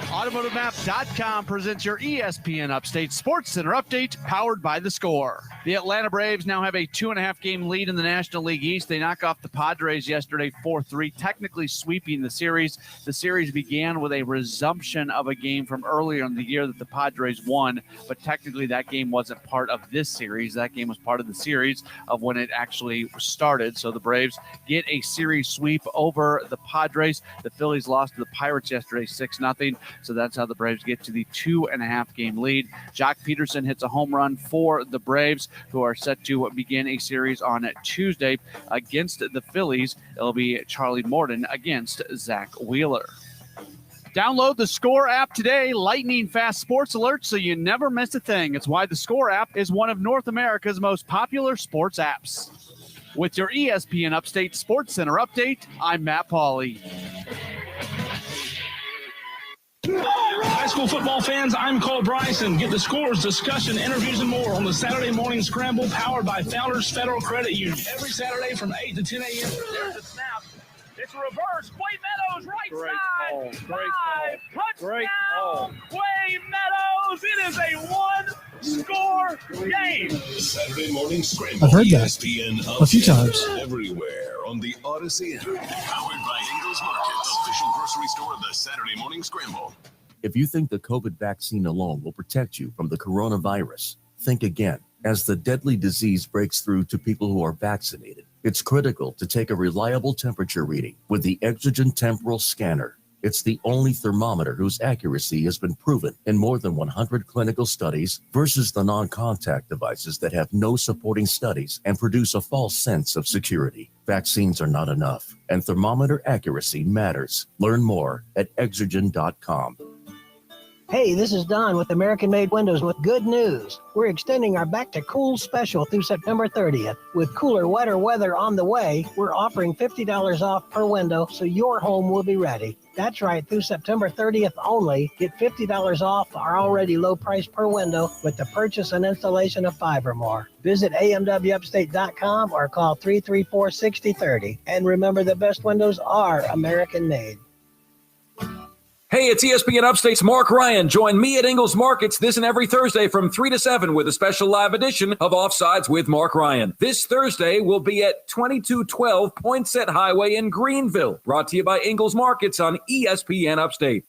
AutomotiveMap.com presents your ESPN Upstate Sports Center update, powered by The Score. The Atlanta Braves now have a 2.5-game lead in the National League East. They knock off the Padres yesterday 4-3, technically sweeping the series. The series began with a resumption of a game from earlier in the year that the Padres won, but technically that game wasn't part of this series. That game was part of the series of when it actually started. So the Braves get a series sweep over the Padres. The Phillies lost to the Pirates yesterday 6-0. So that's how the Braves get to the 2.5-game lead. Jock Peterson hits a home run for the Braves, who are set to begin a series on Tuesday against the Phillies. It'll be Charlie Morton against Zach Wheeler. Download the Score app today. Lightning fast sports alerts so you never miss a thing. It's why the Score app is one of North America's most popular sports apps. With your ESPN Upstate Sports Center update, I'm Matt Pauley. High school football fans, I'm Cole Bryson. Get the scores, discussion, interviews, and more on the Saturday Morning Scramble, powered by Founders Federal Credit Union. Every Saturday from 8 to 10 a.m. There's a snap. It's a reverse. Quay Meadows, right side. Touchdown, Quay Meadows. It is a one-score game. Saturday Morning Scramble. I've heard that ESPN a few times. Everywhere on the Odyssey app. Powered by Ingles Markets, official grocery store of the Saturday Morning Scramble. If you think the COVID vaccine alone will protect you from the coronavirus, think again. As the deadly disease breaks through to people who are vaccinated, it's critical to take a reliable temperature reading with the Exogen Temporal Scanner. It's the only thermometer whose accuracy has been proven in more than 100 clinical studies versus the non-contact devices that have no supporting studies and produce a false sense of security. Vaccines are not enough, and thermometer accuracy matters. Learn more at Exogen.com. Hey, this is Don with American Made Windows with good news. We're extending our Back to Cool special through September 30th. With cooler, wetter weather on the way, we're offering $50 off per window so your home will be ready. That's right, through September 30th only, get $50 off our already low price per window with the purchase and installation of 5 or more. Visit amwupstate.com or call 334-6030. And remember, the best windows are American made. Hey, it's ESPN Upstate's Marc Ryan. Join me at Ingles Markets this and every Thursday from 3 to 7 with a special live edition of Offsides with Marc Ryan. This Thursday, we'll be at 2212 Poinsett Highway in Greenville. Brought to you by Ingles Markets on ESPN Upstate.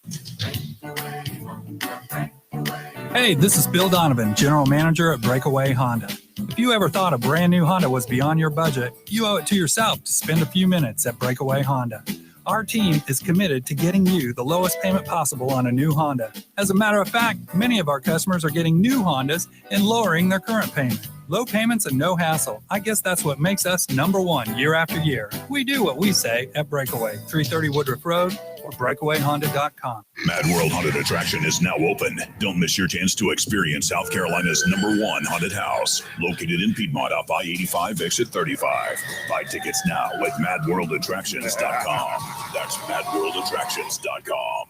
Hey, this is Bill Donovan, General Manager at Breakaway Honda. If you ever thought a brand new Honda was beyond your budget, you owe it to yourself to spend a few minutes at Breakaway Honda. Our team is committed to getting you the lowest payment possible on a new Honda. As a matter of fact, many of our customers are getting new Hondas and lowering their current payment. Low payments and no hassle. I guess that's what makes us number one year after year. We do what we say at Breakaway, 330 Woodruff Road or breakawayhonda.com. Mad World Haunted Attraction is now open. Don't miss your chance to experience South Carolina's #1 haunted house, located in Piedmont off I-85 exit 35. Buy tickets now at madworldattractions.com. That's madworldattractions.com.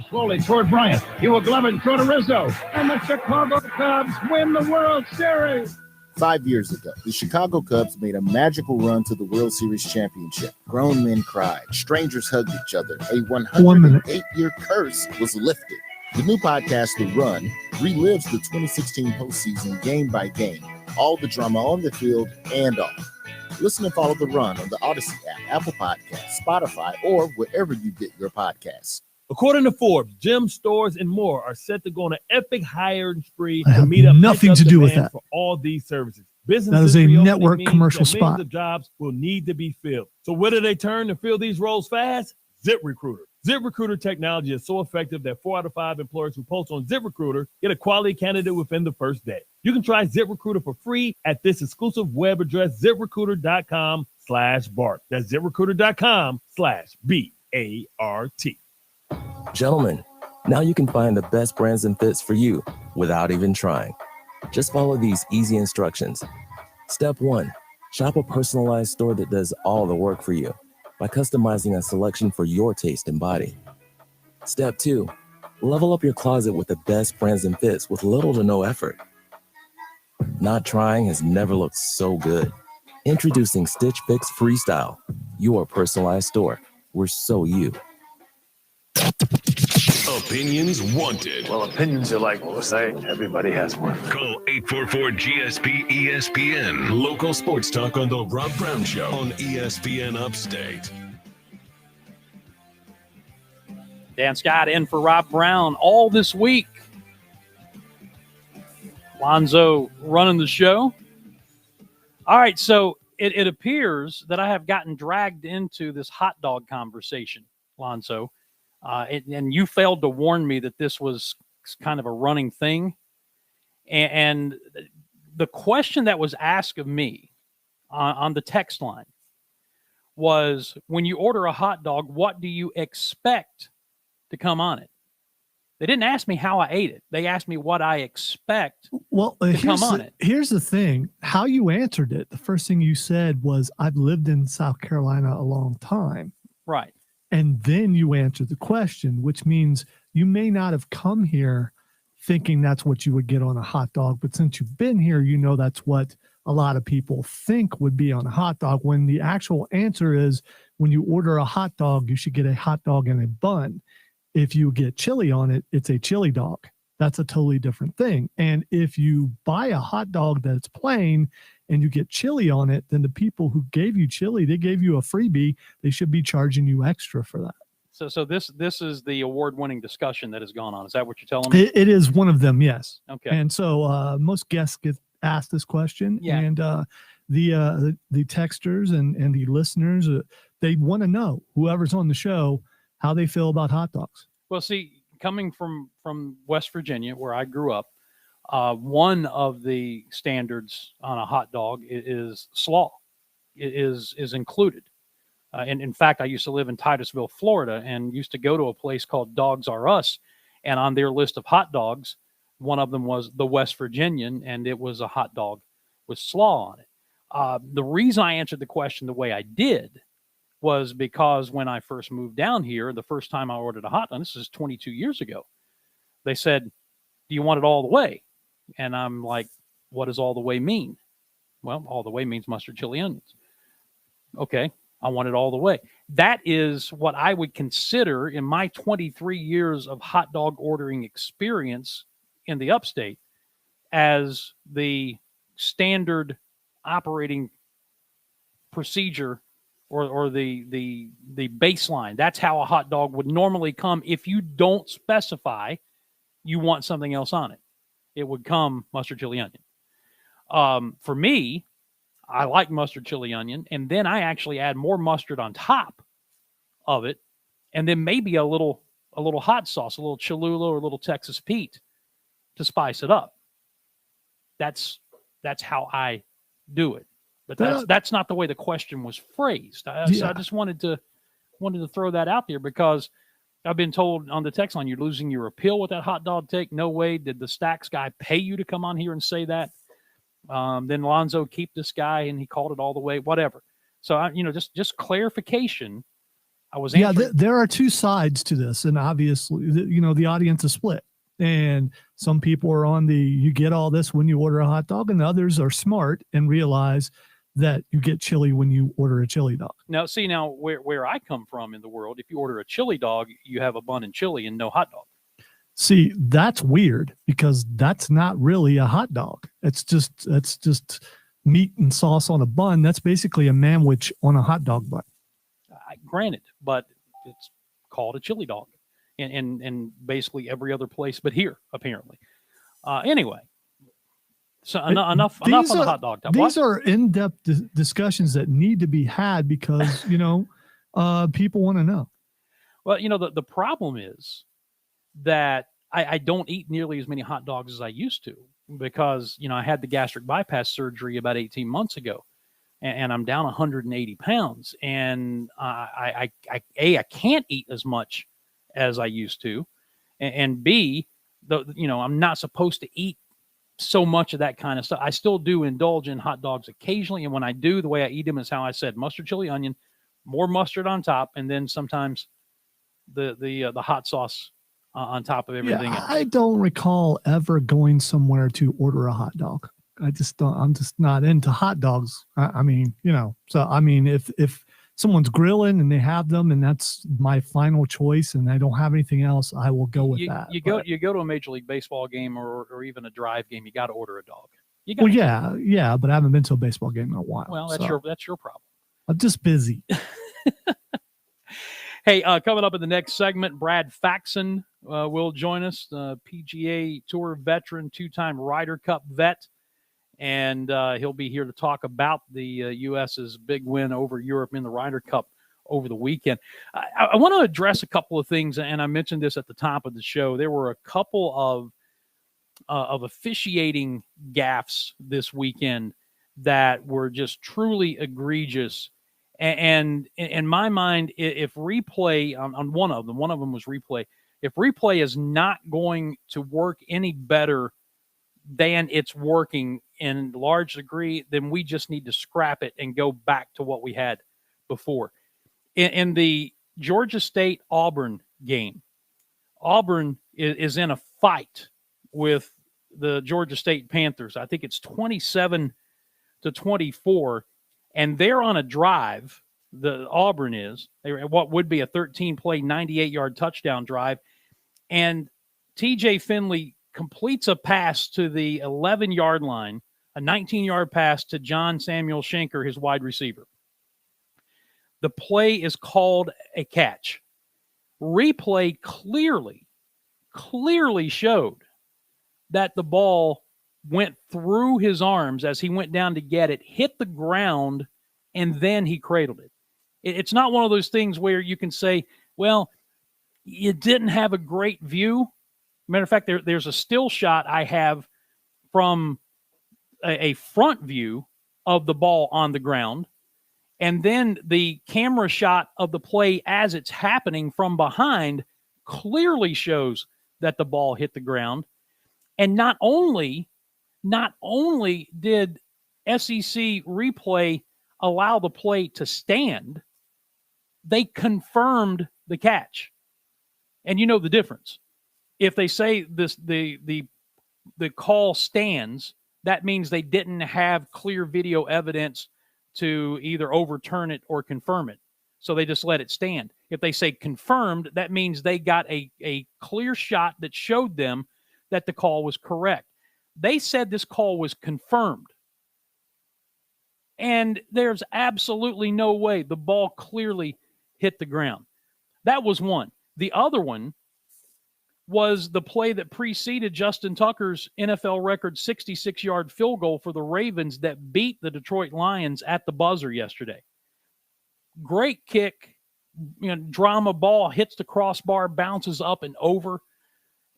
Slowly toward Bryant. Hugh Glovin throw to Rizzo. And the Chicago Cubs win the World Series. 5 years ago, the Chicago Cubs made a magical run to the World Series championship. Grown men cried. Strangers hugged each other. A 108-year curse was lifted. The new podcast, The Run, relives the 2016 postseason game by game. All the drama on the field and off. Listen and follow The Run on the Odyssey app, Apple Podcasts, Spotify, or wherever you get your podcasts. According to Forbes, gym stores and more are set to go on an epic hiring spree I to have meet up nothing to do with that. for all these services. Businesses That is a reopening network means commercial that spot. millions of jobs will need to be filled. So where do they turn to fill these roles fast? ZipRecruiter. ZipRecruiter technology is so effective that 4 out of 5 employers who post on ZipRecruiter get a quality candidate within the first day. You can try ZipRecruiter for free at this exclusive web address, ZipRecruiter.com/Bart. That's ZipRecruiter.com/BART. Gentlemen, now you can find the best brands and fits for you without even trying. Just follow these easy instructions. Step 1, shop a personalized store that does all the work for you by customizing a selection for your taste and body. Step 2, level up your closet with the best brands and fits with little to no effort. Not trying has never looked so good. Introducing Stitch Fix Freestyle, your personalized store. We're so you. Opinions wanted. Well, opinions are like, what was I? Everybody has one. Call 844-GSP-ESPN. Local sports talk on the Rob Brown Show on ESPN Upstate. Dan Scott in for Rob Brown all this week. Lonzo running the show. All right, so it appears that I have gotten dragged into this hot dog conversation, Lonzo. And you failed to warn me that this was kind of a running thing. And the question that was asked of me on the text line was, when you order a hot dog, what do you expect to come on it? They didn't ask me how I ate it. They asked me what I expect to come on it. Here's the thing. How you answered it, the first thing you said was, I've lived in South Carolina a long time. Right. And then you answered the question, which means you may not have come here thinking that's what you would get on a hot dog. But since you've been here, you know that's what a lot of people think would be on a hot dog, when the actual answer is, when you order a hot dog, you should get a hot dog and a bun. If you get chili on it, it's a chili dog. That's a totally different thing. And if you buy a hot dog that's plain and you get chili on it, then the people who gave you chili, they gave you a freebie. They should be charging you extra for that. So this is the award-winning discussion that has gone on. Is that what you're telling me? It is one of them, yes. Okay. And so most guests get asked this question, and the texters and the listeners, they want to know, whoever's on the show, how they feel about hot dogs. Well, see, coming from West Virginia, where I grew up, one of the standards on a hot dog is slaw. It is included. And in fact, I used to live in Titusville, Florida, and used to go to a place called Dogs R Us. And on their list of hot dogs, one of them was the West Virginian, and it was a hot dog with slaw on it. The reason I answered the question the way I did was because when I first moved down here, the first time I ordered a hot dog, this is 22 years ago, they said, do you want it all the way? And I'm like, what does all the way mean? Well, all the way means mustard, chili, onions. Okay, I want it all the way. That is what I would consider, in my 23 years of hot dog ordering experience in the Upstate, as the standard operating procedure or the baseline. That's how a hot dog would normally come if you don't specify you want something else on it. It would come mustard, chili, onion. For me, I like mustard, chili, onion, and then I actually add more mustard on top of it, and then maybe a little hot sauce, a little Cholula or a little Texas Pete to spice it up. That's that's how I do it. But that's not the way the question was phrased. So I just wanted to throw that out there because I've been told on the text line, you're losing your appeal with that hot dog take. No way. Did the Stacks guy pay you to come on here and say that? Then Lonzo keep this guy and he called it all the way, whatever. So, just clarification. I was answering. There are two sides to this. And obviously, the audience is split. And some people are on you get all this when you order a hot dog, and others are smart and realize that you get chili when you order a chili dog. Now, where I come from in the world, if you order a chili dog, you have a bun and chili and no hot dog. See, that's weird because that's not really a hot dog. It's just meat and sauce on a bun. That's basically a manwich on a hot dog bun. Granted, but it's called a chili dog and basically every other place but here, apparently. Anyway, so enough on the hot dog. These are in-depth discussions that need to be had because, people want to know. Well, the problem is that I don't eat nearly as many hot dogs as I used to because, I had the gastric bypass surgery about 18 months ago and I'm down 180 pounds and I can't eat as much as I used to. And B, I'm not supposed to eat so much of that kind of stuff. I still do indulge in hot dogs occasionally. And when I do, the way I eat them is how I said, mustard, chili, onion, more mustard on top. And then sometimes the hot sauce on top of everything else. I don't recall ever going somewhere to order a hot dog. I'm just not into hot dogs. If someone's grilling and they have them and that's my final choice and I don't have anything else, I will go with that. You go to a Major League Baseball game or even a drive game, you got to order a dog. But I haven't been to a baseball game in a while. Well, that's your problem. I'm just busy. Hey, coming up in the next segment, Brad Faxon will join us, PGA Tour veteran, two-time Ryder Cup vet. And he'll be here to talk about the U.S.'s big win over Europe in the Ryder Cup over the weekend. I want to address a couple of things, and I mentioned this at the top of the show. There were a couple of officiating gaffes this weekend that were just truly egregious. And in my mind, if replay on one of them was replay, if replay is not going to work any better than it's working in large degree, then we just need to scrap it and go back to what we had before. In the Georgia State Auburn game, Auburn is in a fight with the Georgia State Panthers. I think it's 27-24, and they're on a drive. The Auburn is what would be a 13-play, 98-yard touchdown drive, and TJ Finley completes a pass to the 11-yard line, a 19-yard pass to John Samuel Schenker, his wide receiver. The play is called a catch. Replay clearly showed that the ball went through his arms as he went down to get it, hit the ground, and then he cradled it. It's not one of those things where you can say, well, you didn't have a great view. Matter of fact, there's a still shot I have from a front view of the ball on the ground, and then the camera shot of the play as it's happening from behind clearly shows that the ball hit the ground. And not only did SEC replay allow the play to stand, they confirmed the catch. And you know the difference. If they say the call stands, that means they didn't have clear video evidence to either overturn it or confirm it. So they just let it stand. If they say confirmed, that means they got a clear shot that showed them that the call was correct. They said this call was confirmed. And there's absolutely no way the ball clearly hit the ground. That was one. The other one was the play that preceded Justin Tucker's NFL record 66-yard field goal for the Ravens that beat the Detroit Lions at the buzzer yesterday. Great kick, drama, ball hits the crossbar, bounces up and over,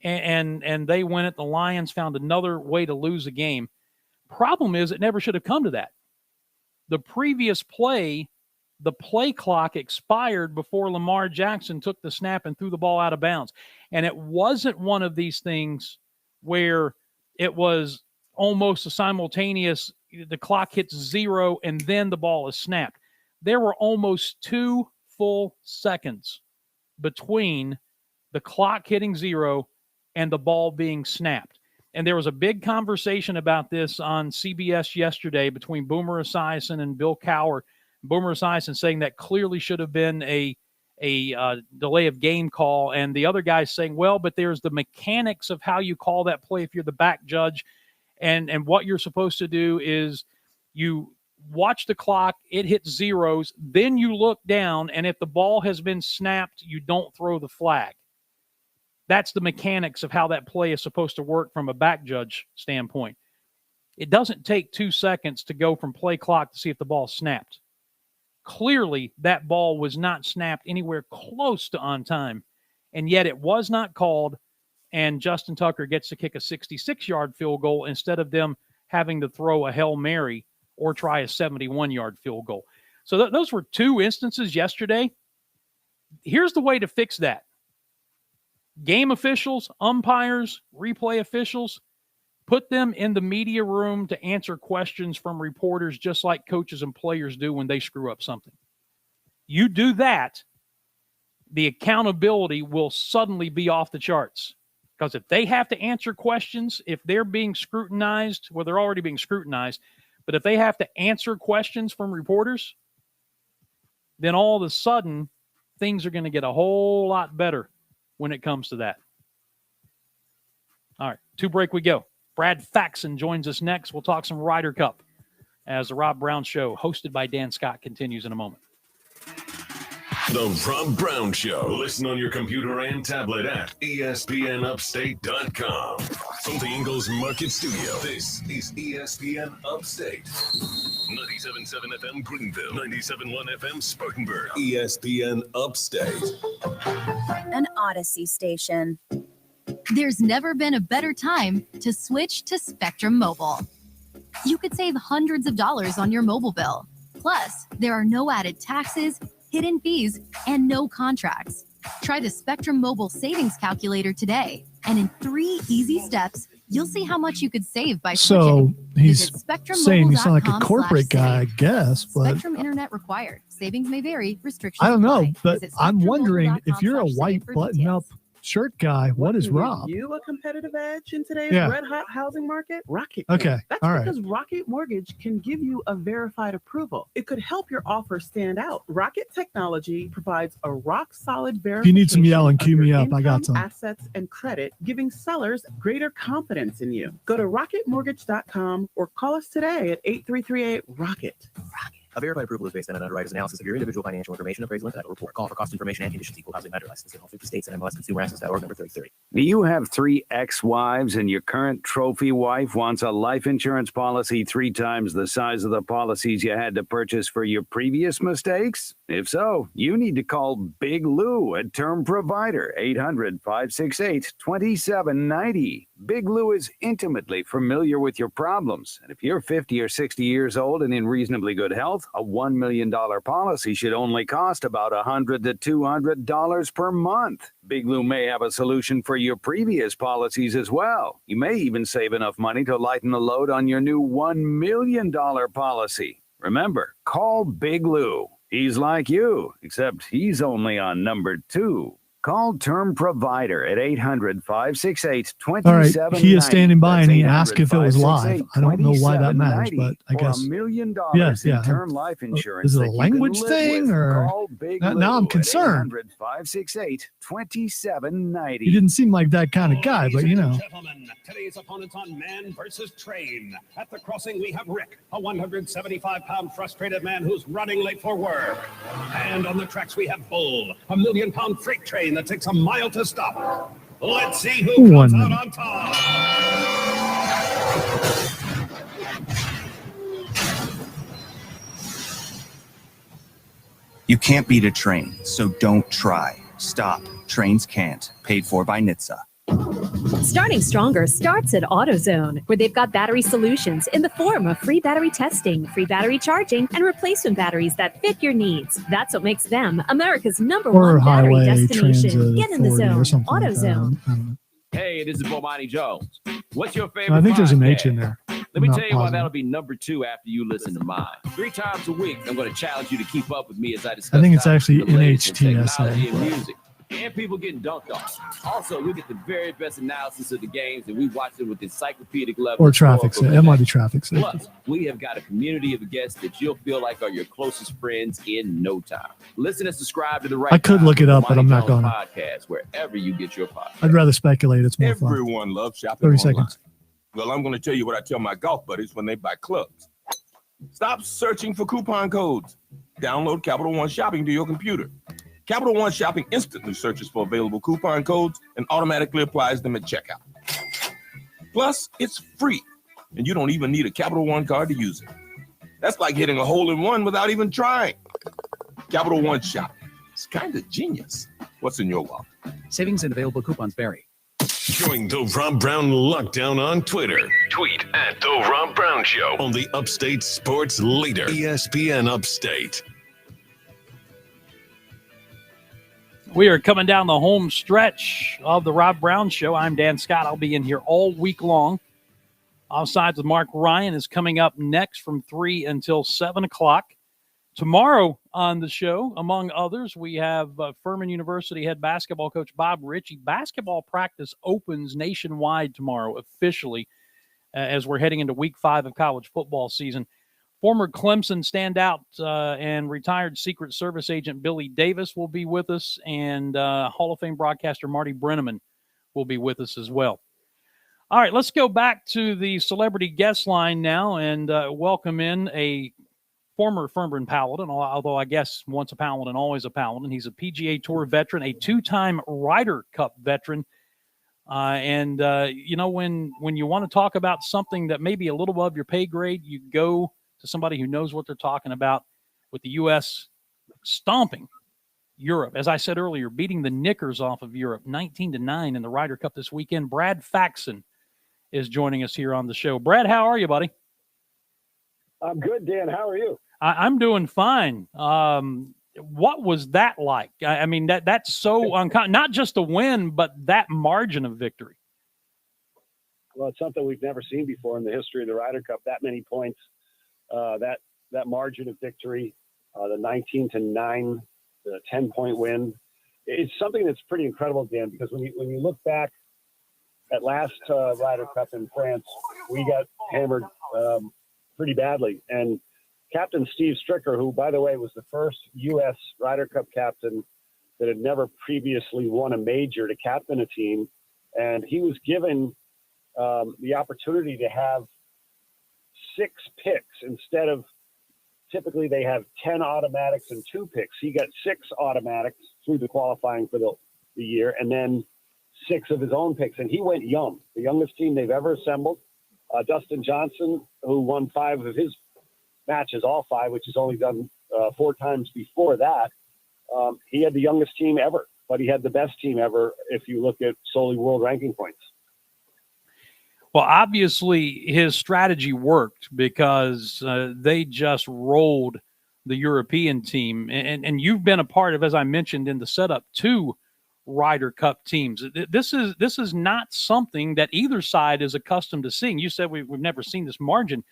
and they win it. The Lions found another way to lose a game. problem is it never should have come to that. The previous play, the play clock expired before Lamar Jackson took the snap and threw the ball out of bounds. And it wasn't one of these things where it was almost a simultaneous, the clock hits 0 and then the ball is snapped. There were almost 2 full seconds between the clock hitting 0 and the ball being snapped. And there was a big conversation about this on CBS yesterday between Boomer Esiason and Bill Cowher. Boomer Esiason saying that clearly should have been a delay of game call, and the other guy saying, well, but there's the mechanics of how you call that play if you're the back judge, and what you're supposed to do is you watch the clock, it hits zeros, then you look down, and if the ball has been snapped, you don't throw the flag. That's the mechanics of how that play is supposed to work from a back judge standpoint. It doesn't take 2 seconds to go from play clock to see if the ball snapped. Clearly, that ball was not snapped anywhere close to on time, and yet it was not called, and Justin Tucker gets to kick a 66-yard field goal instead of them having to throw a Hail Mary or try a 71-yard field goal. So those were 2 instances yesterday. Here's the way to fix that. Game officials, umpires, replay officials, put them in the media room to answer questions from reporters just like coaches and players do when they screw up something. You do that, the accountability will suddenly be off the charts. Because if they have to answer questions, if they're being scrutinized, well, they're already being scrutinized, but if they have to answer questions from reporters, then all of a sudden, things are going to get a whole lot better when it comes to that. All right, 2 break we go. Brad Faxon joins us next. We'll talk some Ryder Cup as the Rob Brown Show, hosted by Dan Scott, continues in a moment. The Rob Brown Show. Listen on your computer and tablet at ESPNUpstate.com. From the Ingles Market Studio, this is ESPN Upstate. 97.7 FM Greenville, 97.1 FM Spartanburg. ESPN Upstate. An Odyssey station. There's never been a better time to switch to Spectrum Mobile. You could save hundreds of dollars on your mobile bill. Plus, there are no added taxes, hidden fees, and no contracts. Try the Spectrum Mobile Savings Calculator today, and in 3 easy steps, you'll see how much you could save by switching. So he's saying he's not like a corporate guy, I guess, but Spectrum Internet required. Savings may vary. Restrictions I don't know. apply. But Visit I'm wondering if you're a white spectrummobile.com/save for button-up shirt guy, what is Rob? You a competitive edge in today's Yeah. red hot housing market? Rocket. Okay, That's all right. because Rocket Mortgage can give you a verified approval. It could help your offer stand out. Rocket Technology provides a rock solid If verification. you need some yelling, of cue me your up. I got income, some. assets and credit, giving sellers greater confidence in you. Go to rocketmortgage.com or call us today at 8338 Rocket. A verified approval is based on an underwriter's analysis of your individual financial information, appraisal, and title report. Call for cost information and conditions. Equal housing lender license in all 50 states and MLSConsumerAccess.org number 3030. Do you have 3 ex-wives and your current trophy wife wants a life insurance policy 3 times the size of the policies you had to purchase for your previous mistakes? If so, you need to call Big Lou at Term Provider, 800-568-2790. Big Lou is intimately familiar with your problems, and if you're 50 or 60 years old and in reasonably good health, a $1 million policy should only cost about $100 to $200 per month. Big Lou may have a solution for your previous policies as well. You may even save enough money to lighten the load on your new $1 million policy. Remember, call Big Lou. He's like you, except he's only on number 2. Call Term Provider at 800-568-2790. All right, he is standing by and he That's asked if it was live. I don't know why that matters, but I guess. $1 million Yeah. in term life insurance. Is it a that you can language live thing with. or? Call Big Now I'm Lou concerned. at 800-568-2790. He didn't seem like that kind of guy, but you know. Gentlemen, today's opponents on Man versus Train. At the crossing, we have Rick, a 175-pound frustrated man who's running late for work. And on the tracks, we have Bull, a 1 million-pound freight train that takes a mile to stop. Let's see who comes out on top. You can't beat a train, so don't try. Stop. Trains can't. Paid for by NHTSA. Starting stronger starts at AutoZone, where they've got battery solutions in the form of free battery testing, free battery charging, and replacement batteries that fit your needs. That's what makes them America's number Or one battery highway destination. transit Get in the authority zone. or something like that. AutoZone. I don't know. Hey, this is Bomani Jones. What's your favorite I think there's an H podcast? in there. Let me I'm tell not you why positive. that'll be number 2 after you listen to mine. 3 times a week, I'm going to challenge you to keep up with me as I discuss I think it's topics actually in the latest in NHTSA. technology and music. And people getting dunked on. Also, you get the very best analysis of the games, and we watch them with encyclopedic level. Or traffic safety. It might be traffic safety. Plus, we have got a community of guests that you'll feel like are your closest friends in no time. Listen and subscribe to the right. I could Time look it with up, but I'm Bomani not Jones gonna. Podcast wherever you get your podcast. I'd rather speculate. It's more fun. Everyone loves shopping 30 online. seconds. Well, I'm going to tell you what I tell my golf buddies when they buy clubs. Stop searching for coupon codes. Download Capital One Shopping to your computer. Capital One Shopping instantly searches for available coupon codes and automatically applies them at checkout. Plus, it's free, and you don't even need a Capital One card to use it. That's like hitting a hole in one without even trying. Capital One Shopping. It's kind of genius. What's in your wallet? Savings and available coupons vary. Join the Rob Brown Lockdown on Twitter. Tweet at The Rob Brown Show on the Upstate Sports Leader, ESPN Upstate. We are coming down the home stretch of the Rob Brown Show. I'm Dan Scott. I'll be in here all week long. Offsides with Marc Ryan is coming up next from 3 until 7 o'clock. Tomorrow on the show, among others, we have Furman University head basketball coach Bob Ritchie. Basketball practice opens nationwide tomorrow officially as we're heading into week 5 of college football season. Former Clemson standout and retired Secret Service agent Billy Davis will be with us, and Hall of Fame broadcaster Marty Brenneman will be with us as well. All right, let's go back to the celebrity guest line now and welcome in a former Furman Paladin, although I guess once a Paladin, always a Paladin. He's a PGA Tour veteran, a 2-time Ryder Cup veteran. And you know, when you want to talk about something that may be a little above your pay grade, you go to somebody who knows what they're talking about. With the U.S. stomping Europe, as I said earlier, beating the knickers off of Europe 19-9 in the Ryder Cup this weekend. Brad Faxon is joining us here on the show. Brad, how are you, buddy? I'm good, Dan. How are you? I'm doing fine. What was that like? I mean, that's so uncommon. Not just a win, but that margin of victory. Well, it's something we've never seen before in the history of the Ryder Cup. That many points, that margin of victory, the 19-9, the 10-point win. It's something that's pretty incredible, Dan. Because when you look back at last Ryder Cup in France, we got hammered pretty badly, and Captain Steve Stricker, who, by the way, was the first U.S. Ryder Cup captain that had never previously won a major to captain a team, and he was given the opportunity to have 6 picks instead of typically they have 10 automatics and 2 picks. He got 6 automatics through the qualifying for the year, and then 6 of his own picks, and he went young, the youngest team they've ever assembled. Dustin Johnson, who won 5 of his matches, all 5, which he's only done 4 times before that. He had the youngest team ever, but he had the best team ever if you look at solely world ranking points. Well, obviously his strategy worked because they just rolled the European team. And you've been a part of, as I mentioned in the setup, 2 Ryder Cup teams. This is not something that either side is accustomed to seeing. You said we've never seen this margin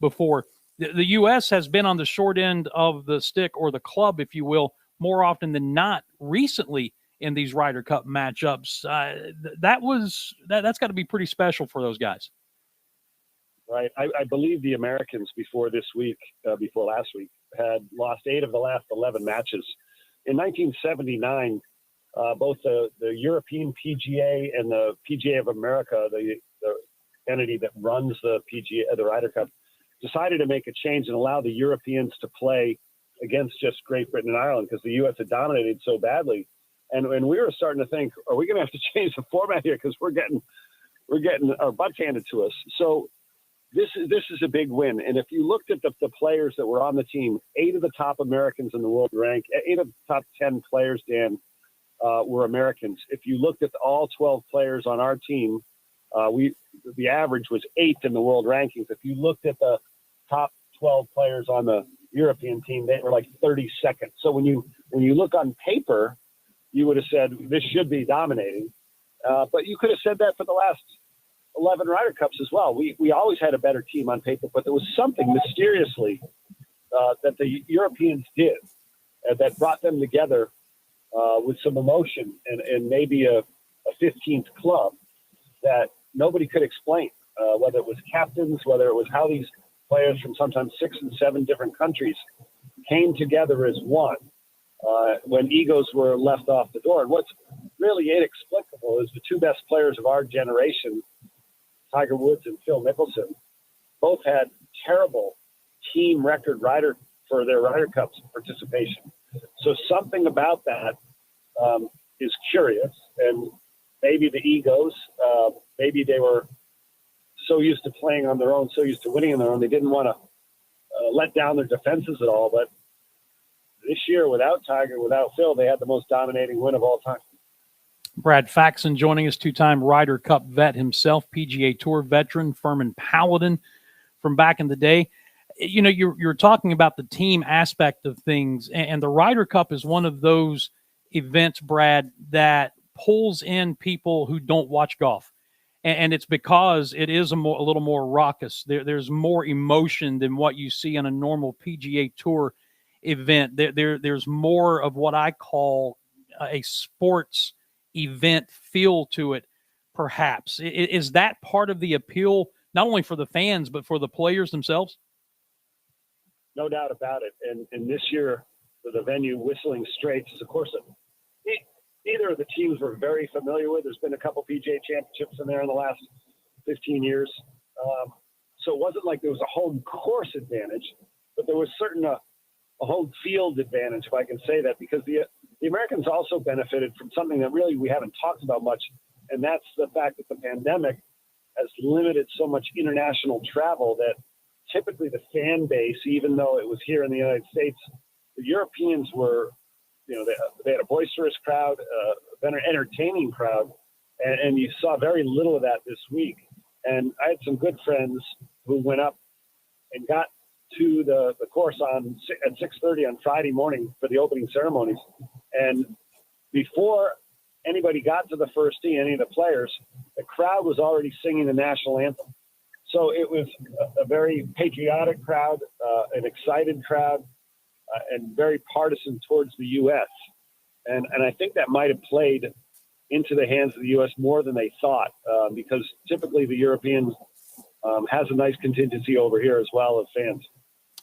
before. The U.S. has been on the short end of the stick, or the club, if you will, more often than not recently in these Ryder Cup matchups. That's got to be pretty special for those guys. Right. I believe the Americans before last week, had lost 8 of the last 11 matches. In 1979, both the European PGA and the PGA of America, the entity that runs the PGA, the Ryder Cup, decided to make a change and allow the Europeans to play against just Great Britain and Ireland because the U.S. had dominated so badly. And we were starting to think, are we going to have to change the format here because we're getting our butts handed to us? So this is a big win. And if you looked at the players that were on the team, 8 of the top Americans in the world rank, 8 of the top 10 players, Dan, were Americans. If you looked at all 12 players on our team, The average was 8th in the world rankings. If you looked at the top 12 players on the European team, they were like 32nd. So when you look on paper, you would have said this should be dominating. But you could have said that for the last 11 Ryder Cups as well. We always had a better team on paper, but there was something mysteriously that the Europeans did that brought them together with some emotion and maybe a 15th club that nobody could explain, whether it was captains, whether it was how these players from sometimes 6 and 7 different countries came together as one when egos were left off the door. And what's really inexplicable is the two best players of our generation, Tiger Woods and Phil Mickelson, both had terrible team record for their Ryder Cup participation. So something about that is curious, and maybe the egos, maybe they were so used to playing on their own, so used to winning on their own, they didn't want to let down their defenses at all. But this year, without Tiger, without Phil, they had the most dominating win of all time. Brad Faxon joining us, two-time Ryder Cup vet himself, PGA Tour veteran, Furman Paladin from back in the day. You know, you're talking about the team aspect of things, and the Ryder Cup is one of those events, Brad, that pulls in people who don't watch golf. And it's because it is a little more raucous. There's more emotion than what you see on a normal PGA Tour event. There's more of what I call a sports event feel to it, perhaps. Is that part of the appeal, not only for the fans, but for the players themselves? No doubt about it. And this year, the venue, Whistling Straits, is, of course, neither of the teams we're very familiar with. There's been a couple PGA championships in there in the last 15 years. So it wasn't like there was a home course advantage, but there was a home field advantage, if I can say that, because the Americans also benefited from something that really we haven't talked about much, and that's the fact that the pandemic has limited so much international travel that typically the fan base, even though it was here in the United States, the Europeans were, they had a boisterous crowd, an entertaining crowd, and you saw very little of that this week. And I had some good friends who went up and got to the course at 6:30 on Friday morning for the opening ceremonies. And before anybody got to the first tee, any of the players, the crowd was already singing the national anthem. So it was a very patriotic crowd, an excited crowd, and very partisan towards the U.S. And I think that might have played into the hands of the U.S. more than they thought, because typically the Europeans has a nice contingency over here as well as fans.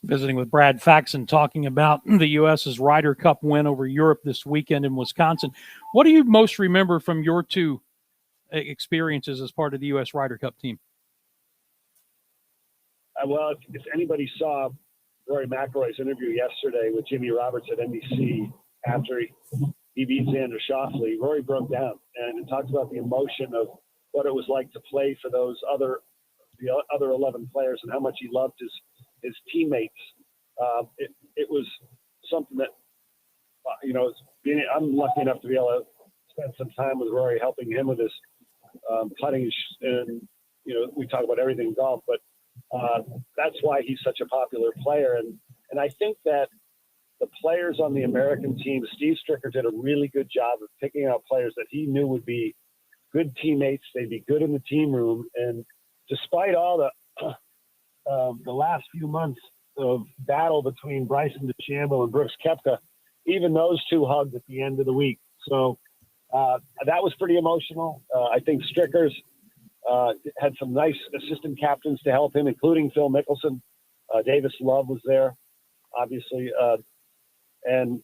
Visiting with Brad Faxon, talking about the U.S.'s Ryder Cup win over Europe this weekend in Wisconsin. What do you most remember from your two experiences as part of the U.S. Ryder Cup team? Well, if anybody saw Rory McIlroy's interview yesterday with Jimmy Roberts at NBC after he beat Xander Schauffele, Rory broke down and talked about the emotion of what it was like to play for the other 11 players and how much he loved his teammates. It was something that, I'm lucky enough to be able to spend some time with Rory, helping him with his putting, and we talk about everything golf, but that's why he's such a popular player. And I think that the players on the American team, Steve Stricker did a really good job of picking out players that he knew would be good teammates. They'd be good in the team room. And despite all the last few months of battle between Bryson DeChambeau and Brooks Koepka, even those two hugged at the end of the week. So that was pretty emotional. I think Stricker's had some nice assistant captains to help him, including Phil Mickelson. Davis Love was there, obviously. And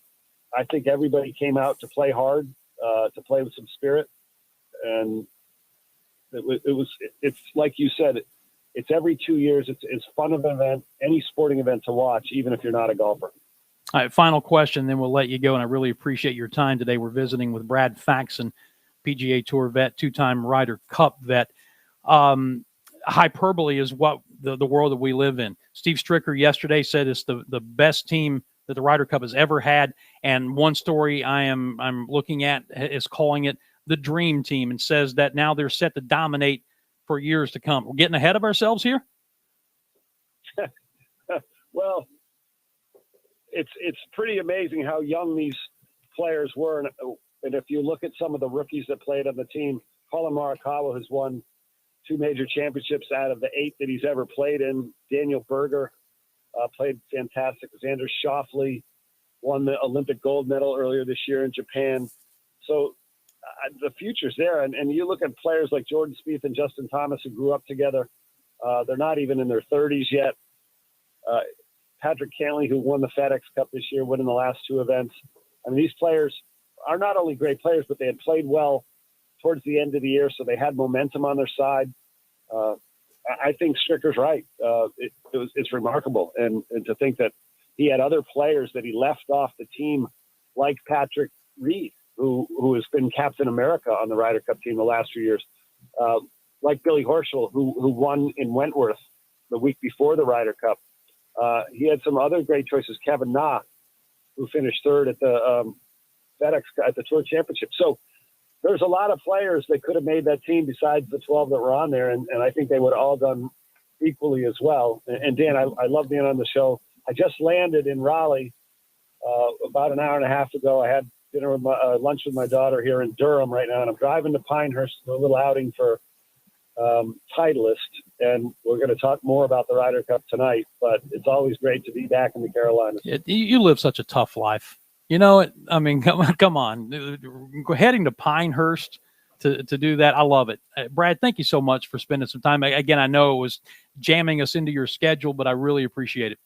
I think everybody came out to play hard, to play with some spirit. And it's like you said, it's every 2 years. It's fun of an event, any sporting event to watch, even if you're not a golfer. All right, final question, then we'll let you go. And I really appreciate your time today. We're visiting with Brad Faxon, PGA Tour vet, two-time Ryder Cup vet. Hyperbole is what the world that we live in. Steve Stricker yesterday said it's the best team that the Ryder Cup has ever had. And one story I'm looking at is calling it the dream team, and says that now they're set to dominate for years to come. We're getting ahead of ourselves here. Well, it's pretty amazing how young these players were. And if you look at some of the rookies that played on the team, Colin Morikawa has won 2 major championships out of the 8 that he's ever played in. Daniel Berger played fantastic. Xander Schauffele won the Olympic gold medal earlier this year in Japan. So the future's there. And you look at players like Jordan Spieth and Justin Thomas who grew up together. They're not even in their 30s yet. Patrick Cantley, who won the FedEx Cup this year, winning the last 2 events. I mean, these players are not only great players, but they had played well towards the end of the year, so they had momentum on their side. I think Stricker's right. It's remarkable. And to think that he had other players that he left off the team, like Patrick Reed, who has been Captain America on the Ryder Cup team the last few years, like Billy Horschel, who won in Wentworth the week before the Ryder Cup. He had some other great choices. Kevin Na, who finished 3rd at the FedEx at the Tour Championship. So there's a lot of players that could have made that team besides the 12 that were on there, and I think they would have all done equally as well. And Dan, I love being on the show. I just landed in Raleigh about an hour and a half ago. I had dinner with lunch with my daughter here in Durham right now, and I'm driving to Pinehurst for a little outing for Titleist, and we're going to talk more about the Ryder Cup tonight, but it's always great to be back in the Carolinas. You live such a tough life. You know, I mean, come on. Heading to Pinehurst to do that, I love it. Brad, thank you so much for spending some time. Again, I know it was jamming us into your schedule, but I really appreciate it.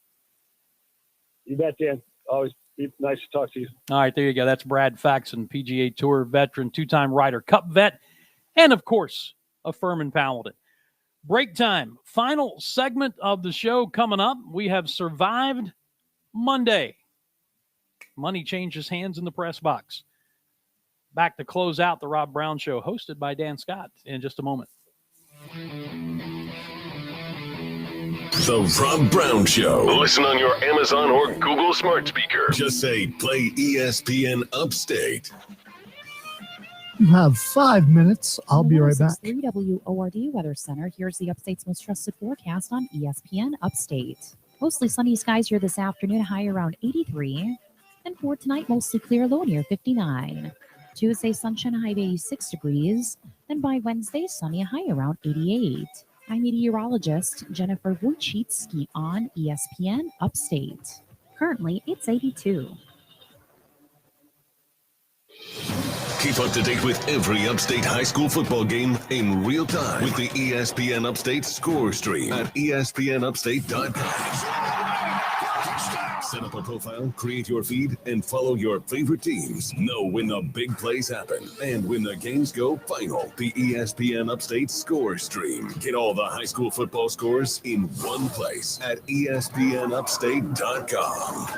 You bet, Dan. Always nice to talk to you. All right, there you go. That's Brad Faxon, PGA Tour veteran, 2-time Ryder Cup vet, and, of course, a Furman Paladin. Break time. Final segment of the show coming up. We have survived Monday. Money changes hands in the press box. Back to close out the Rob Brown Show, hosted by Dan Scott, in just a moment. The Rob Brown Show. Listen on your Amazon or Google smart speaker. Just say, play ESPN Upstate. You have 5 minutes. I'll be right back. WORD Weather Center. Here's the Upstate's most trusted forecast on ESPN Upstate. Mostly sunny skies here this afternoon, high around 83. And for tonight, mostly clear, low near 59. Tuesday, sunshine, high of 86 degrees. And by Wednesday, sunny, high around 88. I'm meteorologist Jennifer Wojcicki on ESPN Upstate. Currently, it's 82. Keep up to date with every Upstate high school football game in real time with the ESPN Upstate score stream at ESPNUpstate.com. Set up a profile, create your feed, and follow your favorite teams. Know when the big plays happen and when the games go final. The ESPN Upstate score stream. Get all the high school football scores in one place at ESPNUpstate.com.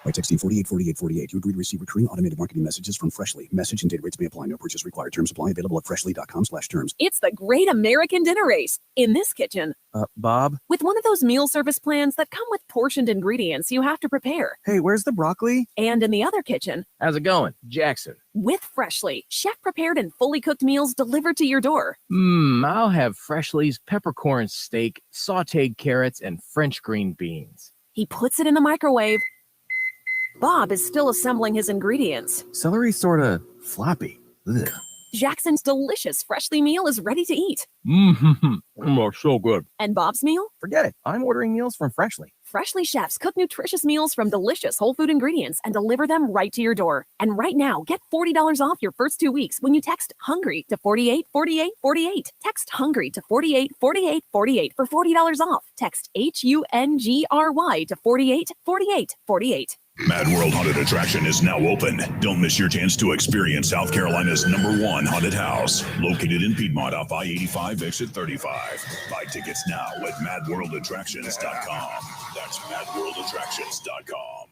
By texting 484848, you agree to receive recurring automated marketing messages from Freshly. Message and data rates may apply. No purchase required. Terms apply. Available at freshly.com/terms. It's the Great American Dinner Race in this kitchen. Bob? With one of those meal service plans that come with portioned ingredients you have to prepare. Hey, where's the broccoli? And in the other kitchen. How's it going? Jackson. With Freshly, chef-prepared and fully cooked meals delivered to your door. I'll have Freshly's peppercorn steak, sautéed carrots, and French green beans. He puts it in the microwave. Bob is still assembling his ingredients. Celery's sort of floppy. Ugh. Jackson's delicious Freshly meal is ready to eat. So good. And Bob's meal? Forget it. I'm ordering meals from Freshly. Freshly chefs cook nutritious meals from delicious whole food ingredients and deliver them right to your door. And right now, get $40 off your first 2 weeks when you text HUNGRY to 484848. Text HUNGRY to 484848 for $40 off. Text HUNGRY to 484848. Mad World Haunted Attraction is now open. Don't miss your chance to experience South Carolina's #1 haunted house, located in Piedmont off I-85 exit 35. Buy tickets now at madworldattractions.com. That's madworldattractions.com.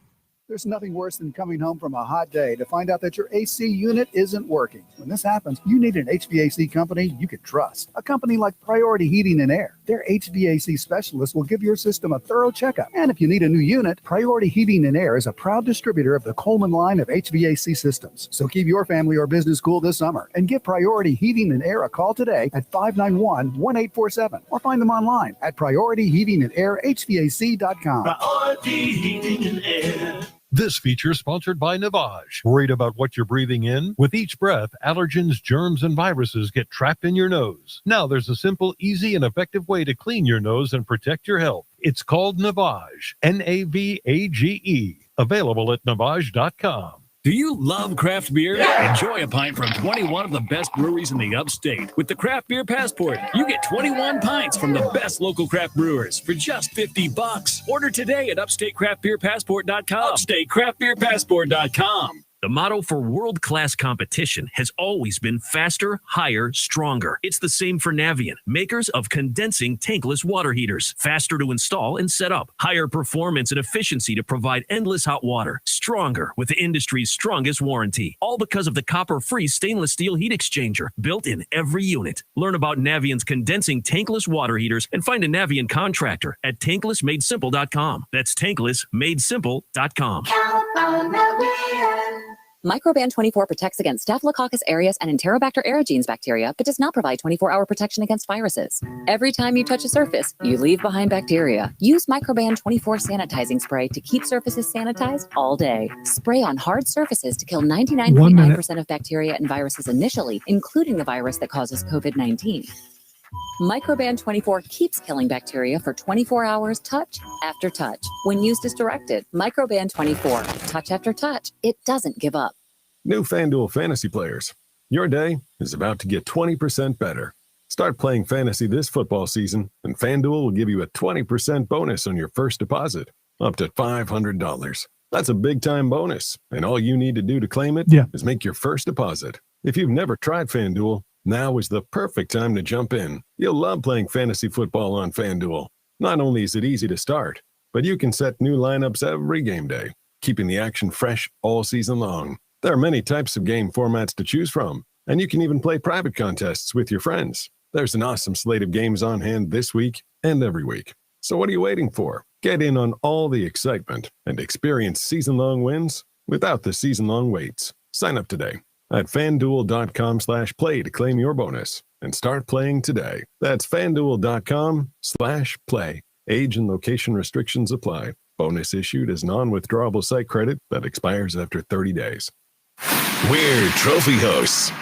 There's nothing worse than coming home from a hot day to find out that your AC unit isn't working. When this happens, you need an HVAC company you can trust. A company like Priority Heating and Air. Their HVAC specialists will give your system a thorough checkup. And if you need a new unit, Priority Heating and Air is a proud distributor of the Coleman line of HVAC systems. So keep your family or business cool this summer and give Priority Heating and Air a call today at 591-1847 or find them online at PriorityHeatingandAirHVAC.com. Priority Heating and Air. This feature is sponsored by Navage. Worried about what you're breathing in? With each breath, allergens, germs, and viruses get trapped in your nose. Now there's a simple, easy, and effective way to clean your nose and protect your health. It's called Navage. Navage. Available at Navage.com. Do you love craft beer? Enjoy a pint from 21 of the best breweries in the Upstate. With the Craft Beer Passport, you get 21 pints from the best local craft brewers for just $50. Order today at UpstateCraftBeerPassport.com. UpstateCraftBeerPassport.com. The motto for world-class competition has always been faster, higher, stronger. It's the same for Navien, makers of condensing tankless water heaters. Faster to install and set up. Higher performance and efficiency to provide endless hot water. Stronger with the industry's strongest warranty. All because of the copper-free stainless steel heat exchanger built in every unit. Learn about Navien's condensing tankless water heaters and find a Navien contractor at tanklessmadesimple.com. That's tanklessmadesimple.com. Microban 24 protects against Staphylococcus aureus and Enterobacter aerogenes bacteria, but does not provide 24-hour protection against viruses. Every time you touch a surface, you leave behind bacteria. Use Microban 24 sanitizing spray to keep surfaces sanitized all day. Spray on hard surfaces to kill 99.9% of bacteria and viruses initially, including the virus that causes COVID-19. Microban 24 keeps killing bacteria for 24 hours, touch after touch. When used as directed, Microban 24, touch after touch, it doesn't give up. New FanDuel fantasy players, your day is about to get 20% better. Start playing fantasy this football season, and FanDuel will give you a 20% bonus on your first deposit, up to $500. That's a big-time bonus, and all you need to do to claim it is make your first deposit. If you've never tried FanDuel, now is the perfect time to jump in. You'll love playing fantasy football on FanDuel. Not only is it easy to start, but you can set new lineups every game day, keeping the action fresh all season long. There are many types of game formats to choose from, and you can even play private contests with your friends. There's an awesome slate of games on hand this week and every week. So what are you waiting for? Get in on all the excitement and experience season-long wins without the season-long waits. Sign up today at FanDuel.com/play to claim your bonus and start playing today. That's FanDuel.com/play. Age and location restrictions apply. Bonus issued as non-withdrawable site credit that expires after 30 days. We're trophy hosts.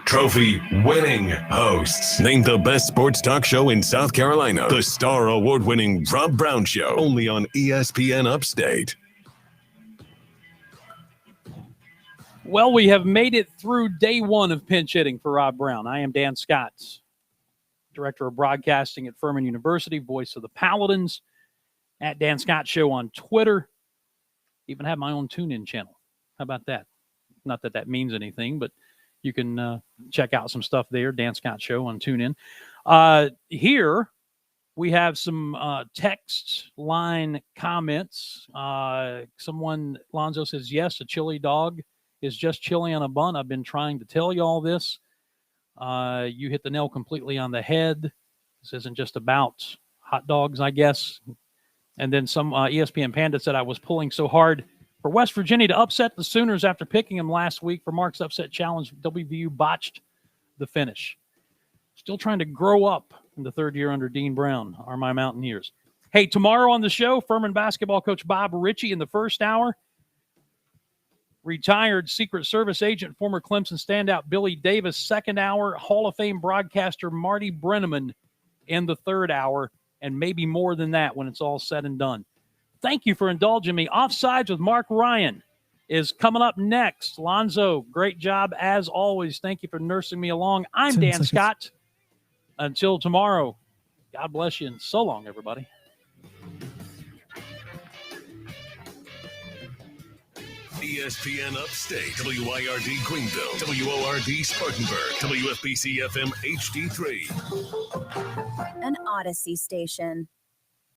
Trophy winning hosts. Named the best sports talk show in South Carolina. The Star Award-winning Rob Brown Show. Only on ESPN Upstate. Well, we have made it through day one of pinch hitting for Rob Brown. I am Dan Scott, Director of Broadcasting at Furman University, voice of the Paladins, at Dan Scott Show on Twitter. Even have my own tune-in channel. How about that? Not that that means anything, but you can check out some stuff there, Dan Scott Show on TuneIn. Here we have some text line comments. Someone, Lonzo says, yes, a chili dog is just chili on a bun. I've been trying to tell you all this. You hit the nail completely on the head. This isn't just about hot dogs, I guess. And then some ESPN Panda said I was pulling so hard for West Virginia to upset the Sooners after picking them last week for Mark's upset challenge. WVU botched the finish. Still trying to grow up in the third year under Dean Brown, are my Mountaineers. Hey, tomorrow on the show, Furman basketball coach Bob Ritchie in the first hour. Retired Secret Service agent, former Clemson standout Billy Davis, second hour. Hall of Fame broadcaster Marty Brenneman in the third hour, and maybe more than that when it's all said and done. Thank you for indulging me. Offsides with Marc Ryan is coming up next. Lonzo, great job as always. Thank you for nursing me along. I'm Dan Scott. Until tomorrow, God bless you, and so long, everybody. ESPN Upstate, WIRD Greenville, WORD Spartanburg, WFBC FM HD3. An Odyssey station.